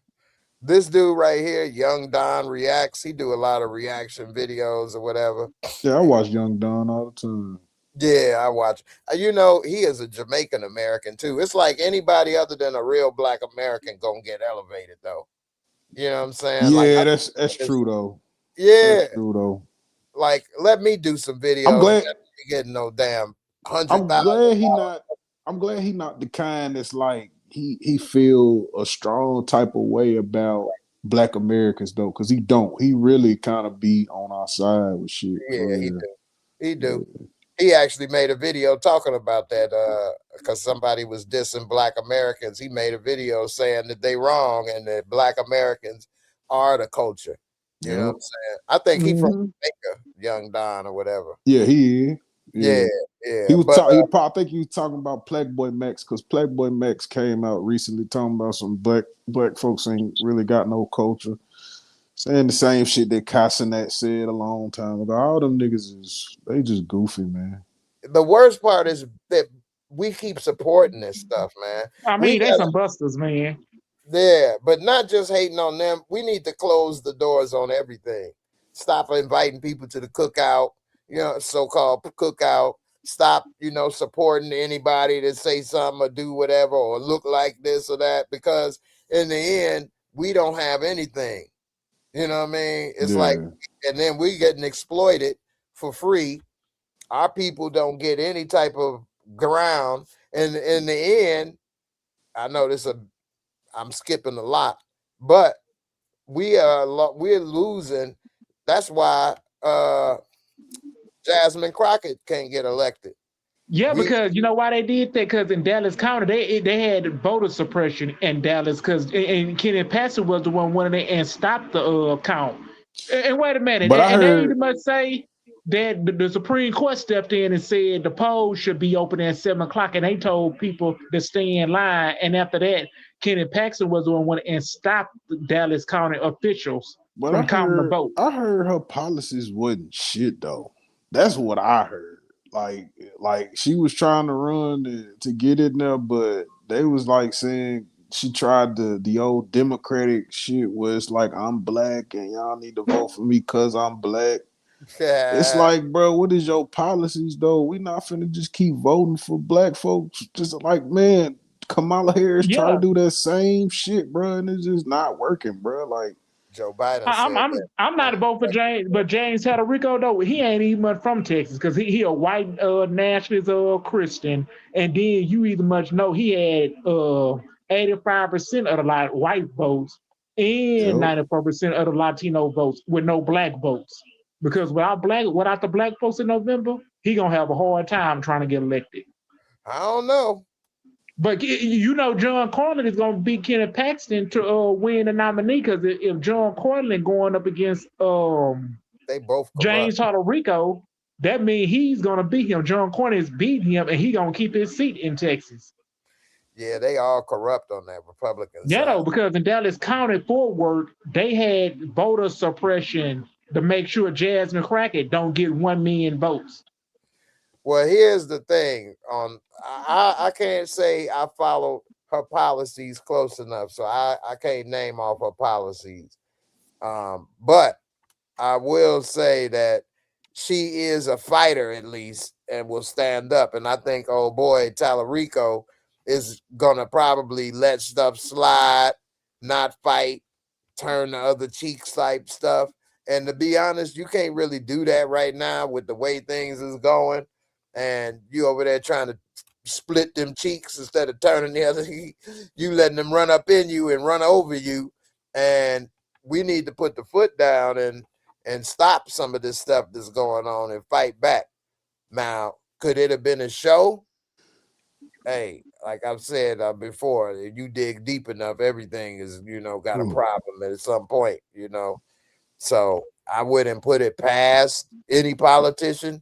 This dude right here, Young Don Reacts, he do a lot of reaction videos or whatever. Yeah, I watch Young Don all the time. Yeah, I watch. You know, he is a Jamaican American too. It's like anybody other than a real Black American gonna get elevated though. You know what I'm saying? Yeah, like, that's true though. Yeah, that's true though. Like, let me do some videos. I'm glad getting no damn 100,000. I'm glad he not the kind that's like he feel a strong type of way about Black Americans though, because he don't. He really kind of be on our side with shit. Yeah, he do. He actually made a video talking about that because somebody was dissing Black Americans. He made a video saying that they wrong and that Black Americans are the culture. You know what I'm saying? I think he from Jamaica, Young Don or whatever. Yeah, he is. Yeah. He was talking. I think he was talking about Playboy Max because Playboy Max came out recently talking about some black folks ain't really got no culture, saying the same shit that Cassinet said a long time ago. All them niggas they just goofy, man. The worst part is that we keep supporting this stuff, man. I mean, they some busters, man. Yeah, but not just hating on them. We need to close the doors on everything. Stop inviting people to the cookout, you know, so-called cookout. Stop, you know, supporting anybody that say something or do whatever or look like this or that, because in the end, we don't have anything. You know what I mean? It's like, and then we getting exploited for free. Our people don't get any type of ground. And in the end, I know I'm skipping a lot, but we're losing. That's why Jasmine Crockett can't get elected. Yeah, because you know why they did that? Because in Dallas County, they had voter suppression in Dallas because and Kenneth Pastor was the one wanted it and stopped the count. And wait a minute, but they even must say that the Supreme Court stepped in and said the polls should be open at 7:00, and they told people to stay in line. And after that, Kenneth Paxton was the one went and stopped the Dallas County officials from counting the vote. I heard her policies wasn't shit though. That's what I heard. Like she was trying to run to get in there, but they was like saying she tried the old Democratic shit where it's like I'm Black and y'all need to vote for me because I'm Black. It's like, bro, what is your policies though? We not finna just keep voting for Black folks. Just like, man, Kamala Harris try to Yeah, do that same shit, bro, and it's just not working, bro. Like Joe Biden I'm said I'm that. I'm not a vote for James, but James Rico though he ain't even much from Texas because he a white nationalist Christian, and then you either much know he had 85% of the white votes and yep. 94% of the Latino votes with no black votes. Because without the black folks in November, he gonna have a hard time trying to get elected. I don't know. But you know, John Cornyn is going to beat Kenneth Paxton to win the nominee because if John Cornyn going up against They both James corrupt. Rico, that means he's going to beat him. John Cornyn is beating him, and he going to keep his seat in Texas. Yeah, they all corrupt on that Republican Yeah, side. though, because in Dallas County, Fort Worth, they had voter suppression to make sure Jasmine Crockett don't get 1 million votes. Well, here's the thing. I can't say I follow her policies close enough, so I can't name off her policies. But I will say that she is a fighter at least and will stand up. And I think old boy Tallarico is gonna probably let stuff slide, not fight, turn the other cheeks type stuff. And to be honest, you can't really do that right now with the way things is going. And you over there trying to split them cheeks instead of turning the other, you letting them run up in you and run over you. And we need to put the foot down and stop some of this stuff that's going on and fight back. Now, could it have been a show? Hey, like I've said before, if you dig deep enough, everything is, got a problem at some point, So I wouldn't put it past any politician,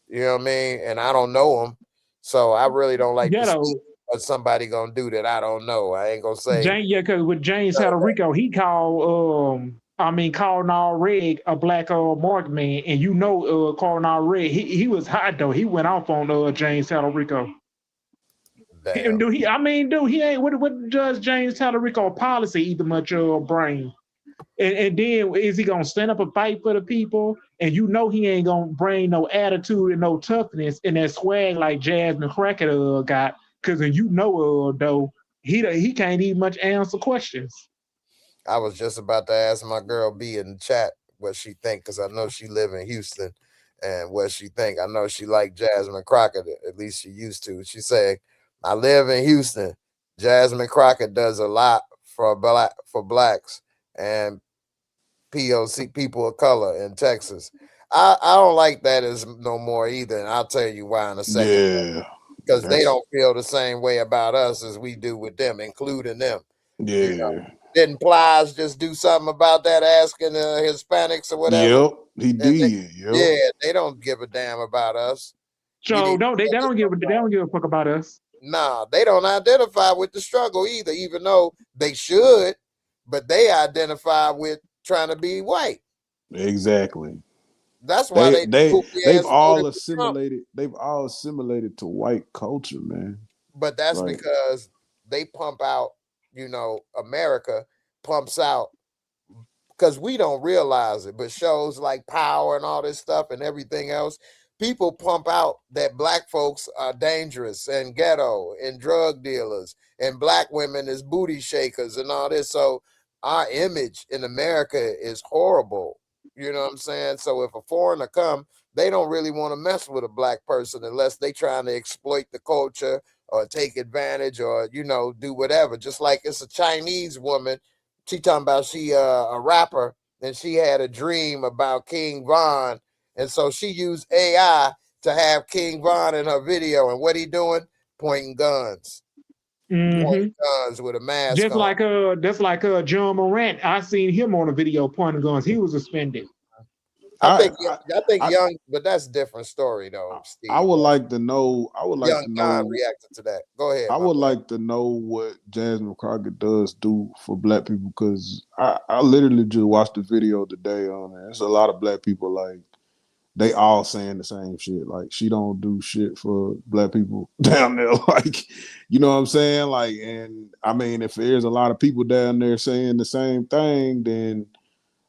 you know what I mean? And I don't know them. So I really don't like to speak what somebody gonna do that I don't know. I ain't gonna say. Because with James Rico, he called Cardinal Reg a black mark man, and Cardinal Reg, he was hot though. He went off on James Rico. Damn. He ain't what does James Rico policy either much brain. And then is he gonna stand up and fight for the people? And he ain't gonna bring no attitude and no toughness and that swag like Jasmine Crockett got, because though he can't even much answer questions. I was just about to ask my girl B in the chat what she think, because I know she live in Houston, and what she think. I know she like Jasmine Crockett, at least she used to. She said, I live in Houston. Jasmine Crockett does a lot for blacks and POC, people of color in Texas. I don't like that as no more either, and I'll tell you why in a second. Yeah. Because they don't feel the same way about us as we do with them, including them. Yeah. Didn't Plies just do something about that, asking Hispanics or whatever? Yep, he did. Yeah, they don't give a damn about us. So they don't give a fuck about us. Nah, they don't identify with the struggle either, even though they should, but they identify with trying to be white. Exactly. That's why they've all assimilated. They've all assimilated to white culture, man. But that's because they pump out, America pumps out, because we don't realize it, but shows like Power and all this stuff and everything else, people pump out that black folks are dangerous and ghetto and drug dealers and black women is booty shakers and all this. So our image in America is horrible. You know what I'm saying? So if a foreigner come, they don't really want to mess with a black person unless they trying to exploit the culture or take advantage or, do whatever. Just like it's a Chinese woman. She talking about she a rapper and she had a dream about King Von. And so she used AI to have King Von in her video. And what he doing? Pointing guns. Pointing guns with a mask on. Just like John Morant. I seen him on a video pointing guns. He was suspended. I think Young, but that's a different story though, Steve. I would like to know. Young Don reacted to that. Go ahead. I would like to know what Jasmine Crockett does do for black people, because I literally just watched the video today on it. There's a lot of black people, like, they all saying the same shit. Like, she don't do shit for black people down there. Like, you know what I'm saying? Like, and I mean, if there's a lot of people down there saying the same thing, then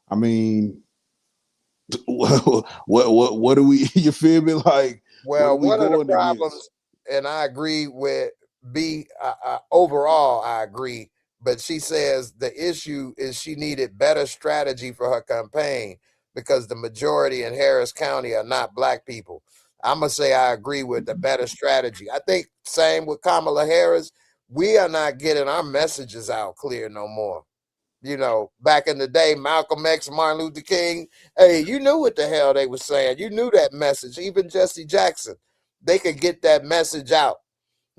I mean, what do we, you feel me? Like, well, one of the problems, and I agree with be overall, I agree. But she says the issue is she needed better strategy for her campaign because the majority in Harris County are not black people. I'm going to say I agree with the better strategy. I think same with Kamala Harris. We are not getting our messages out clear no more. You know, back in the day, Malcolm X, Martin Luther King, hey, you knew what the hell they were saying. You knew that message. Even Jesse Jackson, they could get that message out.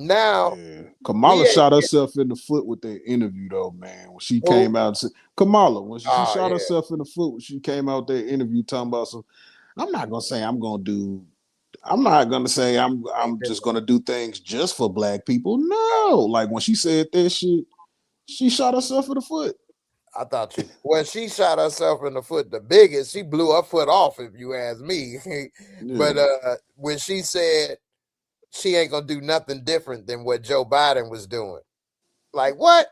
Now, Kamala shot herself in the foot with that interview, though, man. When she came out, and said, Kamala, when she shot herself in the foot when she came out that interview talking about some, I'm not gonna say I'm just gonna do things just for black people. No, like when she said that shit, she shot herself in the foot. I thought when she shot herself in the foot, the biggest, she blew her foot off, if you ask me. But when she said she ain't gonna do nothing different than what Joe Biden was doing, like what?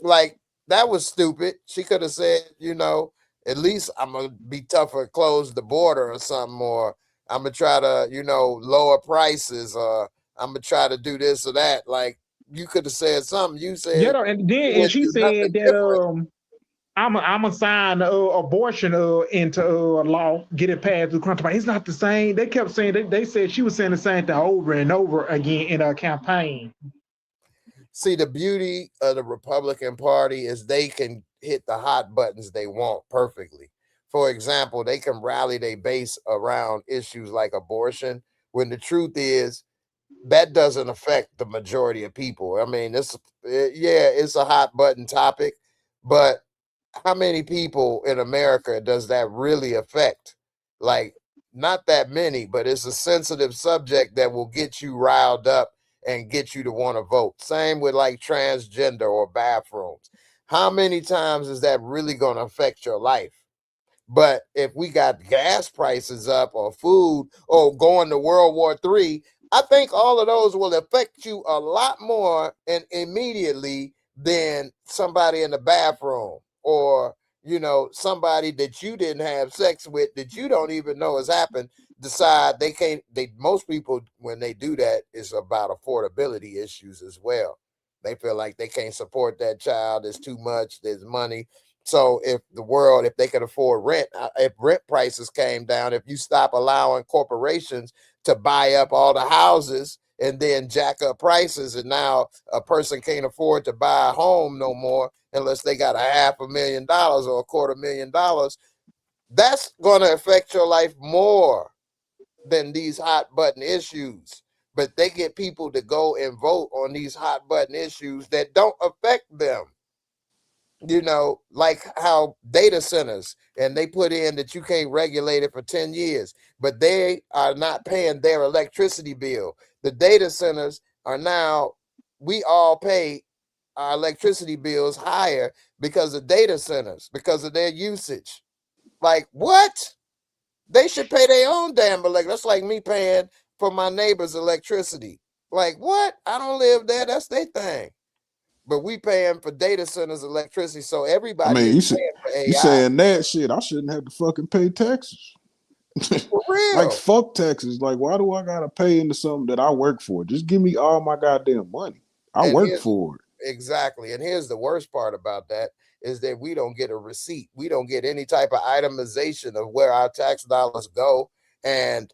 Like that was stupid. She could have said, you know, at least I'm gonna be tougher, close the border or something, or I'm gonna try to, you know, lower prices, or I'm gonna try to do this or that. Like you could have said something. You said, and she said that I'm a sign abortion into law, get it passed through Congress. It's not the same. They kept saying they said she was saying the same thing over and over again in her campaign. See, the beauty of the Republican Party is they can hit the hot buttons they want perfectly. For example, they can rally their base around issues like abortion, when the truth is that doesn't affect the majority of people. I mean, it's a hot button topic, but how many people in America does that really affect? Like, not that many, but it's a sensitive subject that will get you riled up and get you to want to vote. Same with like transgender or bathrooms. How many times is that really going to affect your life? But if we got gas prices up or food or going to World War III, I think all of those will affect you a lot more and immediately than somebody in the bathroom or, you know, somebody that you didn't have sex with that you don't even know has happened. Decide most people, when they do that, it's about affordability issues as well. They feel like they can't support that child. There's too much, there's money. So if they could afford rent, if rent prices came down, if you stop allowing corporations to buy up all the houses and then jack up prices, and now a person can't afford to buy a home no more unless they got $500,000 or $250,000, that's going to affect your life more than these hot button issues. But they get people to go and vote on these hot button issues that don't affect them. You know, like how data centers, and they put in that you can't regulate it for 10 years, but they are not paying their electricity bill. The data centers are now, we all pay our electricity bills higher because of data centers, because of their usage. Like, what? They should pay their own damn electricity. That's like me paying for my neighbor's electricity. Like, what? I don't live there. That's their thing. But we paying for data centers electricity, so everybody is paying for AI. You saying that shit, I shouldn't have to fucking pay taxes. For real. Like, fuck taxes. Like, why do I gotta pay into something that I work for? Just give me all my goddamn money. I work for it. Exactly. And here's the worst part about that is that we don't get a receipt. We don't get any type of itemization of where our tax dollars go. And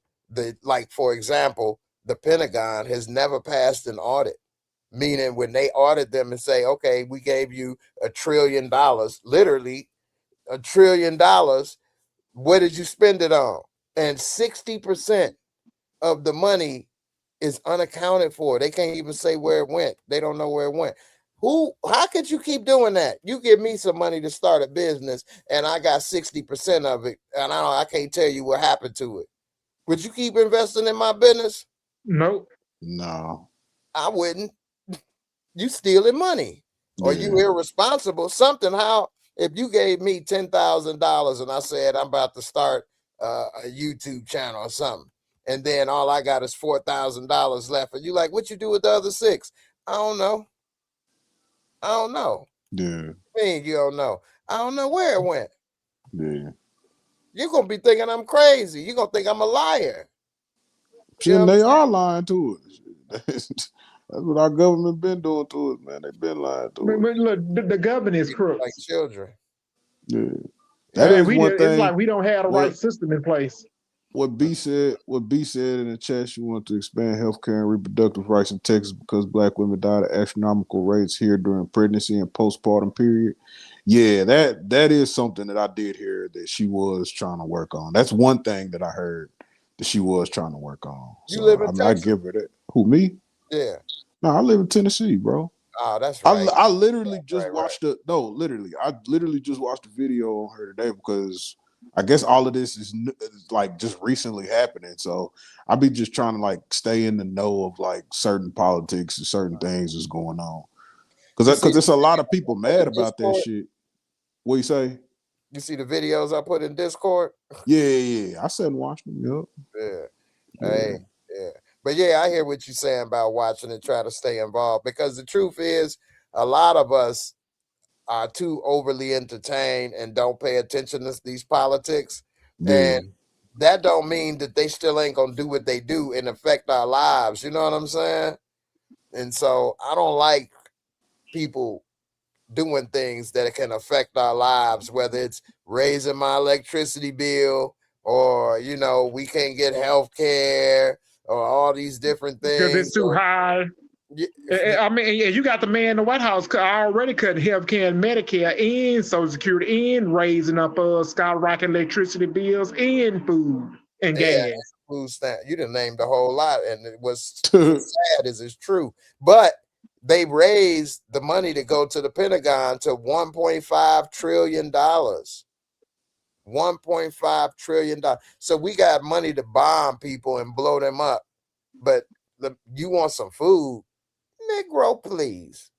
for example, the Pentagon has never passed an audit. Meaning when they audit them and say, okay, we gave you $1 trillion, literally $1 trillion. What did you spend it on? And 60% of the money is unaccounted for. They can't even say where it went. They don't know where it went. How could you keep doing that? You give me some money to start a business and I got 60% of it and I can't tell you what happened to it. Would you keep investing in my business? Nope. No. I wouldn't. You stealing money or you irresponsible, something. How, if you gave me $10,000 and I said, I'm about to start a YouTube channel or something, and then all I got is $4,000 left. And you like, what you do with the other $6,000? I don't know. Yeah. I mean, you don't know. I don't know where it went. Yeah. You're going to be thinking I'm crazy. You're going to think I'm a liar. Shit, they are lying to us. That's what our government been doing to us, man. They been lying to us. But look, the government is Like crooks. children. Yeah, that Yeah, is one it's thing. like we don't have the right system in place. What B said in the chat, she wanted to expand healthcare and reproductive rights in Texas because Black women died at astronomical rates here during pregnancy and postpartum period. Yeah, that is something that I did hear that she was trying to work on. That's one thing that I heard that she was trying to work on. You So live in I mean, I Texas? give her that. Who, me? Yeah. No, I live in Tennessee, bro. Oh, that's right. I literally just right. watched I literally just watched a video on her today because I guess all of this is like just recently happening. So I be just trying to like stay in the know of like certain politics and certain things that's going on. Because there's a lot of people mad about that shit. What you say? You see the videos I put in Discord? Yeah. I sat and watched them. Yep. Yeah. Hey, yeah. But yeah, I hear what you're saying about watching and try to stay involved, because the truth is a lot of us are too overly entertained and don't pay attention to these politics. Yeah. And that don't mean that they still ain't gonna do what they do and affect our lives. You know what I'm saying? And so I don't like people doing things that can affect our lives, whether it's raising my electricity bill or, you know, we can't get health care or all these different things. Because it's too high. I mean, you got the man in the White House already cutting health care and Medicare and Social Security and raising up skyrocketing electricity bills and food and gas. Food stamp. You didn't name the whole lot, and it was sad as it's true. But they raised the money to go to the Pentagon to $1.5 trillion. $1.5 trillion. So we got money to bomb people and blow them up. But you want some food? Negro, please.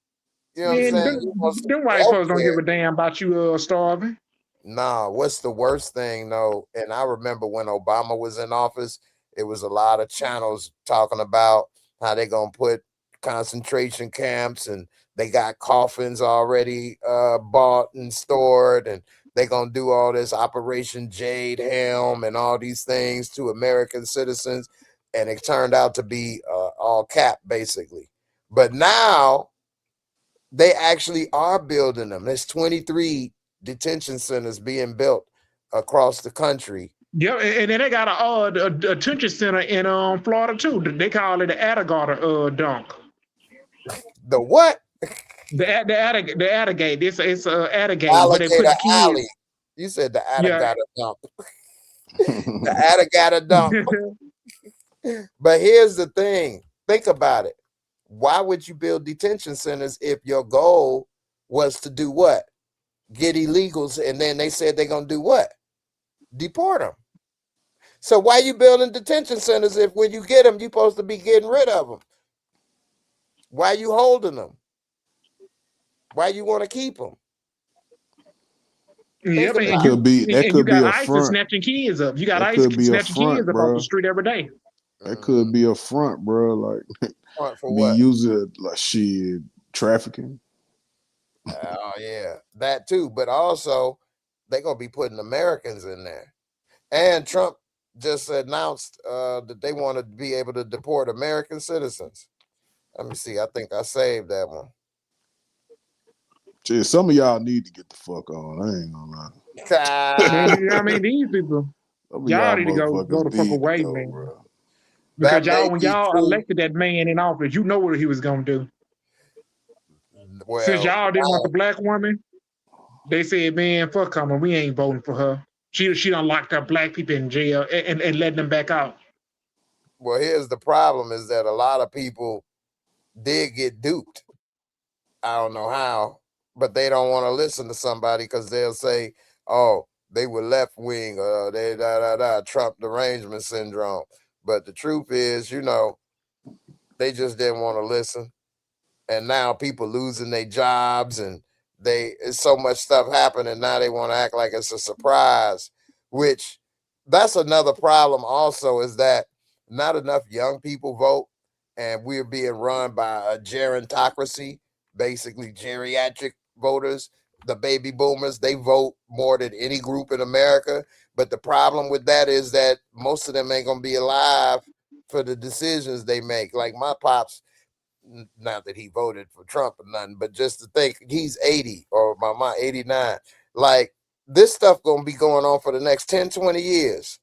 You know what I'm saying? Them white folks don't give a damn about you starving. Nah, what's the worst thing though? And I remember when Obama was in office, it was a lot of channels talking about how they're gonna put concentration camps and they got coffins already bought and stored, and they're gonna do all this Operation Jade Helm and all these things to American citizens, and it turned out to be all cap basically. But now they actually are building them. There's 23 detention centers being built across the country. Yeah, and then they got a detention center in Florida too. They call it the Alligator dunk. The what? The Alligator. It's Alligator. Alligator Alley. You said the Alligator dump. The Alligator dump. But here's the thing. Think about it. Why would you build detention centers if your goal was to do what? Get illegals, and then they said they're going to do what? Deport them. So why you building detention centers if when you get them, you're supposed to be getting rid of them? Why you holding them? Why you want to keep them? Yeah, that could be a front. Snatching kids up. You got ICE snatching kids up off the street every day. That could be a front, bro. Like for be what? using like shit trafficking. Oh yeah, that too. But also, they're gonna be putting Americans in there. And Trump just announced that they want to be able to deport American citizens. Let me see. I think I saved that one. Gee, some of y'all need to get the fuck on. I ain't gonna lie. I mean, these people, y'all need to go the fuck away, man. Bro. Because when y'all elected that man in office, you know what he was gonna do. Well, since y'all didn't want the black woman, they said, man, fuck her, we ain't voting for her. She done locked up black people in jail and letting them back out. Well, here's the problem is that a lot of people did get duped. I don't know how, but they don't want to listen to somebody because they'll say, oh, they were left wing, they Trump derangement syndrome. But the truth is, you know, they just didn't want to listen. And now people losing their jobs and it's so much stuff happening. Now they want to act like it's a surprise, which that's another problem also, is that not enough young people vote, and we're being run by a gerontocracy, basically geriatric voters. The baby boomers, they vote more than any group in America. But the problem with that is that most of them ain't going to be alive for the decisions they make. Like my pops, not that he voted for Trump or nothing, but just to think he's 80 or my mom 89. Like this stuff gonna be going on for the next 10, 20 years.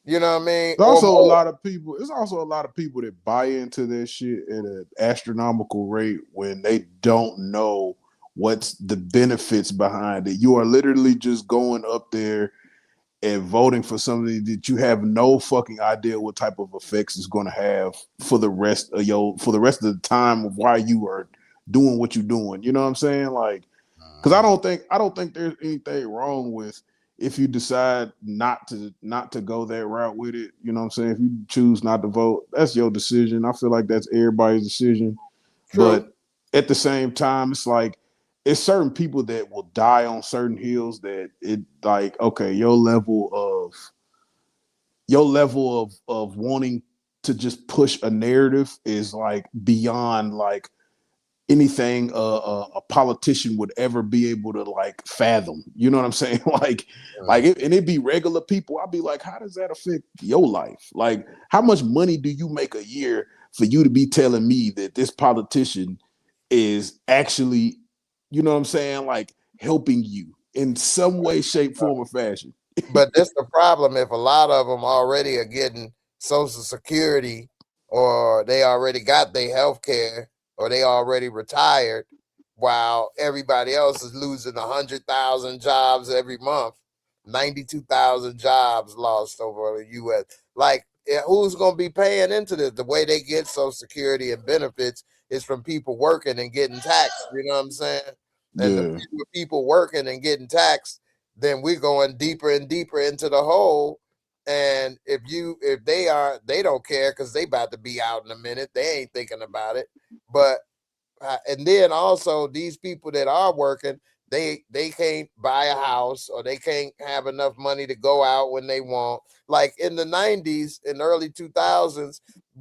You know what I mean? There's Or also a more. lot of people. It's also a lot of people that buy into this shit at an astronomical rate when they don't know what's the benefits behind it. You are literally just going up there and voting for something that you have no fucking idea what type of effects it's going to have for the rest of the time of why you are doing what you're doing. You know what I'm saying? Like, because I don't think there's anything wrong with if you decide not to go that route with it. You know what I'm saying? If you choose not to vote, that's your decision. I feel like that's everybody's decision. True. But at the same time, it's like it's certain people that will die on certain hills that it like, okay, your level of wanting to just push a narrative is like beyond like anything a politician would ever be able to like fathom. You know what I'm saying? And it'd be regular people. I'd be like, how does that affect your life? Like, how much money do you make a year for you to be telling me that this politician is actually, you know what I'm saying, like helping you in some way, shape, form, or fashion? But that's the problem. If a lot of them already are getting Social Security, or they already got their health care, or they already retired, while everybody else is losing 100,000 jobs every month, 92,000 jobs lost over the U.S. Like, who's going to be paying into this? The way they get Social Security and benefits is from people working and getting taxed. You know what I'm saying? And the Yeah. people working and getting taxed, then we're going deeper and deeper into the hole. And if they don't care because they about to be out in a minute. They ain't thinking about it. But and then also these people that are working, they can't buy a house, or they can't have enough money to go out when they want. Like in the 90s and early 2000s,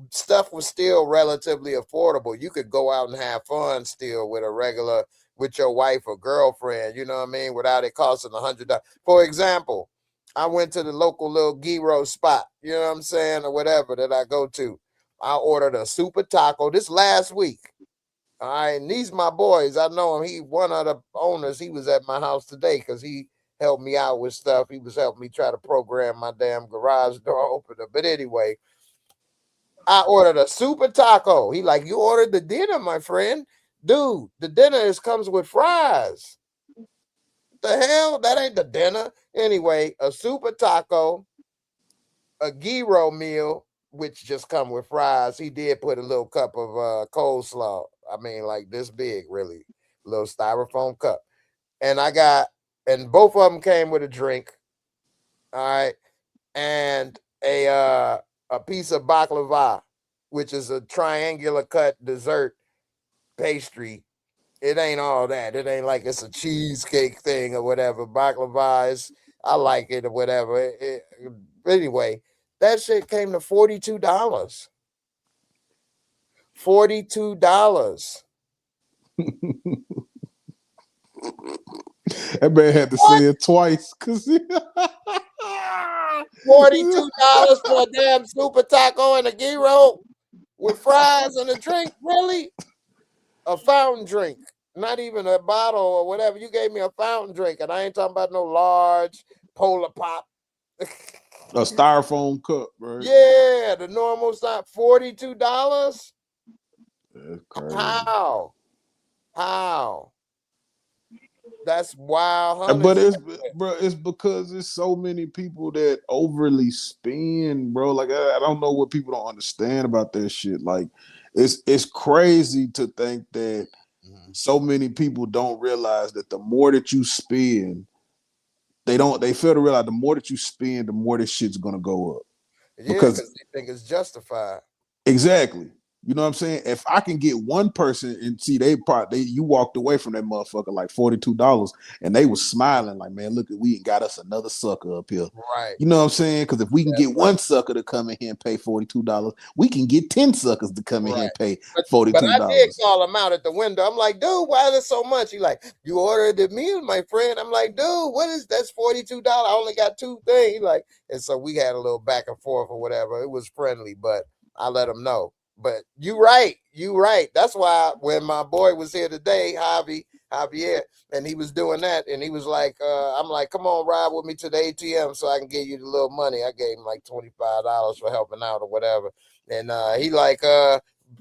stuff was still relatively affordable. You could go out and have fun still with your wife or girlfriend, you know what I mean, without it costing $100. For example, I went to the local little gyro spot, you know what I'm saying, or whatever that I go to. I ordered a super taco this last week. All right, and these my boys. I know him. He one of the owners. He was at my house today because he helped me out with stuff. He was helping me try to program my damn garage door opener. But anyway, I ordered a super taco. He like, you ordered the dinner, my friend. Dude, the dinner comes with fries. The hell? That ain't the dinner. Anyway, a super taco, a gyro meal, which just come with fries. He did put a little cup of coleslaw. I mean, like this big, really. Little styrofoam cup. And both of them came with a drink. All right. And a piece of baklava, which is a triangular cut dessert pastry. It ain't all that. It ain't like it's a cheesecake thing or whatever. Baklava is, I like it or whatever. Anyway, that shit came to $42. $42. That man had to say it twice because $42 for a damn super taco and a gyro with fries and a drink? Really? A fountain drink, not even a bottle or whatever. You gave me a fountain drink, and I ain't talking about no large Polar Pop. a styrofoam cup, right? Yeah, the normal size, $42. That's crazy. How? That's wild. But it's because there's so many people that overly spend, bro. Like I don't know what people don't understand about that shit. Like it's crazy to think that so many people don't realize that the more that you spend, they fail to realize the more that you spend, the more this shit's gonna go up. Yeah, Because because they think it's justified. exactly. You know what I'm saying? If I can get one person and see you walked away from that motherfucker like $42 and they was smiling like, man, look, we ain't got us another sucker up here. Right. You know what I'm saying? Because if we can get one sucker to come in here and pay $42, we can get 10 suckers to come in here and pay $42. But I did call him out at the window. I'm like, dude, why is it so much? He like, you ordered the meal, my friend. I'm like, dude, that's $42. I only got two things. He like, and so we had a little back and forth or whatever. It was friendly, but I let him know. But you right. That's why when my boy was here today, Javier, and he was doing that, and he was like, I'm like, come on, ride with me to the ATM so I can give you the little money. I gave him like $25 for helping out or whatever. And he like,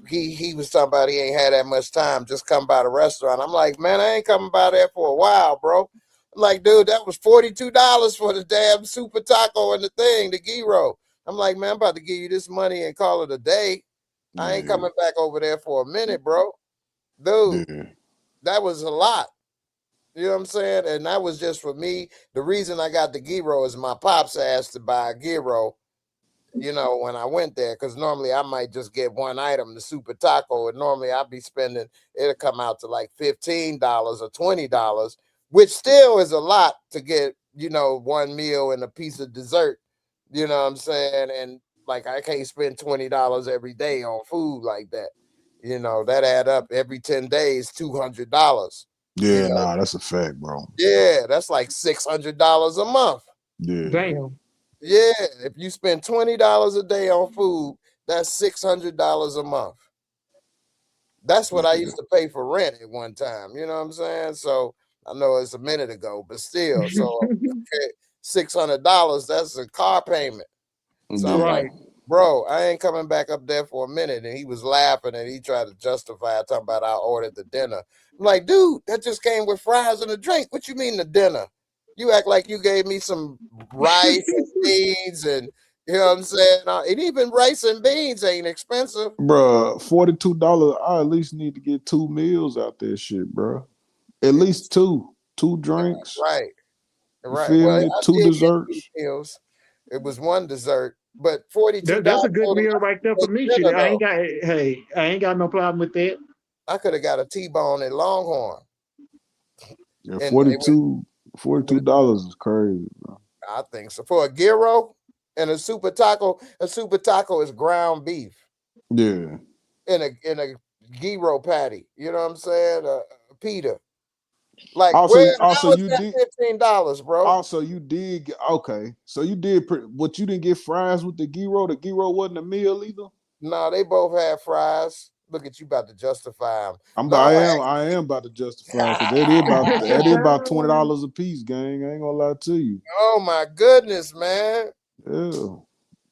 he was talking about he ain't had that much time, just come by the restaurant. I'm like, man, I ain't coming by there for a while, bro. I'm like, dude, that was $42 for the damn super taco and the thing, the gyro. I'm like, man, I'm about to give you this money and call it a day. I ain't coming back over there for a minute, bro. Dude, that was a lot. You know what I'm saying? And that was just for me. The reason I got the gyro is my pops asked to buy a gyro, you know, when I went there, because normally I might just get one item, the super taco, and normally I'd be spending, it'll come out to like $15 or $20, which still is a lot to get, you know, one meal and a piece of dessert. You know what I'm saying? And like I can't spend $20 every day on food like that. You know, that add up every 10 days, $200. Yeah, You know? nah, that's a fact, bro. Yeah, that's like $600 a month. Yeah. Damn. Yeah, if you spend $20 a day on food, that's $600 a month. That's what I used to pay for rent at one time. You know what I'm saying? So I know it's a minute ago, but still, so okay, $600, that's a car payment. So I'm like, bro, I ain't coming back up there for a minute. And he was laughing and he tried to justify it, talking about I ordered the dinner. I'm like, dude, that just came with fries and a drink. What you mean the dinner? You act like you gave me some rice and beans and, you know what I'm saying? And even rice and beans ain't expensive. Bruh, $42, I at least need to get 2 meals out there shit, bro. At least 2. 2 drinks. Right. You feel me? I 2 did get 2 desserts. meals. It was one dessert, but $42. That's a good meal right there for me. Shit, I dinner, ain't got no problem with that. I could have got a T-bone at Longhorn. Yeah, $42 is crazy, bro. I think so. For a gyro and a super taco is ground beef. Yeah. In a gyro patty. You know what I'm saying? A pita. Like Also, how is that $15, bro? Also, you did get, okay. So you did, but you didn't get fries with the gyro. The gyro wasn't a meal either. No, they both had fries. Look at you about to justify them. I am about to justify because that is about $20 a piece, gang. I ain't gonna lie to you. Oh my goodness, man. Yeah.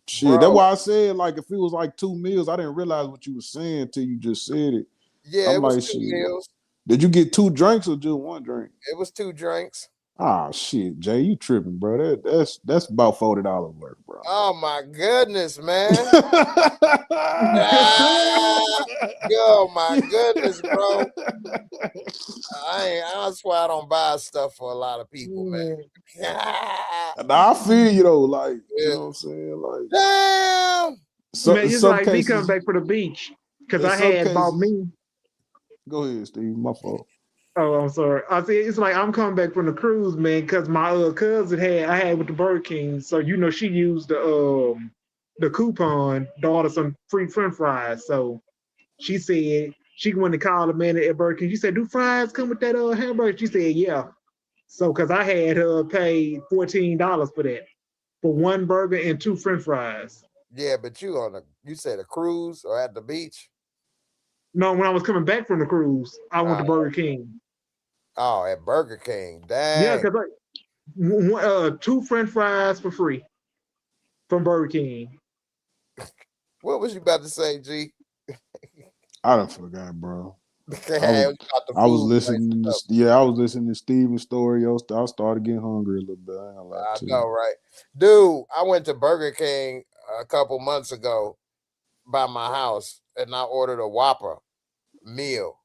Shit. That's why I said, like, if it was like 2 meals, I didn't realize what you were saying till you just said it. Yeah, it was 2 meals. Did you get 2 drinks or just 1 drink? It was 2 drinks. Ah, shit, Jay, you tripping, bro. That's about $40 worth, bro. Oh my goodness, man. Oh my goodness, bro. That's why I don't buy stuff for a lot of people, man. Nah, I feel you though, like, you know what I'm saying? Like, damn. Man, it's like me coming back from the beach because I had bought me. Go ahead, Steve. My fault. Oh, I'm sorry. I see. It's like I'm coming back from the cruise, man, because my cousin I had with the Burger King. So you know she used the coupon to order some free French fries. So she said she went to call the man at Burger King. She said, "Do fries come with that hamburger?" She said, "Yeah." So because I had her pay $14 for that, for 1 burger and 2 French fries. Yeah, but you said a cruise or at the beach? No, when I was coming back from the cruise, I went to Burger King. Oh, at Burger King. Dang. Yeah, because 2 French fries for free from Burger King. What was you about to say, G? I done forgot, bro. I was listening to Steven's story. I started getting hungry a little bit. I know, right? Dude, I went to Burger King a couple months ago by my house and I ordered a Whopper meal.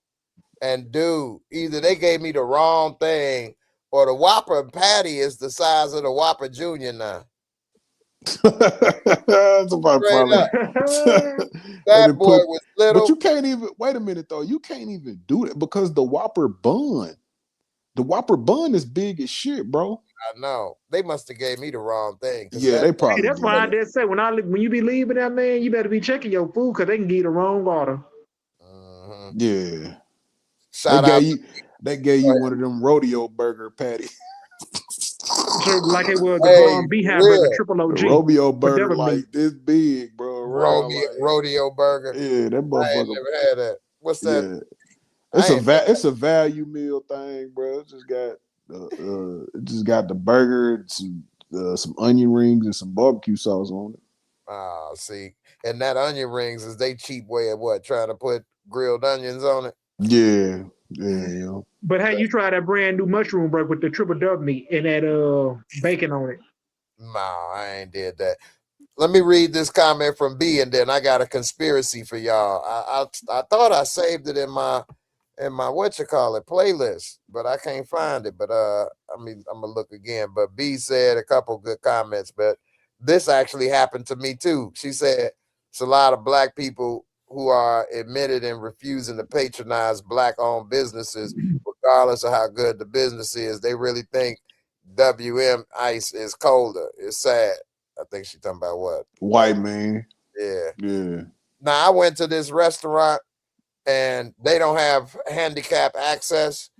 And dude, either they gave me the wrong thing or the Whopper patty is the size of the Whopper Junior now. That's about probably. That boy was little. But you can't even, wait a minute though, you can't even do that because the Whopper bun is big as shit, bro. I know. They must have gave me the wrong thing. Yeah, they probably. That's why I did say when you be leaving that, man, you better be checking your food because they can give you the wrong order. Yeah. They gave you one of them rodeo burger patties. Like it was the behind burger triple OG. Rodeo burger like this big, bro. around like rodeo burger. yeah, that I ain't motherfucker. never had that. What's that? Yeah, I ain't never, it's a value meal thing, bro. It just got the burger, some onion rings, and some barbecue sauce on it. see. And that onion rings is they cheap way of what? Trying to put grilled onions on it? Yeah. But hey, you try that brand new mushroom burger with the triple dove meat and that bacon on it. Nah, I ain't did that. Let me read this comment from B, and then I got a conspiracy for y'all. I thought I saved it in my playlist, but I can't find it. But I'm gonna look again. But B said a couple good comments, but this actually happened to me too. She said it's a lot of black people who are admitted in refusing to patronize black-owned businesses, regardless of how good the business is. They really think WM ice is colder. It's sad. I think she's talking about what? White man. Yeah. Yeah. Now I went to this restaurant and they don't have handicap access,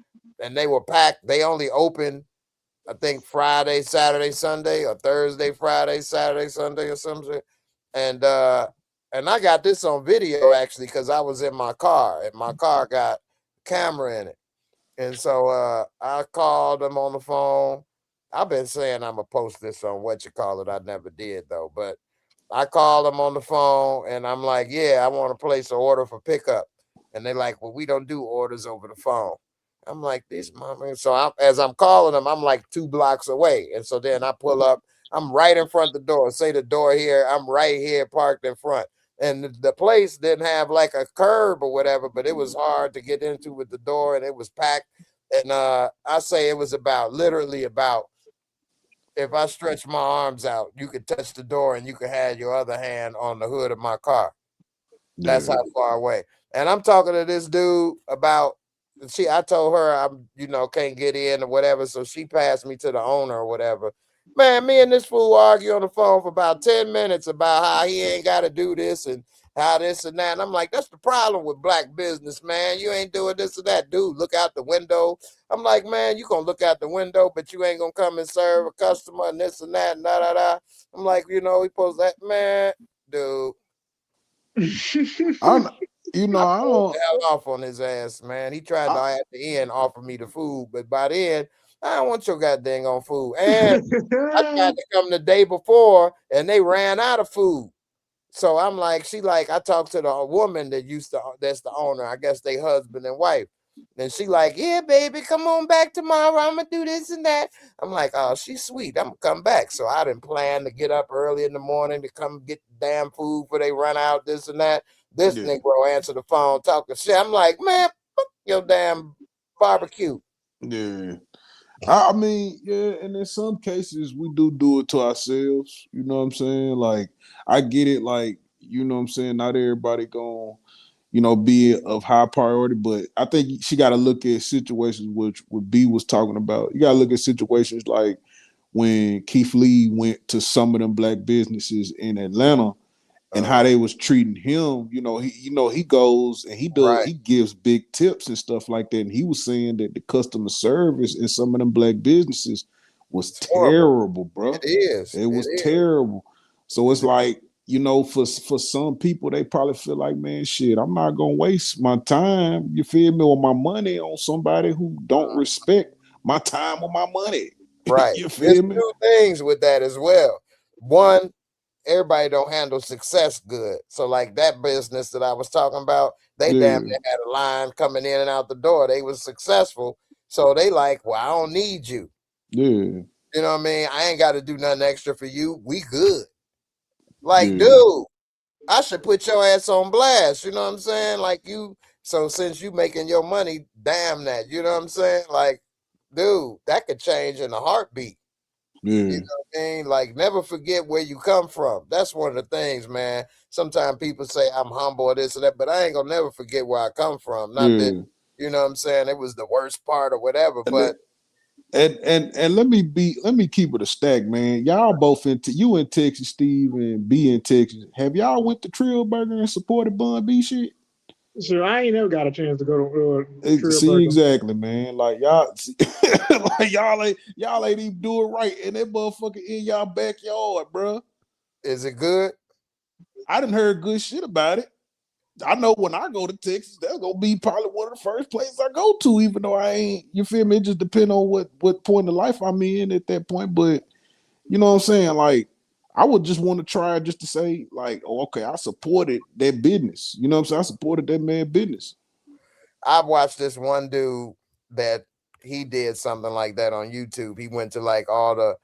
and they were packed. They only open, I think, Friday, Saturday, Sunday, or Thursday, Friday, Saturday, Sunday, or something. And I got this on video actually because I was in my car, and my car got a camera in it. And so I called them on the phone. I've been saying I'm gonna post this on I never did though, but I called them on the phone and I'm like, yeah, I want to place an order for pickup. And they're like, well, we don't do orders over the phone. I'm like, this mama. So as I'm calling them, I'm like 2 blocks away. And so then I pull up, I'm right in front of the door. Say the door here, I'm right here parked in front. And the place didn't have like a curb or whatever, but it was hard to get into with the door and it was packed. And I say it was literally about, if I stretch my arms out, you could touch the door and you could have your other hand on the hood of my car. That's how far away. And I'm talking to this dude about, I told her I'm, can't get in or whatever. So she passed me to the owner or whatever. Man, me and this fool argue on the phone for about 10 minutes about how he ain't got to do this and how this and that. And I'm like, that's the problem with black business, man. You ain't doing this or that. Dude, look out the window. I'm like, man, you going to look out the window, but you ain't going to come and serve a customer and this and that and da-da-da. I'm like, he supposed that, man, dude. I don't off on his ass, man. He tried to at the end offer me the food, but by then I don't want your goddamn on food. And I tried to come the day before and they ran out of food. So I'm like, I talked to the woman that's the owner. I guess they husband and wife. And she like, yeah, baby, come on back tomorrow. I'm gonna do this and that. I'm like, oh, she's sweet. I'm gonna come back. So I didn't plan to get up early in the morning to come get the damn food before they run out, this and that. This Negro answer the phone talking shit. I'm like, man, fuck your damn barbecue. Yeah. I mean, yeah, and in some cases we do it to ourselves. You know what I'm saying? Like, I get it, like, you know what I'm saying, not everybody gonna, be of high priority, but I think she gotta look at situations which what B was talking about. You gotta look at situations like when Keith Lee went to some of them black businesses in Atlanta and how they was treating him. He goes and he gives big tips and stuff like that. And he was saying that the customer service in some of them black businesses was terrible, bro. It was terrible. So it's like, for some people, they probably feel like, man, shit, I'm not gonna waste my time, you feel me, or my money on somebody who don't respect my time or my money. Right. You feel me? 2 things with that as well. One, everybody don't handle success good. So like that business that I was talking about, they damn near had a line coming in and out the door. They was successful. So they like, well, I don't need you. Yeah. You know what I mean? I ain't got to do nothing extra for you. We good. Like, dude, I should put your ass on blast. You know what I'm saying? Like so since you making your money, damn that. You know what I'm saying? Like, dude, that could change in a heartbeat. Yeah. You know what I mean? Like, never forget where you come from. That's one of the things, man. Sometimes people say I'm humble or this or that, but I ain't gonna never forget where I come from. Not that, you know what I'm saying, it was the worst part or whatever, but and let me keep it a stack, man. Y'all both you in Texas, Steve, and B in Texas. Have y'all went to Trill Burger and supported Bun B shit? Sure, I ain't never got a chance to go to Trill See, Burger. exactly, man. Like y'all, like y'all ain't even do it right, and that motherfucker in y'all backyard, bro. Is it good? I didn't heard good shit about it. I know when I go to Texas, that's gonna be probably one of the first places I go to, even though I ain't, you feel me? It just depends on what point of life I'm in at that point. But you know what I'm saying? Like, I would just want to try just to say, like, oh, okay, I supported that business. You know what I'm saying? I supported that man business. I've watched this one dude that he did something like that on YouTube. He went to like all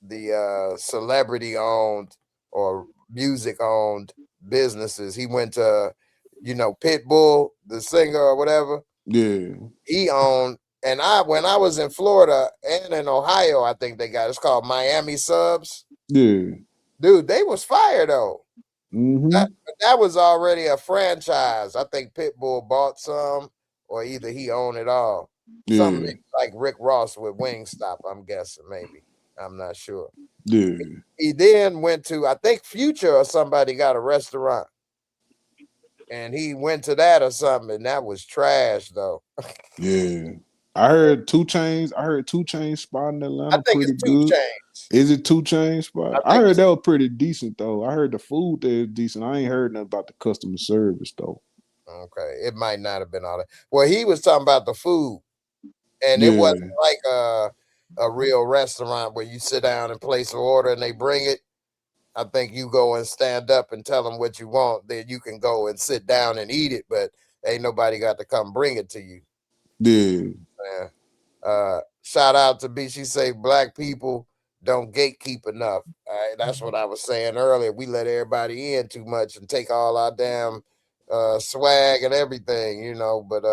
the celebrity owned or music owned businesses. He went to, Pitbull, the singer or whatever. Yeah. He owned, and when I was in Florida and in Ohio, I think it's called Miami Subs. Yeah. Dude, they was fire though. Mm-hmm. That was already a franchise. I think Pitbull bought some, or either he owned it all. Yeah. Something like Rick Ross with Wingstop, I'm guessing, maybe. I'm not sure. Yeah. He then went to, I think Future or somebody got a restaurant. And he went to that or something, and that was trash though. Yeah. I heard 2 Chainz. I heard 2 Chainz spot in Atlanta I think pretty it's 2 good. Chainz. Is it 2 Chainz spot? I think heard it's- that was pretty decent though. I heard the food there is decent. I ain't heard nothing about the customer service though. Okay, it might not have been all that. Well, he was talking about the food, and Yeah. it wasn't like a real restaurant where you sit down and place an order and they bring it. I think you go and stand up and tell them what you want. Then you can go and sit down and eat it, but ain't nobody got to come bring it to you. Yeah. Shout out to B. She say black people don't gatekeep enough. All right, that's what I was saying earlier. We let everybody in too much and take all our damn swag and everything, But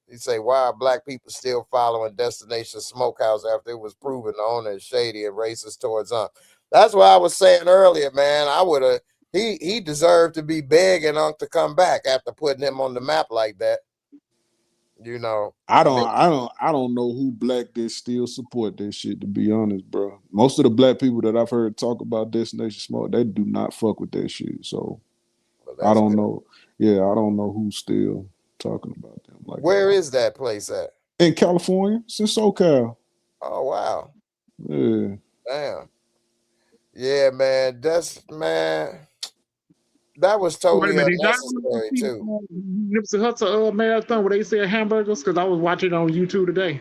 you say, why are black people still following Destination Smokehouse after it was proven the owner is shady and racist towards them? That's what I was saying earlier, man. I would have. He deserved to be begging Unc to come back after putting him on the map like that. I don't know who black that still support that shit, to be honest, bro. Most of the black people that I've heard talk about Destination Smoke, they do not fuck with that shit. So I don't know. Yeah, I don't know who's still talking about them. Like, where is that place at? In California. It's in SoCal. Oh wow. Yeah. Damn. Yeah, man. That was totally unnecessary too. Nipsey Hussle marathon where they sell hamburgers, because I was watching it on YouTube today.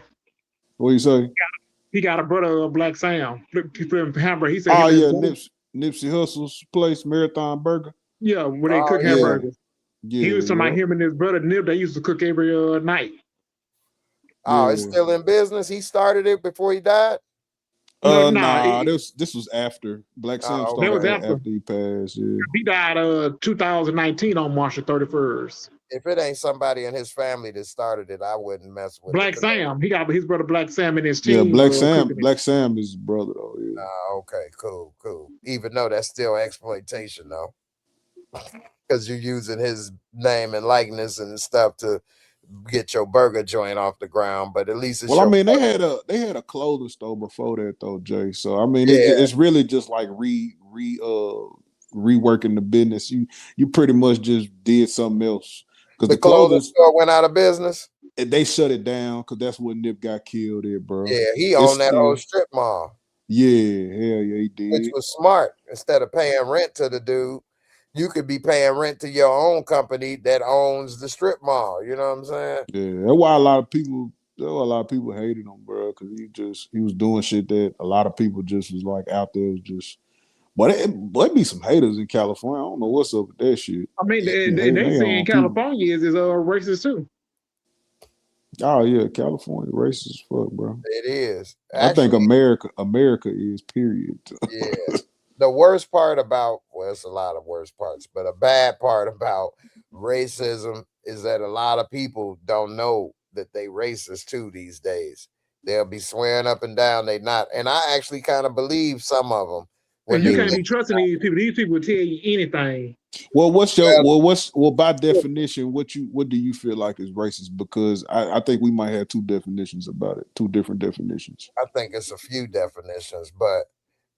What you say? He got a brother, Black Sam, hamburger. He said, oh yeah, Nipsey Hussle's place, Marathon Burger. Yeah, where they cook hamburgers. Yeah, he was talking about him and his brother Nip. They used to cook every night. Oh, it's still in business. He started it before he died. Nah, this was after Black Sam started after he passed. Yeah, he died 2019 on March 31st. If it ain't somebody in his family that started it, I wouldn't mess with Black Sam. He got his brother Black Sam in his team. Yeah, Black Sam is his brother though. Yeah. Okay, cool. Even though that's still exploitation though, because you're using his name and likeness and stuff to get your burger joint off the ground, but at least it's I mean, they had a clothing store before that though, Jay. So I mean, it's really just like reworking the business. You pretty much just did something else because the clothing store went out of business. They shut it down because that's when Nip got killed there, bro. Yeah, he owned that whole strip mall. Yeah, hell yeah, he did. Which was smart. Instead of paying rent to the dude, you could be paying rent to your own company that owns the strip mall. You know what I'm saying? Yeah, that's why a lot of people hated him, bro, because he was doing shit that a lot of people just was like out there was just. But it be some haters in California. I don't know what's up with that shit. I mean, they say in California is racist too. Oh yeah, California racist as fuck, bro. It is. Actually, I think America is, period. Yeah. The worst part about, it's a lot of worst parts, but a bad part about racism is that a lot of people don't know that they racist too these days. They'll be swearing up and down they not. And I actually kind of believe some of them. And you can't be trusting these people. These people will tell you anything. Well, by definition, what do you feel like is racist? Because I think we might have two definitions about it, two different definitions. I think it's a few definitions, but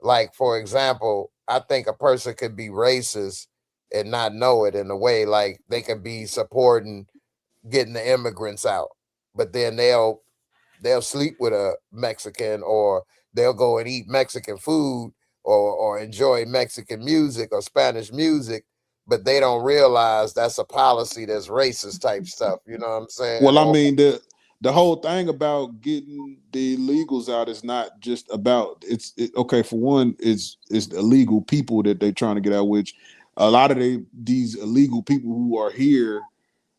like, for example, I think a person could be racist and not know it in a way. Like they could be supporting getting the immigrants out, but then they'll sleep with a Mexican or they'll go and eat Mexican food or enjoy Mexican music or Spanish music, but they don't realize that's a policy that's racist type stuff. You know what I'm saying? Well, I mean, the whole thing about getting the illegals out is not just about okay. For one, it's illegal people that they're trying to get out. Which a lot of these illegal people who are here,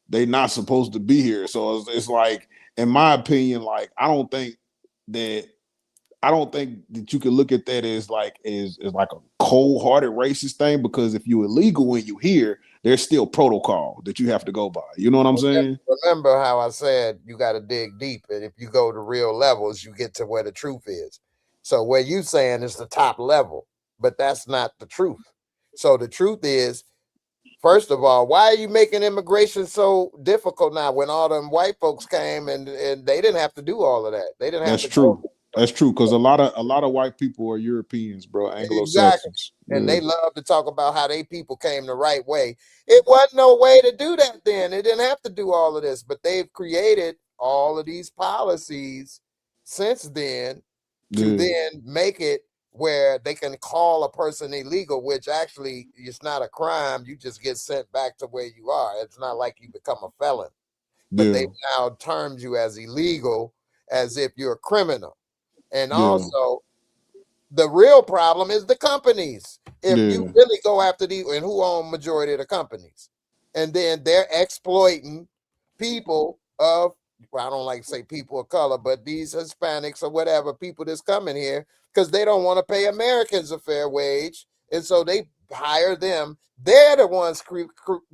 they're not supposed to be here. So it's like, in my opinion, like I don't think that you can look at that as like a cold-hearted racist thing, because if you're illegal when you here, there's still protocol that you have to go by. You know what I'm saying? Remember how I said you got to dig deep, and if you go to real levels, you get to where the truth is. So what you saying is the top level, but that's not the truth. So the truth is, first of all, why are you making immigration so difficult now when all them white folks came and they didn't have to do all of that? They didn't have That's to true. go. That's true, because a lot of white people are Europeans, bro, Exactly. Anglo-Saxons. And Yeah. they love to talk about how they people came the right way. It wasn't no way to do that then. They didn't have to do all of this, but they've created all of these policies since then to then make it where they can call a person illegal, which actually is not a crime. You just get sent back to where you are. It's not like you become a felon, but they now termed you as illegal as if you're a criminal. And also, the real problem is the companies. If you really go after these, and who own majority of the companies, and then they're exploiting people of, well, I don't like to say people of color, but these Hispanics or whatever, people that's coming here because they don't want to pay Americans a fair wage. And so they hire them. They're the ones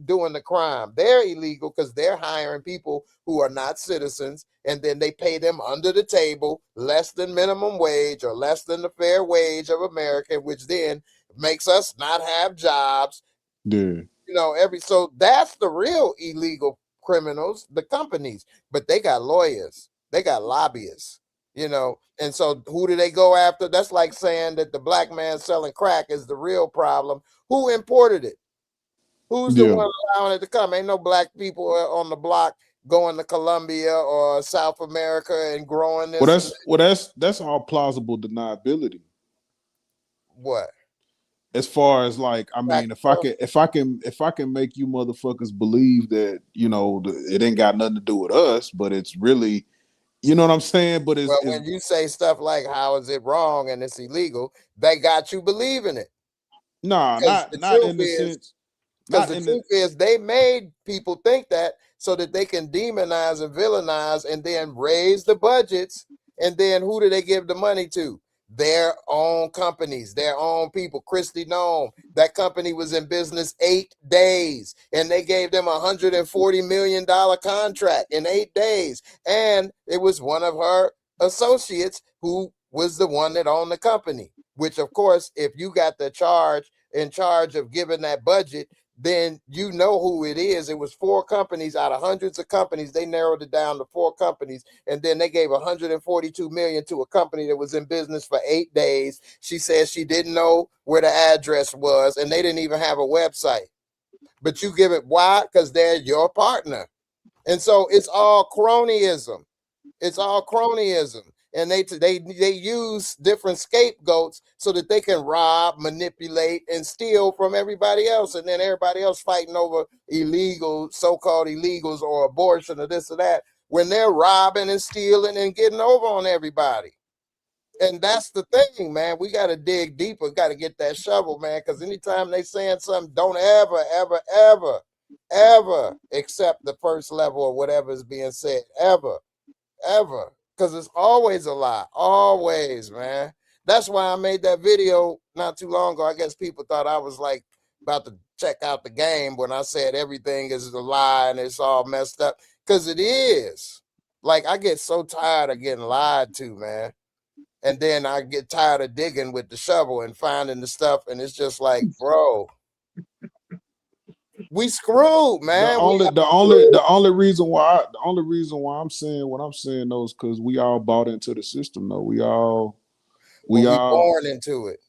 doing the crime. They're illegal because they're hiring people who are not citizens, and then they pay them under the table, less than minimum wage or less than the fair wage of America, which then makes us not have jobs. You know, so that's the real illegal criminals, the companies, but they got lawyers, they got lobbyists, you know. And so who do they go after? That's like saying that the black man selling crack is the real problem. Who imported it? Who's the one allowing it to come? Ain't no black people on the block going to Colombia or South America and growing this. That's all plausible deniability. What? As far as like, I mean, if I can make you motherfuckers believe that, you know, it ain't got nothing to do with us, but it's really, you know what I'm saying? But when you say stuff like how is it wrong and it's illegal, they got you believing it. Nah, not in the sense. Because the truth is, they made people think that so that they can demonize and villainize and then raise the budgets. And then who do they give the money to? Their own companies, their own people. Christy Nome, that company was in business 8 days, and they gave them $140 million contract in 8 days. And it was one of her associates who was the one that owned the company, which, of course, if you got the in charge of giving that budget, then you know who it is. It was 4 companies out of hundreds of companies. They narrowed it down to 4 companies, and then they gave $142 million to a company that was in business for 8 days. She says she didn't know where the address was, and they didn't even have a website. But you give it, why? Because they're your partner. And so it's all cronyism. It's all cronyism. And they use different scapegoats so that they can rob, manipulate, and steal from everybody else. And then everybody else fighting over so-called illegals or abortion or this or that, when they're robbing and stealing and getting over on everybody. And that's the thing, man. We got to dig deeper. Got to get that shovel, man, because anytime they saying something, don't ever accept the first level or whatever is being said, ever. Because it's always a lie. Always, man. That's why I made that video not too long ago. I guess people thought I was like about to check out the game when I said everything is a lie and it's all messed up. Because it is. Like, I get so tired of getting lied to, man. And then I get tired of digging with the shovel and finding the stuff. And it's just like, bro, we screwed, man. The only reason why I'm saying what I'm saying though is because we all bought into the system though. We all born into it.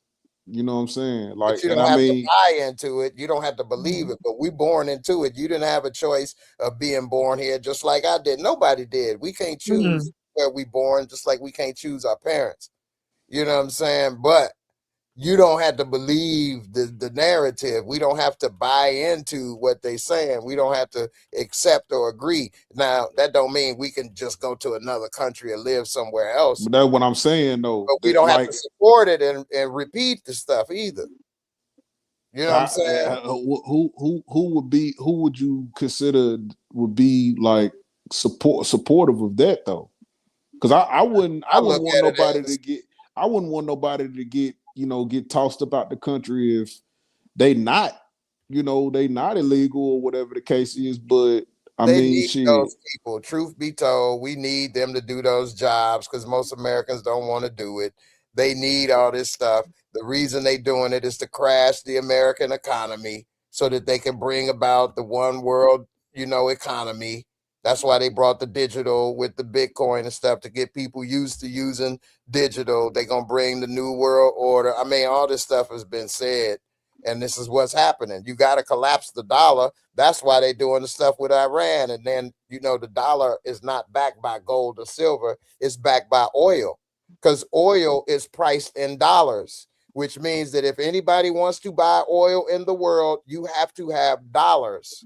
You know what I'm saying? Like, but you don't have to buy into it. You don't have to believe it, but we born into it. You didn't have a choice of being born here, just like I did. Nobody did. We can't choose where we born, just like we can't choose our parents. You know what I'm saying? But you don't have to believe the narrative. We don't have to buy into what they're saying. We don't have to accept or agree. Now, that don't mean we can just go to another country and live somewhere else. But that's what I'm saying though. But we don't have to support it and repeat the stuff either. You know what I'm saying? Who would you consider would be like supportive of that though? Because I wouldn't want nobody to get get tossed about the country if they not illegal or whatever the case is. But I they mean, need shit. those people. Truth be told, we need them to do those jobs because most Americans don't want to do it. They need all this stuff. The reason they doing it is to crash the American economy so that they can bring about the one world, economy. That's why they brought the digital with the Bitcoin and stuff to get people used to using digital. They're going to bring the new world order. I mean, all this stuff has been said, and this is what's happening. You got to collapse the dollar. That's why they're doing the stuff with Iran. And then, the dollar is not backed by gold or silver. It's backed by oil because oil is priced in dollars, which means that if anybody wants to buy oil in the world, you have to have dollars.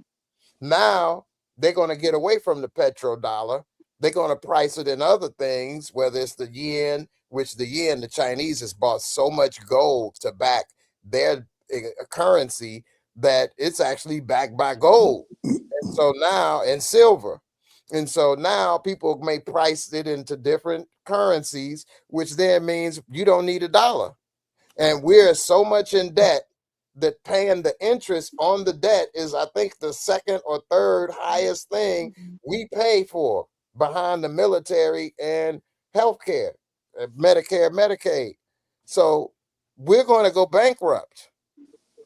Now, they're going to get away from the petrodollar. They're going to price it in other things, whether it's the yen, which the Chinese has bought so much gold to back their currency that it's actually backed by gold. And so now, and silver. And so now people may price it into different currencies, which then means you don't need a dollar. And we're so much in debt that paying the interest on the debt is, I think, the second or third highest thing we pay for behind the military and healthcare, Medicare, Medicaid. So we're going to go bankrupt.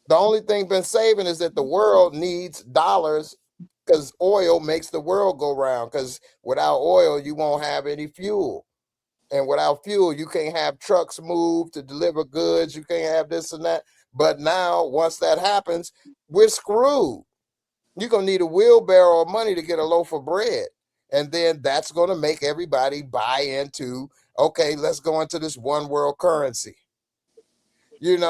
The only thing been saving is that the world needs dollars because oil makes the world go round. Because without oil, you won't have any fuel. And without fuel, you can't have trucks move to deliver goods. You can't have this and that. But now, once that happens, we're screwed. You're going to need a wheelbarrow of money to get a loaf of bread. And then that's going to make everybody buy into, okay, let's go into this one world currency. And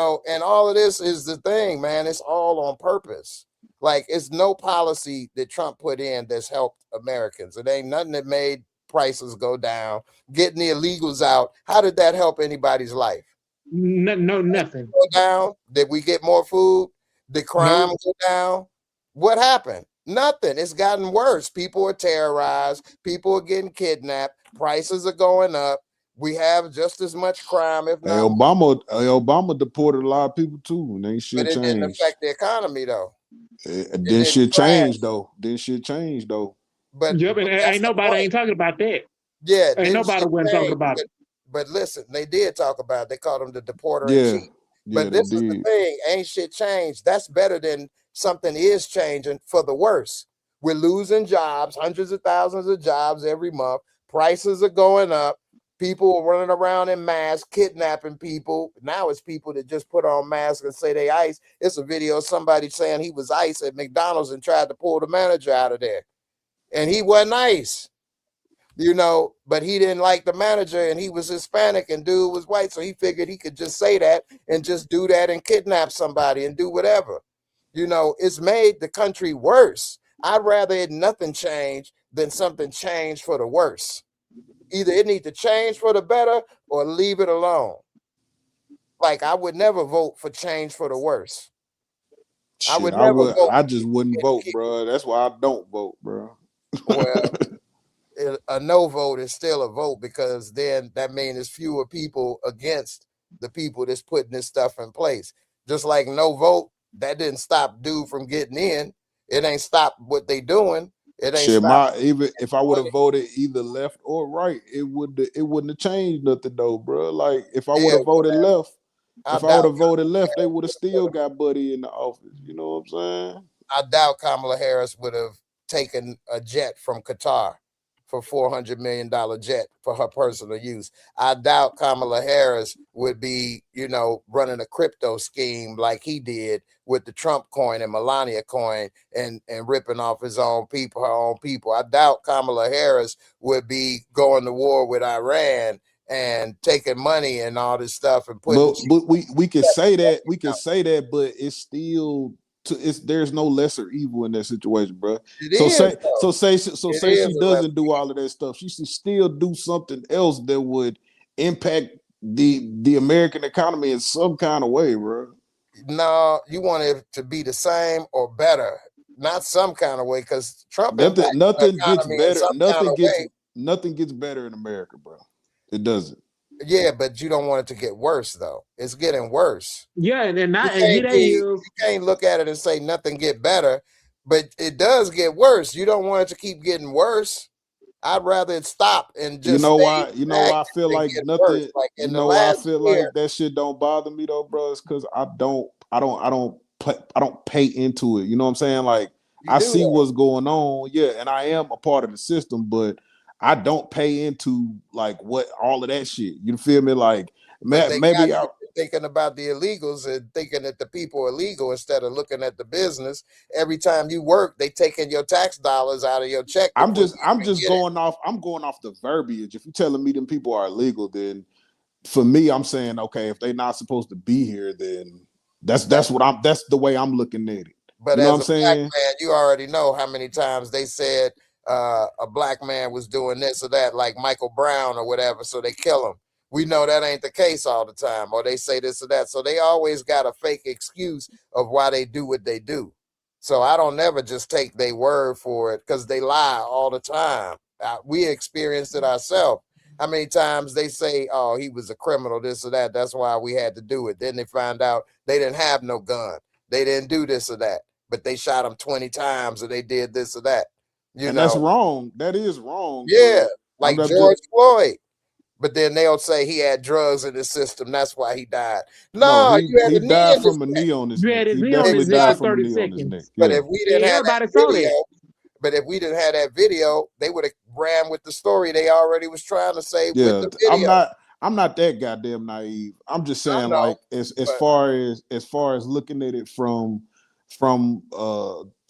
all of this is the thing, man. It's all on purpose. Like, it's no policy that Trump put in that's helped Americans. It ain't nothing that made prices go down, getting the illegals out. How did that help anybody's life? No, nothing. Go down? Did we get more food? Did crime go down? What happened? Nothing. It's gotten worse. People are terrorized. People are getting kidnapped. Prices are going up. We have just as much crime, if not. Obama deported a lot of people too, and ain't shit changed. But it didn't affect the economy though. Then shit changed though. But ain't nobody talking about that. Yeah, ain't nobody wasn't talking about it. But listen, they did talk about it. They called him the deporter in chief. But this is the thing: ain't shit changed. That's better than something is changing for the worse. We're losing jobs, hundreds of thousands of jobs every month. Prices are going up. People are running around in masks, kidnapping people. Now it's people that just put on masks and say they ICE. It's a video of somebody saying he was ICE at McDonald's and tried to pull the manager out of there. And he wasn't ICE, but he didn't like the manager and he was Hispanic and dude was white. So he figured he could just say that and just do that and kidnap somebody and do whatever. It's made the country worse. I'd rather nothing change than something change for the worse. Either it needs to change for the better or leave it alone. Like, I would never vote for change for the worse. I would never vote. I just wouldn't vote, bro. That's why I don't vote, bro. Well, a no vote is still a vote because then that means there's fewer people against the people that's putting this stuff in place. Just like no vote, that didn't stop dude from getting in. It ain't stopped what they doing. It ain't even if I would have voted either left or right, it wouldn't have changed nothing though, bro. Like if I would have voted left, they would have still got Buddy in the office. You know what I'm saying? I doubt Kamala Harris would have taken a jet from Qatar for $400 million jet for her personal use. I doubt Kamala Harris would be, running a crypto scheme like he did with the Trump coin and Melania coin and ripping off her own people. I doubt Kamala Harris would be going to war with Iran and taking money and all this stuff and putting. But we can say that, but it's still there's no lesser evil in that situation, bro. It is. Say It she is doesn't do all of that stuff. She should still do something else that would impact the American economy in some kind of way, bro. No, you want it to be the same or better, not some kind of way, because Trump nothing gets better. Nothing gets better in America, bro. It doesn't. Yeah, but you don't want it to get worse, though. It's getting worse. Yeah, and you can't look at it and say nothing get better, but it does get worse. You don't want it to keep getting worse. I'd rather it stop and just. You know why I feel like nothing. Worse. Like you know why I feel like that shit don't bother me though, bro. It's because I don't pay into it. You know what I'm saying? Like I see what's going on, yeah, and I am a part of the system, but I don't pay into like what all of that shit. You feel me? Like maybe I'm thinking about the illegals and thinking that the people are legal instead of looking at the business. Every time you work, they taking your tax dollars out of your check. I'm just going off. I'm going off the verbiage. If you're telling me them people are illegal, then for me, I'm saying okay. If they're not supposed to be here, then that's the way I'm looking at it. But you know as a black man, you already know how many times they said a black man was doing this or that, like Michael Brown or whatever, so they kill him. We know that ain't the case all the time, or they say this or that. So they always got a fake excuse of why they do what they do. So I don't never just take their word for it because they lie all the time. We experienced it ourselves. How many times they say, oh, he was a criminal, this or that. That's why we had to do it. Then they find out they didn't have no gun. They didn't do this or that, but they shot him 20 times or they did this or that. You know, that's wrong. That is wrong. Yeah, like George Floyd. But then they'll say he had drugs in his system. That's why he died. No, he died from a knee on his neck. He died for 30 seconds. But if we didn't have that video, if we didn't have that video, they would have ran with the story they already was trying to say with the video. I'm not that goddamn naive. I'm just saying, like, as far as looking at it from you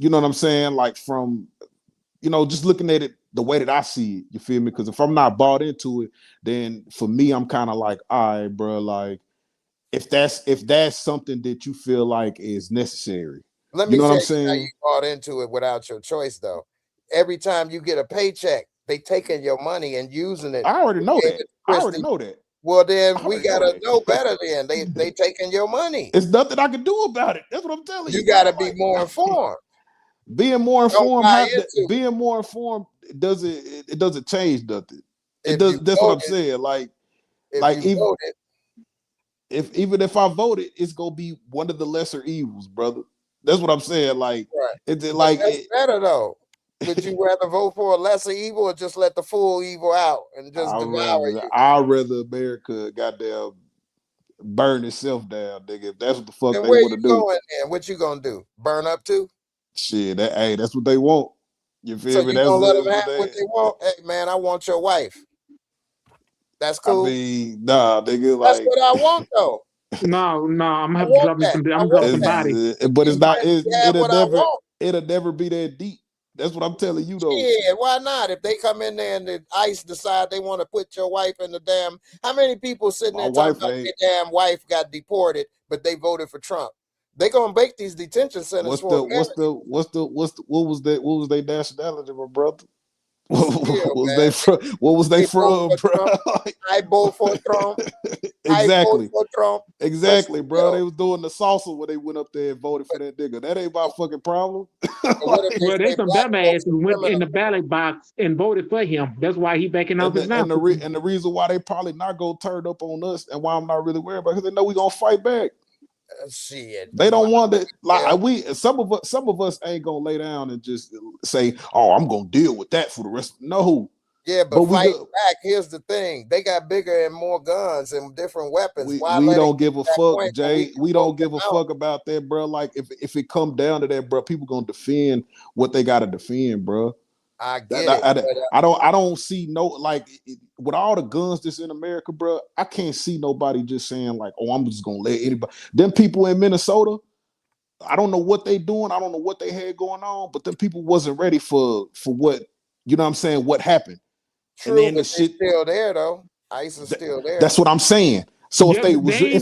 know what I'm saying, like from just looking at it the way that I see it, you feel me? Because if I'm not bought into it, then for me, I'm kind of like, all right, bro, like if that's something that you feel like is necessary. Let me what I'm saying? How you bought into it without your choice, though. Every time you get a paycheck, they taking your money and using it. I already know that. Well, then we gotta know better. Then they taking your money. It's nothing I can do about it. That's what I'm telling you. You gotta be more informed. Being more informed it doesn't change nothing. That's what I'm saying. Like even if I voted, it's gonna be one of the lesser evils, brother. That's what I'm saying. Like it's better though. Would you rather vote for a lesser evil or just let the full evil out and just devour you? I'd rather America goddamn burn itself down, nigga. If that's what the fuck then they want to do. Going, then? What you gonna do? Burn up too? Shit, that's what they want. You feel me? You gonna let them have what they want? Hey man, I want your wife. That's cool. I mean, nah, nigga. Like, that's what I want though. No, I'm gonna have to drop me some. I'm dropping body. But it's not. It'll never be that deep. That's what I'm telling you though. Yeah, why not? If they come in there and the ICE decide they want to put your wife in the damn. How many people sitting there talking about their damn wife got deported, but they voted for Trump? They gonna make these detention centers what was their nationality, my brother? What was they from, bro? I vote for Trump. Exactly. For Trump. Exactly, bro. They was doing the salsa when they went up there and voted for that nigga. That ain't my fucking problem. Well, they some dumbasses who went in the ballot box and voted for him. That's why he backing out his now. And the reason why they probably not gonna turn up on us and why I'm not really worried about it, because they know we gonna fight back. Shit. They don't want it. Like some of us ain't gonna lay down and just say, "Oh, I'm gonna deal with that for the rest." No. Yeah, but fight back. Here's the thing: they got bigger and more guns and different weapons. We don't give a fuck, Jay. We don't give a fuck about that, bro. Like if it come down to that, bro, people gonna defend what they gotta defend, bro. I get it. I don't see with all the guns that's in America, bro. I can't see nobody just saying like, "Oh, I'm just gonna let anybody." Them people in Minnesota, I don't know what they doing. I don't know what they had going on, but them people wasn't ready for what, you know what I'm saying, what happened. True, and then but the shit still there though. ICE is still there. That's what I'm saying. So Yeah, but they ain't left.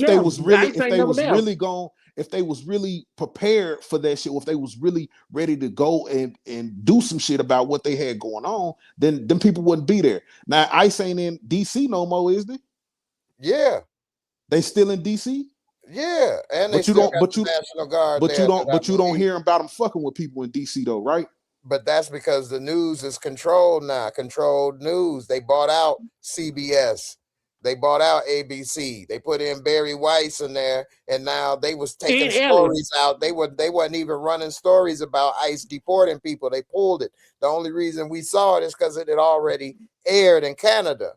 if they was really prepared for that shit, if they was really ready to go and do some shit about what they had going on, then them people wouldn't be there. Now ICE ain't in DC no more, is they? Yeah. They still in DC? Yeah, and they But you still don't got the National Guard there. but you don't hear about them fucking with people in DC though, right? But that's because the news is controlled now. Controlled news. They bought out CBS. They bought out ABC. They put in Barry Weiss in there, and now they was taking stories out. They wasn't even running stories about ICE deporting people. They pulled it. The only reason we saw it is because it had already aired in Canada.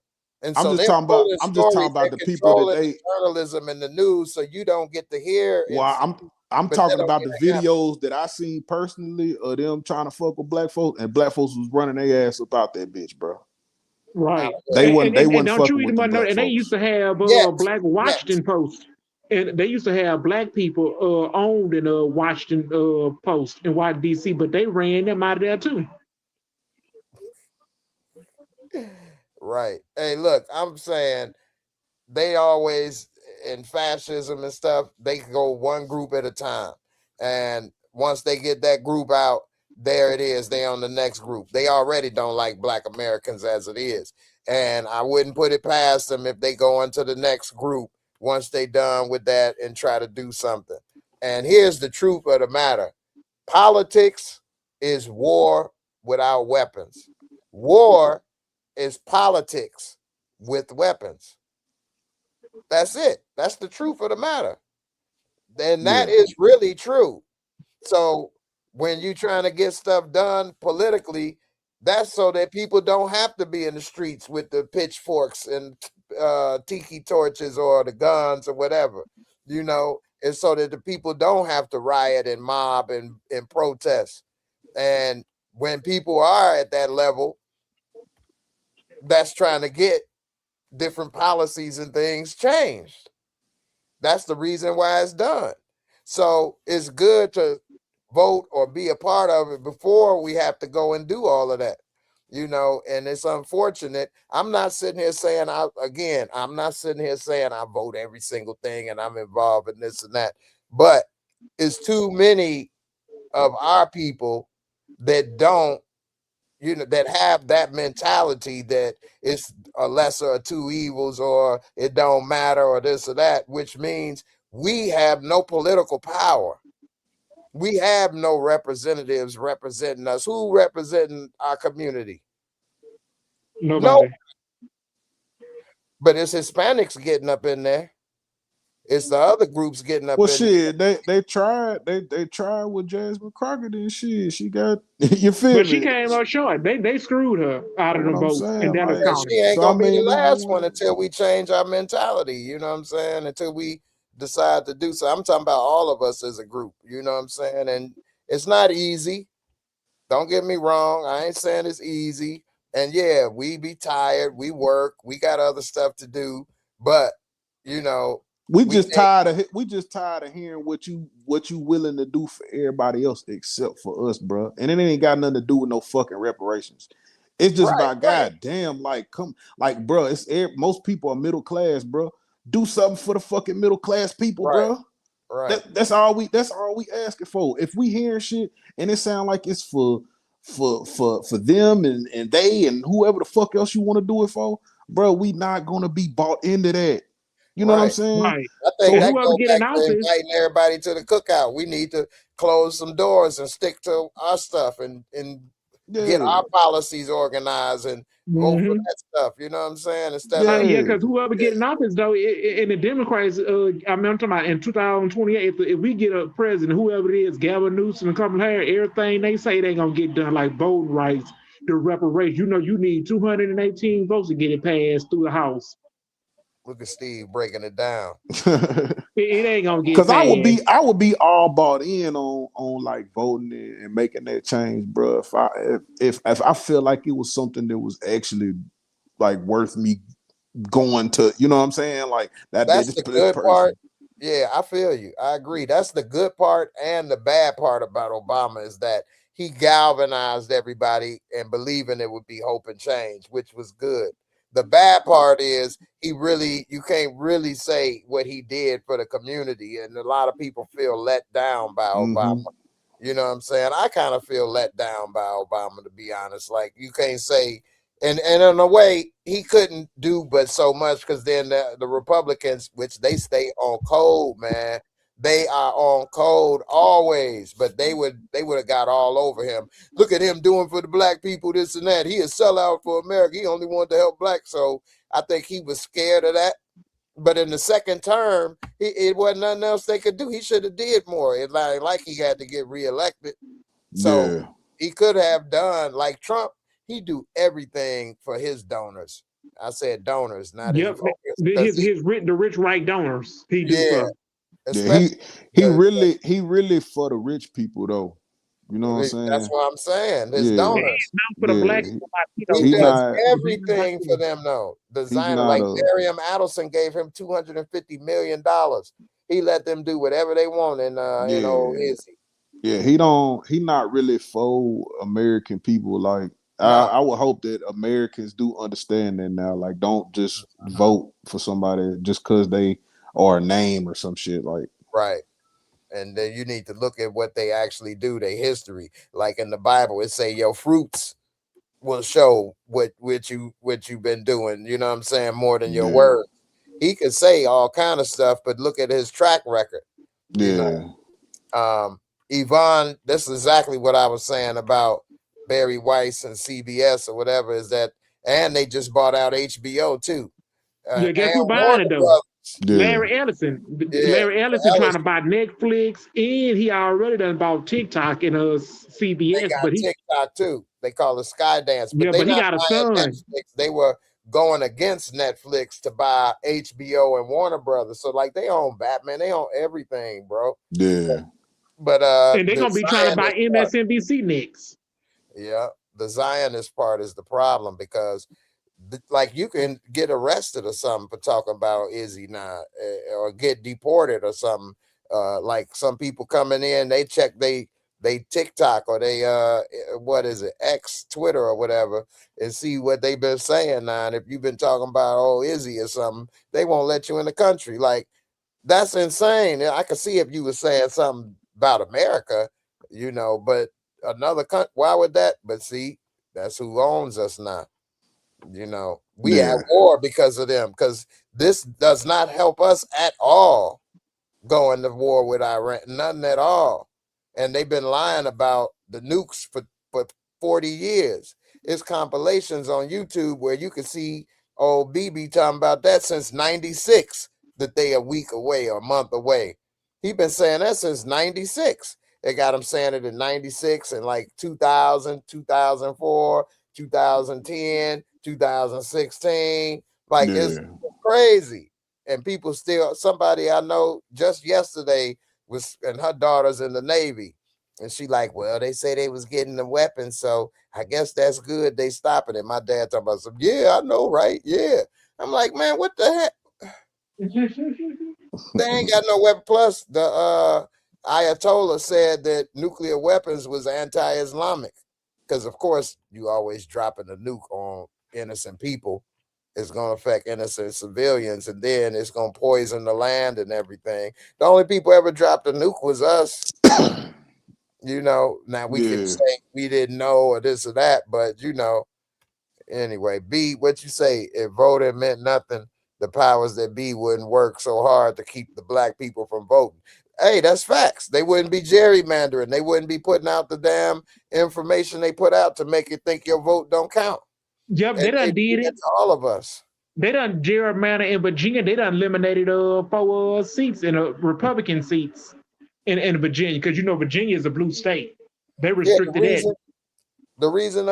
And so they're pulling stories. They're the people that controlling the journalism and the news, so you don't get to hear. Well, I'm talking about the videos that I seen personally of them trying to fuck with black folks, and black folks was running their ass about that bitch, bro. Right. They wasn't don't you fucking with the black and they folks. used to have black Washington Post. And they used to have black people owned in Washington Post in Washington, D.C., but they ran them out of there too. Right. Hey, look, I'm saying they always, in fascism and stuff, they go one group at a time. And once they get that group out, there it is. They on the next group. They already don't like black Americans as it is. And I wouldn't put it past them if they go into the next group once they done with that and try to do something. And here's the truth of the matter. Politics is war without weapons. War is politics with weapons. That's it. That's the truth of the matter. And that is really true. So when you're trying to get stuff done politically, that's so that people don't have to be in the streets with the pitchforks and tiki torches or the guns or whatever, you know, and so that the people don't have to riot and mob and protest. And when people are at that level, that's trying to get different policies and things changed. That's the reason why it's done. So it's good to vote or be a part of it before we have to go and do all of that, you know. And it's unfortunate. I'm not sitting here saying I'm not sitting here saying I vote every single thing and I'm involved in this and that, but it's too many of our people that don't, you know, that have that mentality that it's a lesser of two evils or it don't matter or this or that, which means we have no political power. We have no representatives representing us. Who representing our community? Nobody. No. But it's Hispanics getting up in there. It's the other groups getting up. Well, shit, they tried with Jasmine Crockett and shit. She got you feel but me? she came up short. They screwed her out of the vote in Dallas County. She ain't gonna be the last one until we change our mentality. You know what I'm saying? Until we decide to do so. I'm talking about all of us as a group. You know what I'm saying? And it's not easy. Don't get me wrong. I ain't saying it's easy. And yeah, we be tired. We work. We got other stuff to do. But you know. We just tired of hearing what you willing to do for everybody else except for us, bro. And it ain't got nothing to do with no fucking reparations. It's just about goddamn, like bro. It's most people are middle class, bro. Do something for the fucking middle class people, bro. Right. That's all we asking for. If we hearing shit and it sound like it's for them and they and whoever the fuck else you want to do it for, bro, we not gonna be bought into that. You know what I'm saying? Right. I think that goes back to inviting everybody to the cookout. We need to close some doors and stick to our stuff and get our policies organized and vote for that stuff. You know what I'm saying? Instead of because whoever get in office though, in the Democrats, I'm talking about in 2028, if we get a president, whoever it is, Gavin Newsom and Kamala Harris, everything they say they gonna get done, like voting rights, the reparations. You know, you need 218 votes to get it passed through the House. Look at Steve breaking it down. It ain't gonna get. Because I would be all bought in on like voting and making that change, bro. If I feel like it was something that was actually like worth me going to, you know what I'm saying? Like that's the good part. Yeah, I feel you. I agree. That's the good part, and the bad part about Obama is that he galvanized everybody and believing it would be hope and change, which was good. The bad part is you can't really say what he did for the community, and a lot of people feel let down by Obama. You know what I'm saying? I kind of feel let down by Obama, to be honest. Like, you can't say, and in a way, he couldn't do but so much, because then the Republicans, which they stay on code, man, they are on code always, but they would have got all over him. Look at him doing for the black people, this and that. He is sellout for America. He only wanted to help black. So I think he was scared of that. But in the second term, it wasn't nothing else they could do. He should have did more. It like he had to get reelected. So he could have done like Trump. He do everything for his donors. I said donors, not his voters. The rich right donors. He do for. Yeah, he really for the rich people though. You know what I'm saying? That's what I'm saying. His donors. He's not for the black people. He does everything for them though. Designer, like Miriam Adelson gave him $250 million. He let them do whatever they want in old Izzy. Yeah, he not really for American people. Like I would hope that Americans do understand that now. Like, don't just vote for somebody just because they are a name or some shit. Like, right. And then you need to look at what they actually do, their history. Like in the Bible, it say your fruits will show what you've been doing. You know what I'm saying? More than your words. He could say all kind of stuff, but look at his track record. You know? Yvonne, this is exactly what I was saying about Barry Weiss and CBS or whatever, is that, and they just bought out HBO too. Guess who buying it though? Larry Ellison. Larry Ellison trying to buy Netflix, and he already done bought TikTok and CBS. They got TikTok too. They call it Skydance. But he got a son. Netflix. They were going against Netflix to buy HBO and Warner Brothers. So like, they own Batman, they own everything, bro. Yeah. But and they're gonna be trying to buy MSNBC next. Yeah, the Zionist part is the problem, because like, you can get arrested or something for talking about Izzy now, or get deported or something. Like some people coming in, they check they TikTok or they what is it, X, Twitter or whatever, and see what they've been saying now. And if you've been talking about Izzy or something, they won't let you in the country. Like, that's insane. I could see if you were saying something about America, you know, but another country, why would that? But see, that's who owns us now. You know, we at war because of them, because this does not help us at all going to war with Iran, nothing at all. And they've been lying about the nukes for 40 years. It's compilations on YouTube where you can see old BB talking about that since 96, that they a week away or a month away. He been saying that since 96. They got him saying it in 96 and like 2000, 2004, 2010, 2016. Like, it's crazy. And people still, somebody I know just yesterday was, and her daughter's in the Navy, and she like, well, they say they was getting the weapons, so I guess that's good. They stopping it. My dad talking about some, yeah, I know, right? Yeah. I'm like, man, what the heck? They ain't got no weapon. Plus, the Ayatollah said that nuclear weapons was anti-Islamic, because of course you always dropping a nuke on innocent people. It's going to affect innocent civilians, and then it's going to poison the land and everything. The only people ever dropped a nuke was us. You know, now we can say we didn't know or this or that, but you know, anyway, B, what you say, if voting meant nothing, the powers that be wouldn't work so hard to keep the black people from voting. Hey, that's facts. They wouldn't be gerrymandering. They wouldn't be putting out the damn information they put out to make you think your vote don't count. Yep, they done did it. All of us. They done gerrymander in Virginia. They done eliminated 4 seats in Republican seats in Virginia, because you know Virginia is a blue state. They restricted that. The reason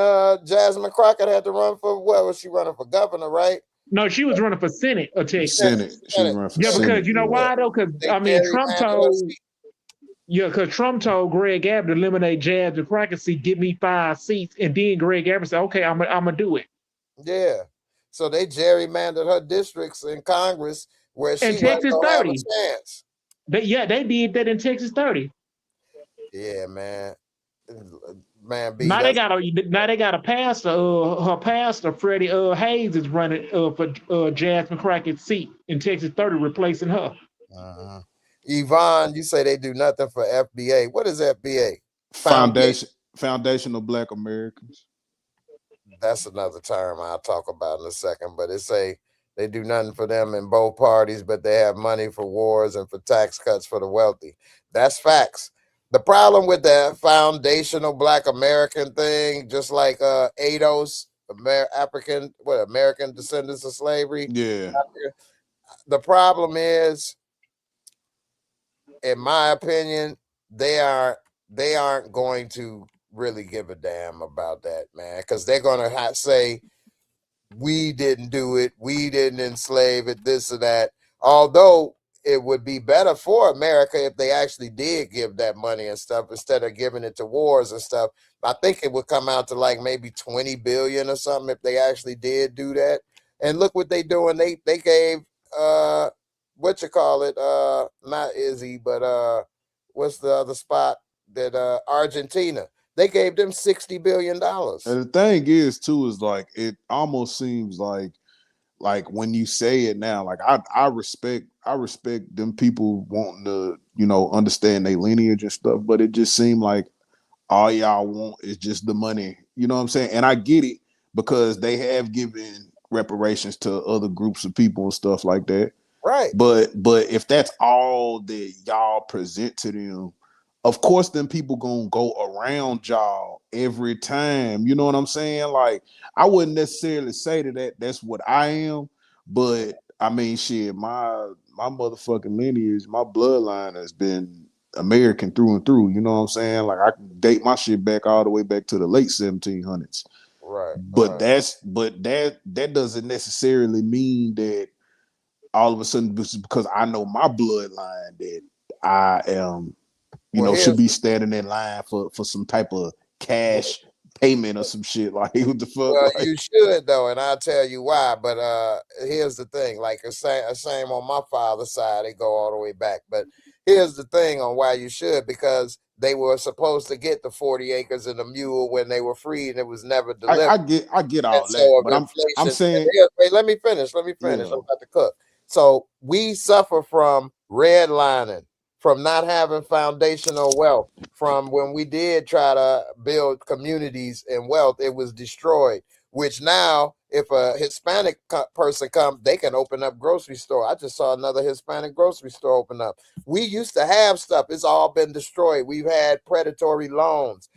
Jasmine Crockett had to run for, what was she running for, governor, right? No, she was running for Senate or Texas. Senate. She was running for Senate. Because you know why though? Because I mean, Trump told. Yeah, because Trump told Greg Abbott to eliminate Jasmine Crockett seat, give me 5 seats, and then Greg Abbott said, "Okay, I'm gonna do it." Yeah, so they gerrymandered her districts in Congress where she Texas 30. Chance. They did that in Texas 30. Yeah, man. man B. Now they got a pastor. Her pastor Freddie Hayes is running for Jasmine Crackett's seat in Texas 30, replacing her. Yvonne, you say they do nothing for FBA. What is FBA? Foundational Black Americans. That's another term I'll talk about in a second, but it say they do nothing for them in both parties, but they have money for wars and for tax cuts for the wealthy. That's facts. The problem with that foundational Black American thing, just like ADOS, American Descendants of Slavery. Yeah. The problem is, in my opinion, they aren't going to really give a damn about that, man, because they're going to say, we didn't do it, we didn't enslave it, this or that. Although it would be better for America if they actually did give that money and stuff instead of giving it to wars and stuff. I think it would come out to like maybe 20 billion or something if they actually did do that. And look what they doing. They gave what you call it, not Izzy, but what's the other spot that Argentina, they gave them $60 billion. And the thing is too, is like, it almost seems like when you say it now, like I respect them people wanting to, you know, understand their lineage and stuff, but it just seemed like all y'all want is just the money. You know what I'm saying? And I get it, because they have given reparations to other groups of people and stuff like that. Right. But if that's all that y'all present to them, of course them people gonna go around y'all every time. You know what I'm saying? Like, I wouldn't necessarily say that's what I am, but I mean, shit, my motherfucking lineage, my bloodline has been American through and through. You know what I'm saying? Like, I can date my shit back all the way back to the late 1700s. Right. But that doesn't necessarily mean that all of a sudden, because I know my bloodline, that I am, you know, should be standing in line for some type of cash payment or some shit. Like, what the fuck? Well, like, you should though, and I'll tell you why. But here's the thing: like the same on my father's side, they go all the way back. But here's the thing on why you should: because they were supposed to get the 40 acres and a mule when they were freed, and it was never delivered. I get all and that, so but I'm saying, wait, let me finish. Yeah. I'm about to cook. So we suffer from redlining, from not having foundational wealth, from when we did try to build communities and wealth, it was destroyed, which now if a Hispanic person comes, they can open up grocery store. I just saw another Hispanic grocery store open up. We used to have stuff. It's all been destroyed. We've had predatory loans.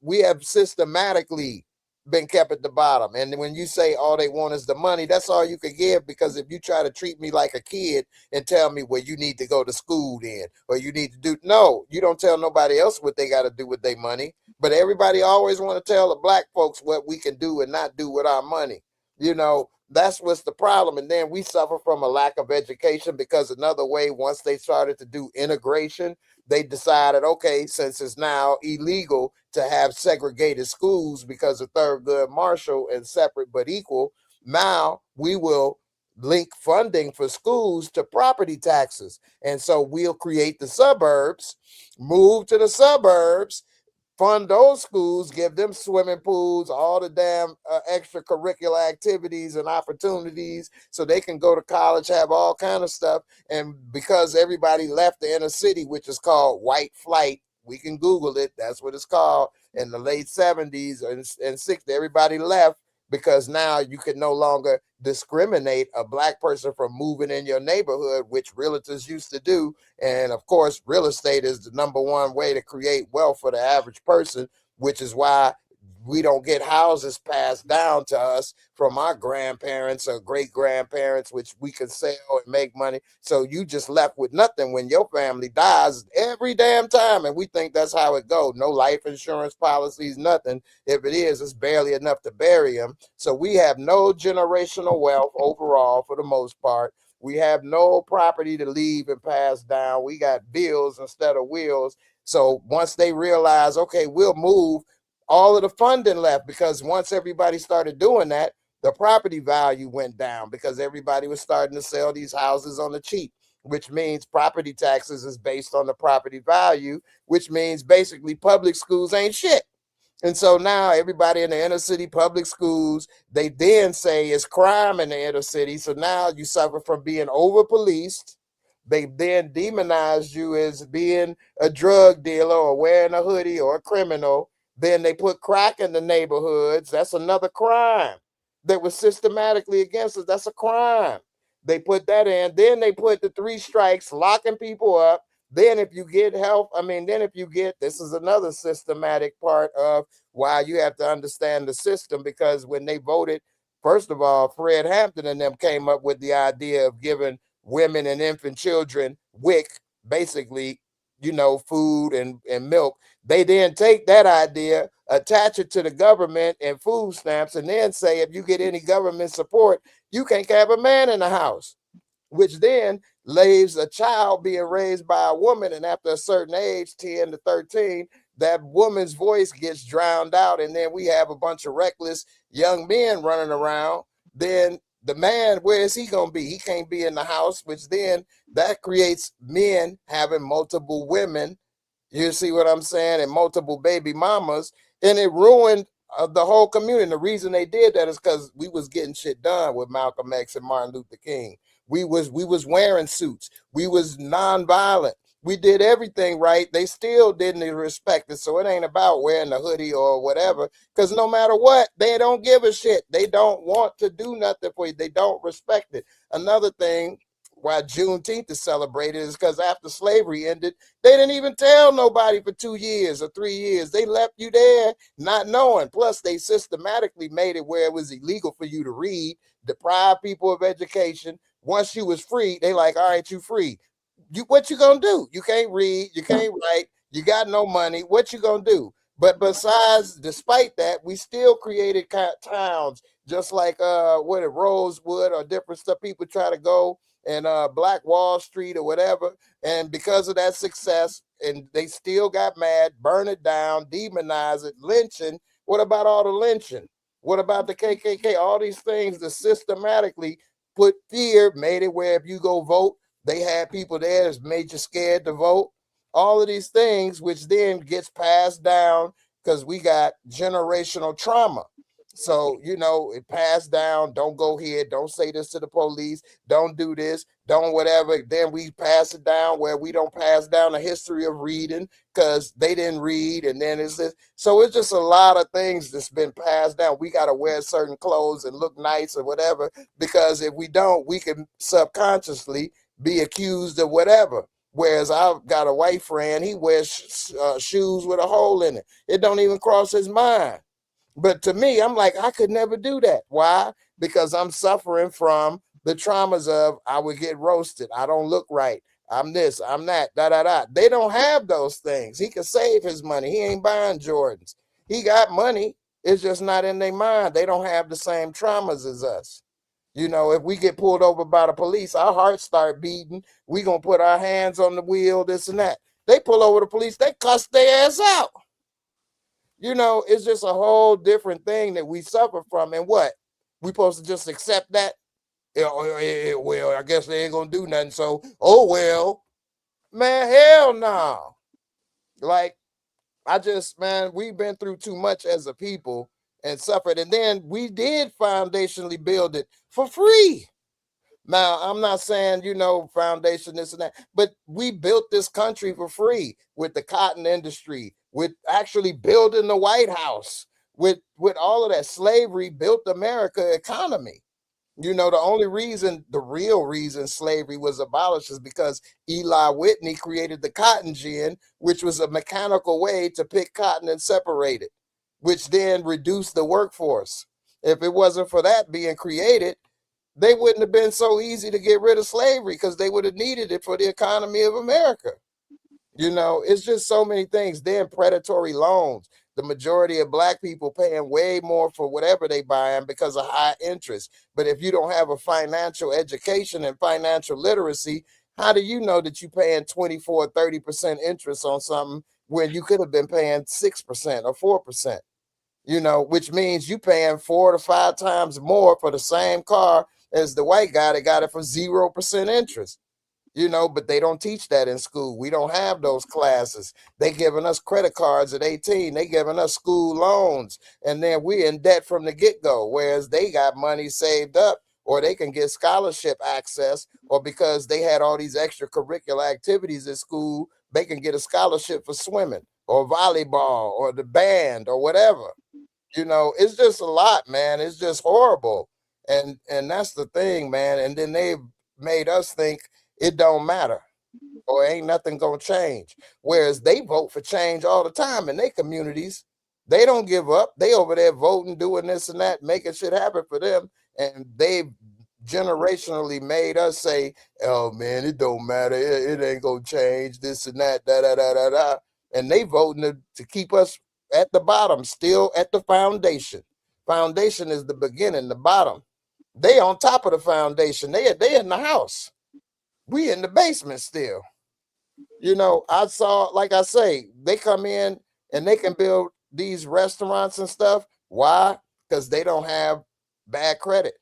We have systematically been kept at the bottom. And when you say all they want is the money, that's all you can give, because if you try to treat me like a kid and tell me, well, you need to go to school then, or you need to do, no, you don't tell nobody else what they got to do with their money. But everybody always want to tell the black folks what we can do and not do with our money. You know, that's what's the problem. And then we suffer from a lack of education, because another way, once they started to do integration, they decided, okay, since it's now illegal to have segregated schools because of Thurgood Marshall and separate but equal, now we will link funding for schools to property taxes. And so we'll create the suburbs, move to the suburbs, fund those schools, give them swimming pools, all the damn extracurricular activities and opportunities, so they can go to college, have all kind of stuff. And because everybody left the inner city, which is called white flight, we can Google it, that's what it's called, in the late 70s and 60s, everybody left, because now you can no longer discriminate a black person from moving in your neighborhood, which realtors used to do. And of course, real estate is the number one way to create wealth for the average person, which is why we don't get houses passed down to us from our grandparents or great grandparents, which we can sell and make money. So you just left with nothing when your family dies every damn time. And we think that's how it goes. No life insurance policies, nothing. If it is, it's barely enough to bury them. So we have no generational wealth overall for the most part. We have no property to leave and pass down. We got bills instead of wheels. So once they realize, okay, we'll move, all of the funding left, because once everybody started doing that, the property value went down because everybody was starting to sell these houses on the cheap, which means property taxes is based on the property value, which means basically public schools ain't shit. And so now everybody in the inner city public schools, they then say it's crime in the inner city. So now you suffer from being over policed. They then demonize you as being a drug dealer or wearing a hoodie or a criminal. Then they put crack in the neighborhoods. That's another crime that was systematically against us. That's a crime. They put that in. Then they put the 3 strikes, locking people up. Then if you get help, then if you get, this is another systematic part of why you have to understand the system, because when they voted, first of all, Fred Hampton and them came up with the idea of giving women and infant children WIC, basically, food and milk. They then take that idea, attach it to the government and food stamps, and then say if you get any government support, you can't have a man in the house, which then leaves a child being raised by a woman. And after a certain age, 10 to 13, that woman's voice gets drowned out. And then we have a bunch of reckless young men running around. Then the man, where is he going to be? He can't be in the house, which then that creates men having multiple women. You see what I'm saying? And multiple baby mamas. And it ruined the whole community. And the reason they did that is because we was getting shit done with Malcolm X and Martin Luther King. We was wearing suits. We was nonviolent. We did everything right. They still didn't respect it. So it ain't about wearing the hoodie or whatever, because no matter what, they don't give a shit. They don't want to do nothing for you. They don't respect it. Another thing why Juneteenth is celebrated is because after slavery ended, they didn't even tell nobody for 2 years or 3 years. They left you there not knowing. Plus, they systematically made it where it was illegal for you to read, deprive people of education. Once you was free, they like, all right, you free. What you gonna do? You can't read, you can't write, you got no money. What you gonna do? But despite that, we still created towns just like Rosewood or different stuff. People try to go and Black Wall Street or whatever, and because of that success, and they still got mad, burn it down, demonize it, lynching. What about all the lynching? What about the KKK? All these things that systematically put fear, made it where if you go vote, they had people there that made you scared to vote. All of these things, which then gets passed down because we got generational trauma. So, it passed down. Don't go here. Don't say this to the police. Don't do this. Don't whatever. Then we pass it down where we don't pass down a history of reading because they didn't read. And then it's this. So it's just a lot of things that's been passed down. We got to wear certain clothes and look nice or whatever, because if we don't, we can subconsciously be accused of whatever. Whereas I've got a white friend, he wears shoes with a hole in it. It don't even cross his mind. But to me, I'm like, I could never do that. Why? Because I'm suffering from the traumas of I would get roasted. I don't look right. I'm this, I'm that, da. They don't have those things. He can save his money. He ain't buying Jordans. He got money. It's just not in their mind. They don't have the same traumas as us. If we get pulled over by the police, our hearts start beating. We gonna put our hands on the wheel, this and that. They pull over the police, they cuss their ass out. It's just a whole different thing that we suffer from. And what? We supposed to just accept that? Well, I guess they ain't gonna do nothing. So, oh well. Man, hell no. Like, we've been through too much as a people and suffered. And then we did foundationally build it for free. Now, I'm not saying, foundation, this and that, but we built this country for free with the cotton industry, with actually building the White House, with all of that. Slavery built America economy. The real reason slavery was abolished is because Eli Whitney created the cotton gin, which was a mechanical way to pick cotton and separate it, which then reduced the workforce. If it wasn't for that being created, they wouldn't have been so easy to get rid of slavery because they would have needed it for the economy of America. It's just so many things. Then predatory loans. The majority of Black people paying way more for whatever they buying because of high interest. But if you don't have a financial education and financial literacy, how do you know that you're paying 24, 30% interest on something when you could have been paying 6% or 4%? Which means you paying 4 to 5 times more for the same car as the white guy that got it for 0% interest. you know, but they don't teach that in school. We don't have those classes. They giving us credit cards at 18. They giving us school loans, and then we're in debt from the get-go, whereas they got money saved up, or they can get scholarship access, or because they had all these extracurricular activities at school, they can get a scholarship for swimming or volleyball or the band or whatever. You know, it's just a lot, man. It's just horrible. And that's the thing, man. And then they've made us think it don't matter or ain't nothing gonna change. Whereas they vote for change all the time in their communities. They don't give up. They over there voting, doing this and that, making shit happen for them. And they've generationally made us say, oh man, it don't matter. It ain't gonna change this and that, da da da da da. And they voting to keep us at the bottom, still at the foundation. Foundation is the beginning, the bottom. They on top of the foundation. They in the house. We in the basement still. You know, I saw, like I say, they come in and they can build these restaurants and stuff. Why? Because they don't have bad credit.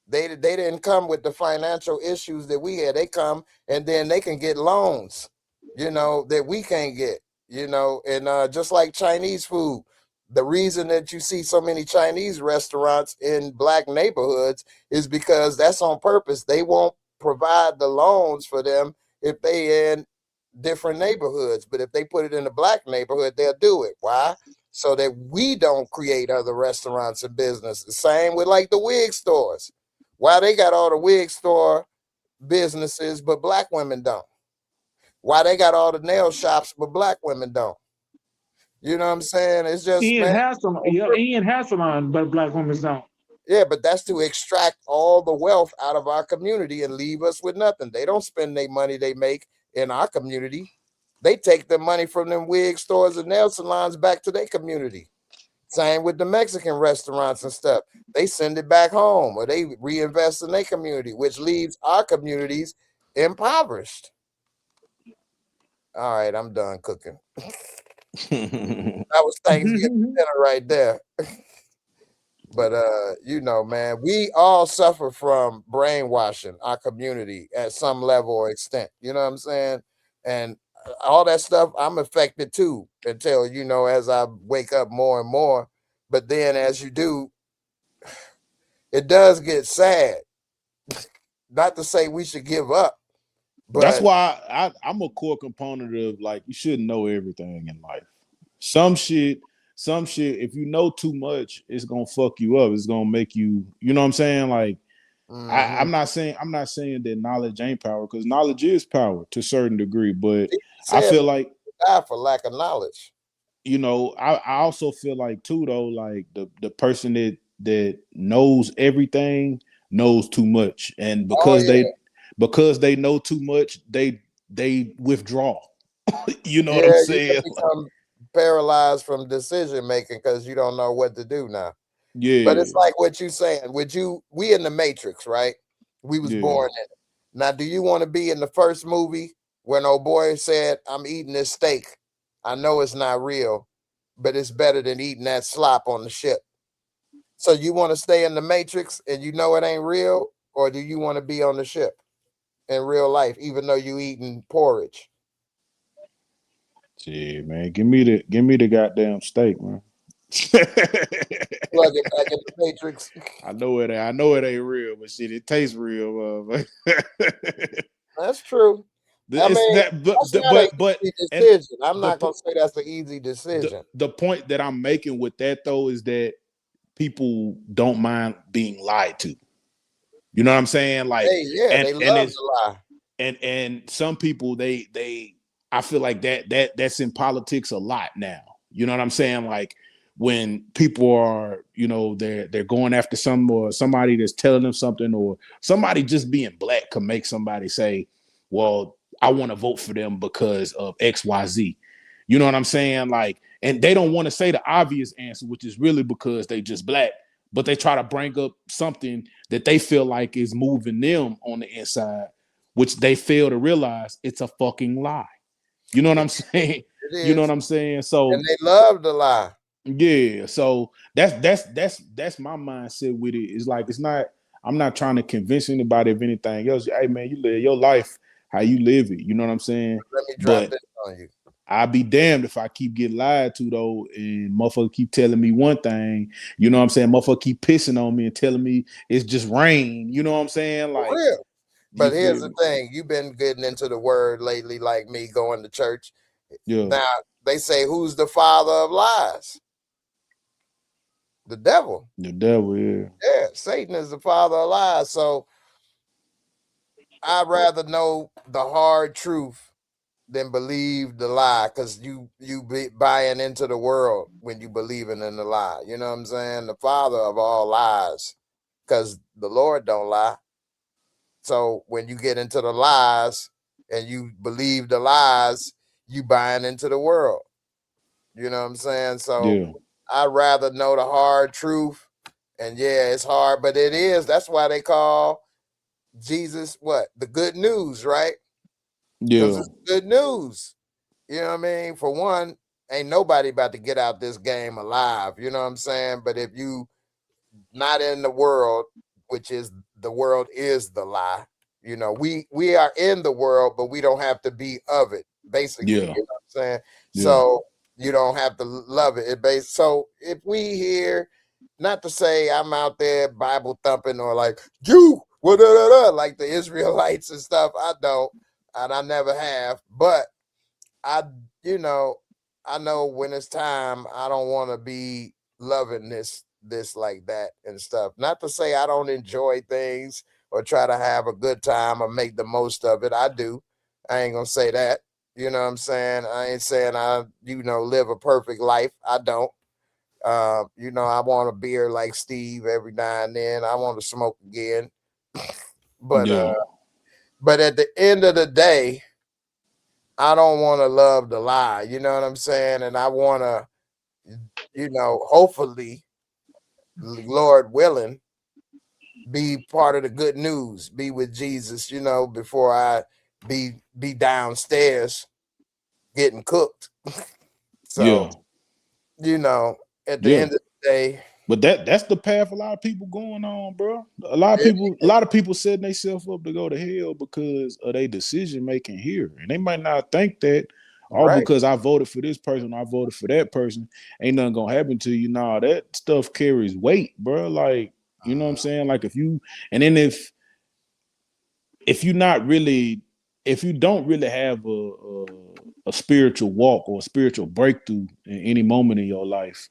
They didn't come with the financial issues that we had. They come and then they can get loans, you know, that we can't get, you know, and just like Chinese food, the reason that you see so many Chinese restaurants in black neighborhoods is because that's on purpose. They won't provide the loans for them if they in different neighborhoods, but if they put it in a black neighborhood, they'll do it. Why? So that we don't create other restaurants and businesses. Same with like the wig stores. Why they got all the wig store businesses, but black women don't? Why they got all the nail shops, but black women don't? You know what I'm saying? It's just, Ian man. has some. Yeah, Ian has some on, but black women don't. Yeah, but that's to extract all the wealth out of our community and leave us with nothing. They don't spend their money they make in our community. They take the money from them wig stores and nail salons back to their community. Same with the Mexican restaurants and stuff. They send it back home or they reinvest in their community, which leaves our communities impoverished. All right, I'm done cooking. That was Thanksgiving dinner right there. But you know, man, we all suffer from brainwashing our community at some level or extent. You know what I'm saying? And all that stuff, I'm affected too until, you know, as I wake up more and more. But then as you do, it does get sad. Not to say we should give up, but that's why I'm a core component of, like, you shouldn't know everything in life. Some shit, if you know too much, it's gonna fuck you up. It's gonna make you, you know what I'm saying? Like, I'm not saying that knowledge ain't power, because knowledge is power to a certain degree, but I feel like die for lack of knowledge. You know, I also feel like too, though, like the person that knows everything knows too much, and because they know too much, they withdraw. You know what I'm saying? You become paralyzed from decision making because you don't know what to do now. Yeah. But it's like what you saying. We in the Matrix, right? We was born in it. Now, do you want to be in the first movie when old boy said, I'm eating this steak? I know it's not real, but it's better than eating that slop on the ship. So you want to stay in the Matrix and you know it ain't real, or do you want to be on the ship in real life, even though you eating porridge? Yeah, man, give me the goddamn steak, man. Plug it back in the Matrix. I know it ain't real, but shit, it tastes real. That's true. I mean, that's not an easy decision. I'm not gonna say that's an easy decision. The point that I'm making with that, though, is that people don't mind being lied to. You know what I'm saying? Like, they love to lie. And some people, I feel like that's in politics a lot now. You know what I'm saying? Like, when people are, you know, they're going after somebody that's telling them something, or somebody just being black can make somebody say, well, I want to vote for them because of XYZ. You know what I'm saying? Like, and they don't want to say the obvious answer, which is really because they just black, but they try to bring up something that they feel like is moving them on the inside, which they fail to realize it's a fucking lie. You know what I'm saying? You know what I'm saying? So, and they love to lie. Yeah, so that's my mindset with it. It's like, I'm not trying to convince anybody of anything else. Hey man, you live your life how you live it. You know what I'm saying? Let me drop But this on you. I'll be damned if I keep getting lied to though, and motherfucker keep telling me one thing. You know what I'm saying? Motherfucker keep pissing on me and telling me it's just rain. You know what I'm saying? For Like, real. you But here's feel the me? thing: you've been getting into the word lately, like me going to church. Yeah, Now they say, "Who's the father of lies?" The devil. the devil. Yeah, Yeah, Satan is the father of lies. So I'd rather know the hard truth than believe the lie, because you be buying into the world when you believing in the lie. You know what I'm saying? The father of all lies, because the Lord don't lie. So when you get into the lies and you believe the lies, you buying into the world. You know what I'm saying? So yeah, I'd rather know the hard truth. And yeah, it's hard, but it is. That's why they call Jesus what? The good news, right? Because yeah, it's good news. You know what I mean? For one, ain't nobody about to get out this game alive. You know what I'm saying? But if you not in the world, which is the world is the lie. You know, we are in the world, but we don't have to be of it. Basically, yeah, you know what I'm saying? yeah, So you don't have to love it. So if we here, not to say I'm out there Bible thumping or like you, like the Israelites and stuff. I don't, and I never have. But I, you know, I know when it's time, I don't want to be loving this like that and stuff. Not to say I don't enjoy things or try to have a good time or make the most of it. I do. I ain't gonna say that. You know what I'm saying? I ain't saying I, live a perfect life. I don't. I want a beer like Steve every now and then. I want to smoke again. But yeah, but at the end of the day, I don't want to love the lie. You know what I'm saying? And I want to, hopefully, Lord willing, be part of the good news, be with Jesus, before I be downstairs getting cooked. So, yeah, you know, at the yeah. end of the day, But that's the path a lot of people going on, bro. it A lot is of people setting themselves up to go to hell because of their decision making here, and they might not think that. All right. because I voted for this person, I voted for that person, ain't nothing gonna happen to you. Nah, that stuff carries weight, bro. Like, you know what I'm saying? Like and then if you're not really, if you don't really have a spiritual walk or a spiritual breakthrough in any moment in your life,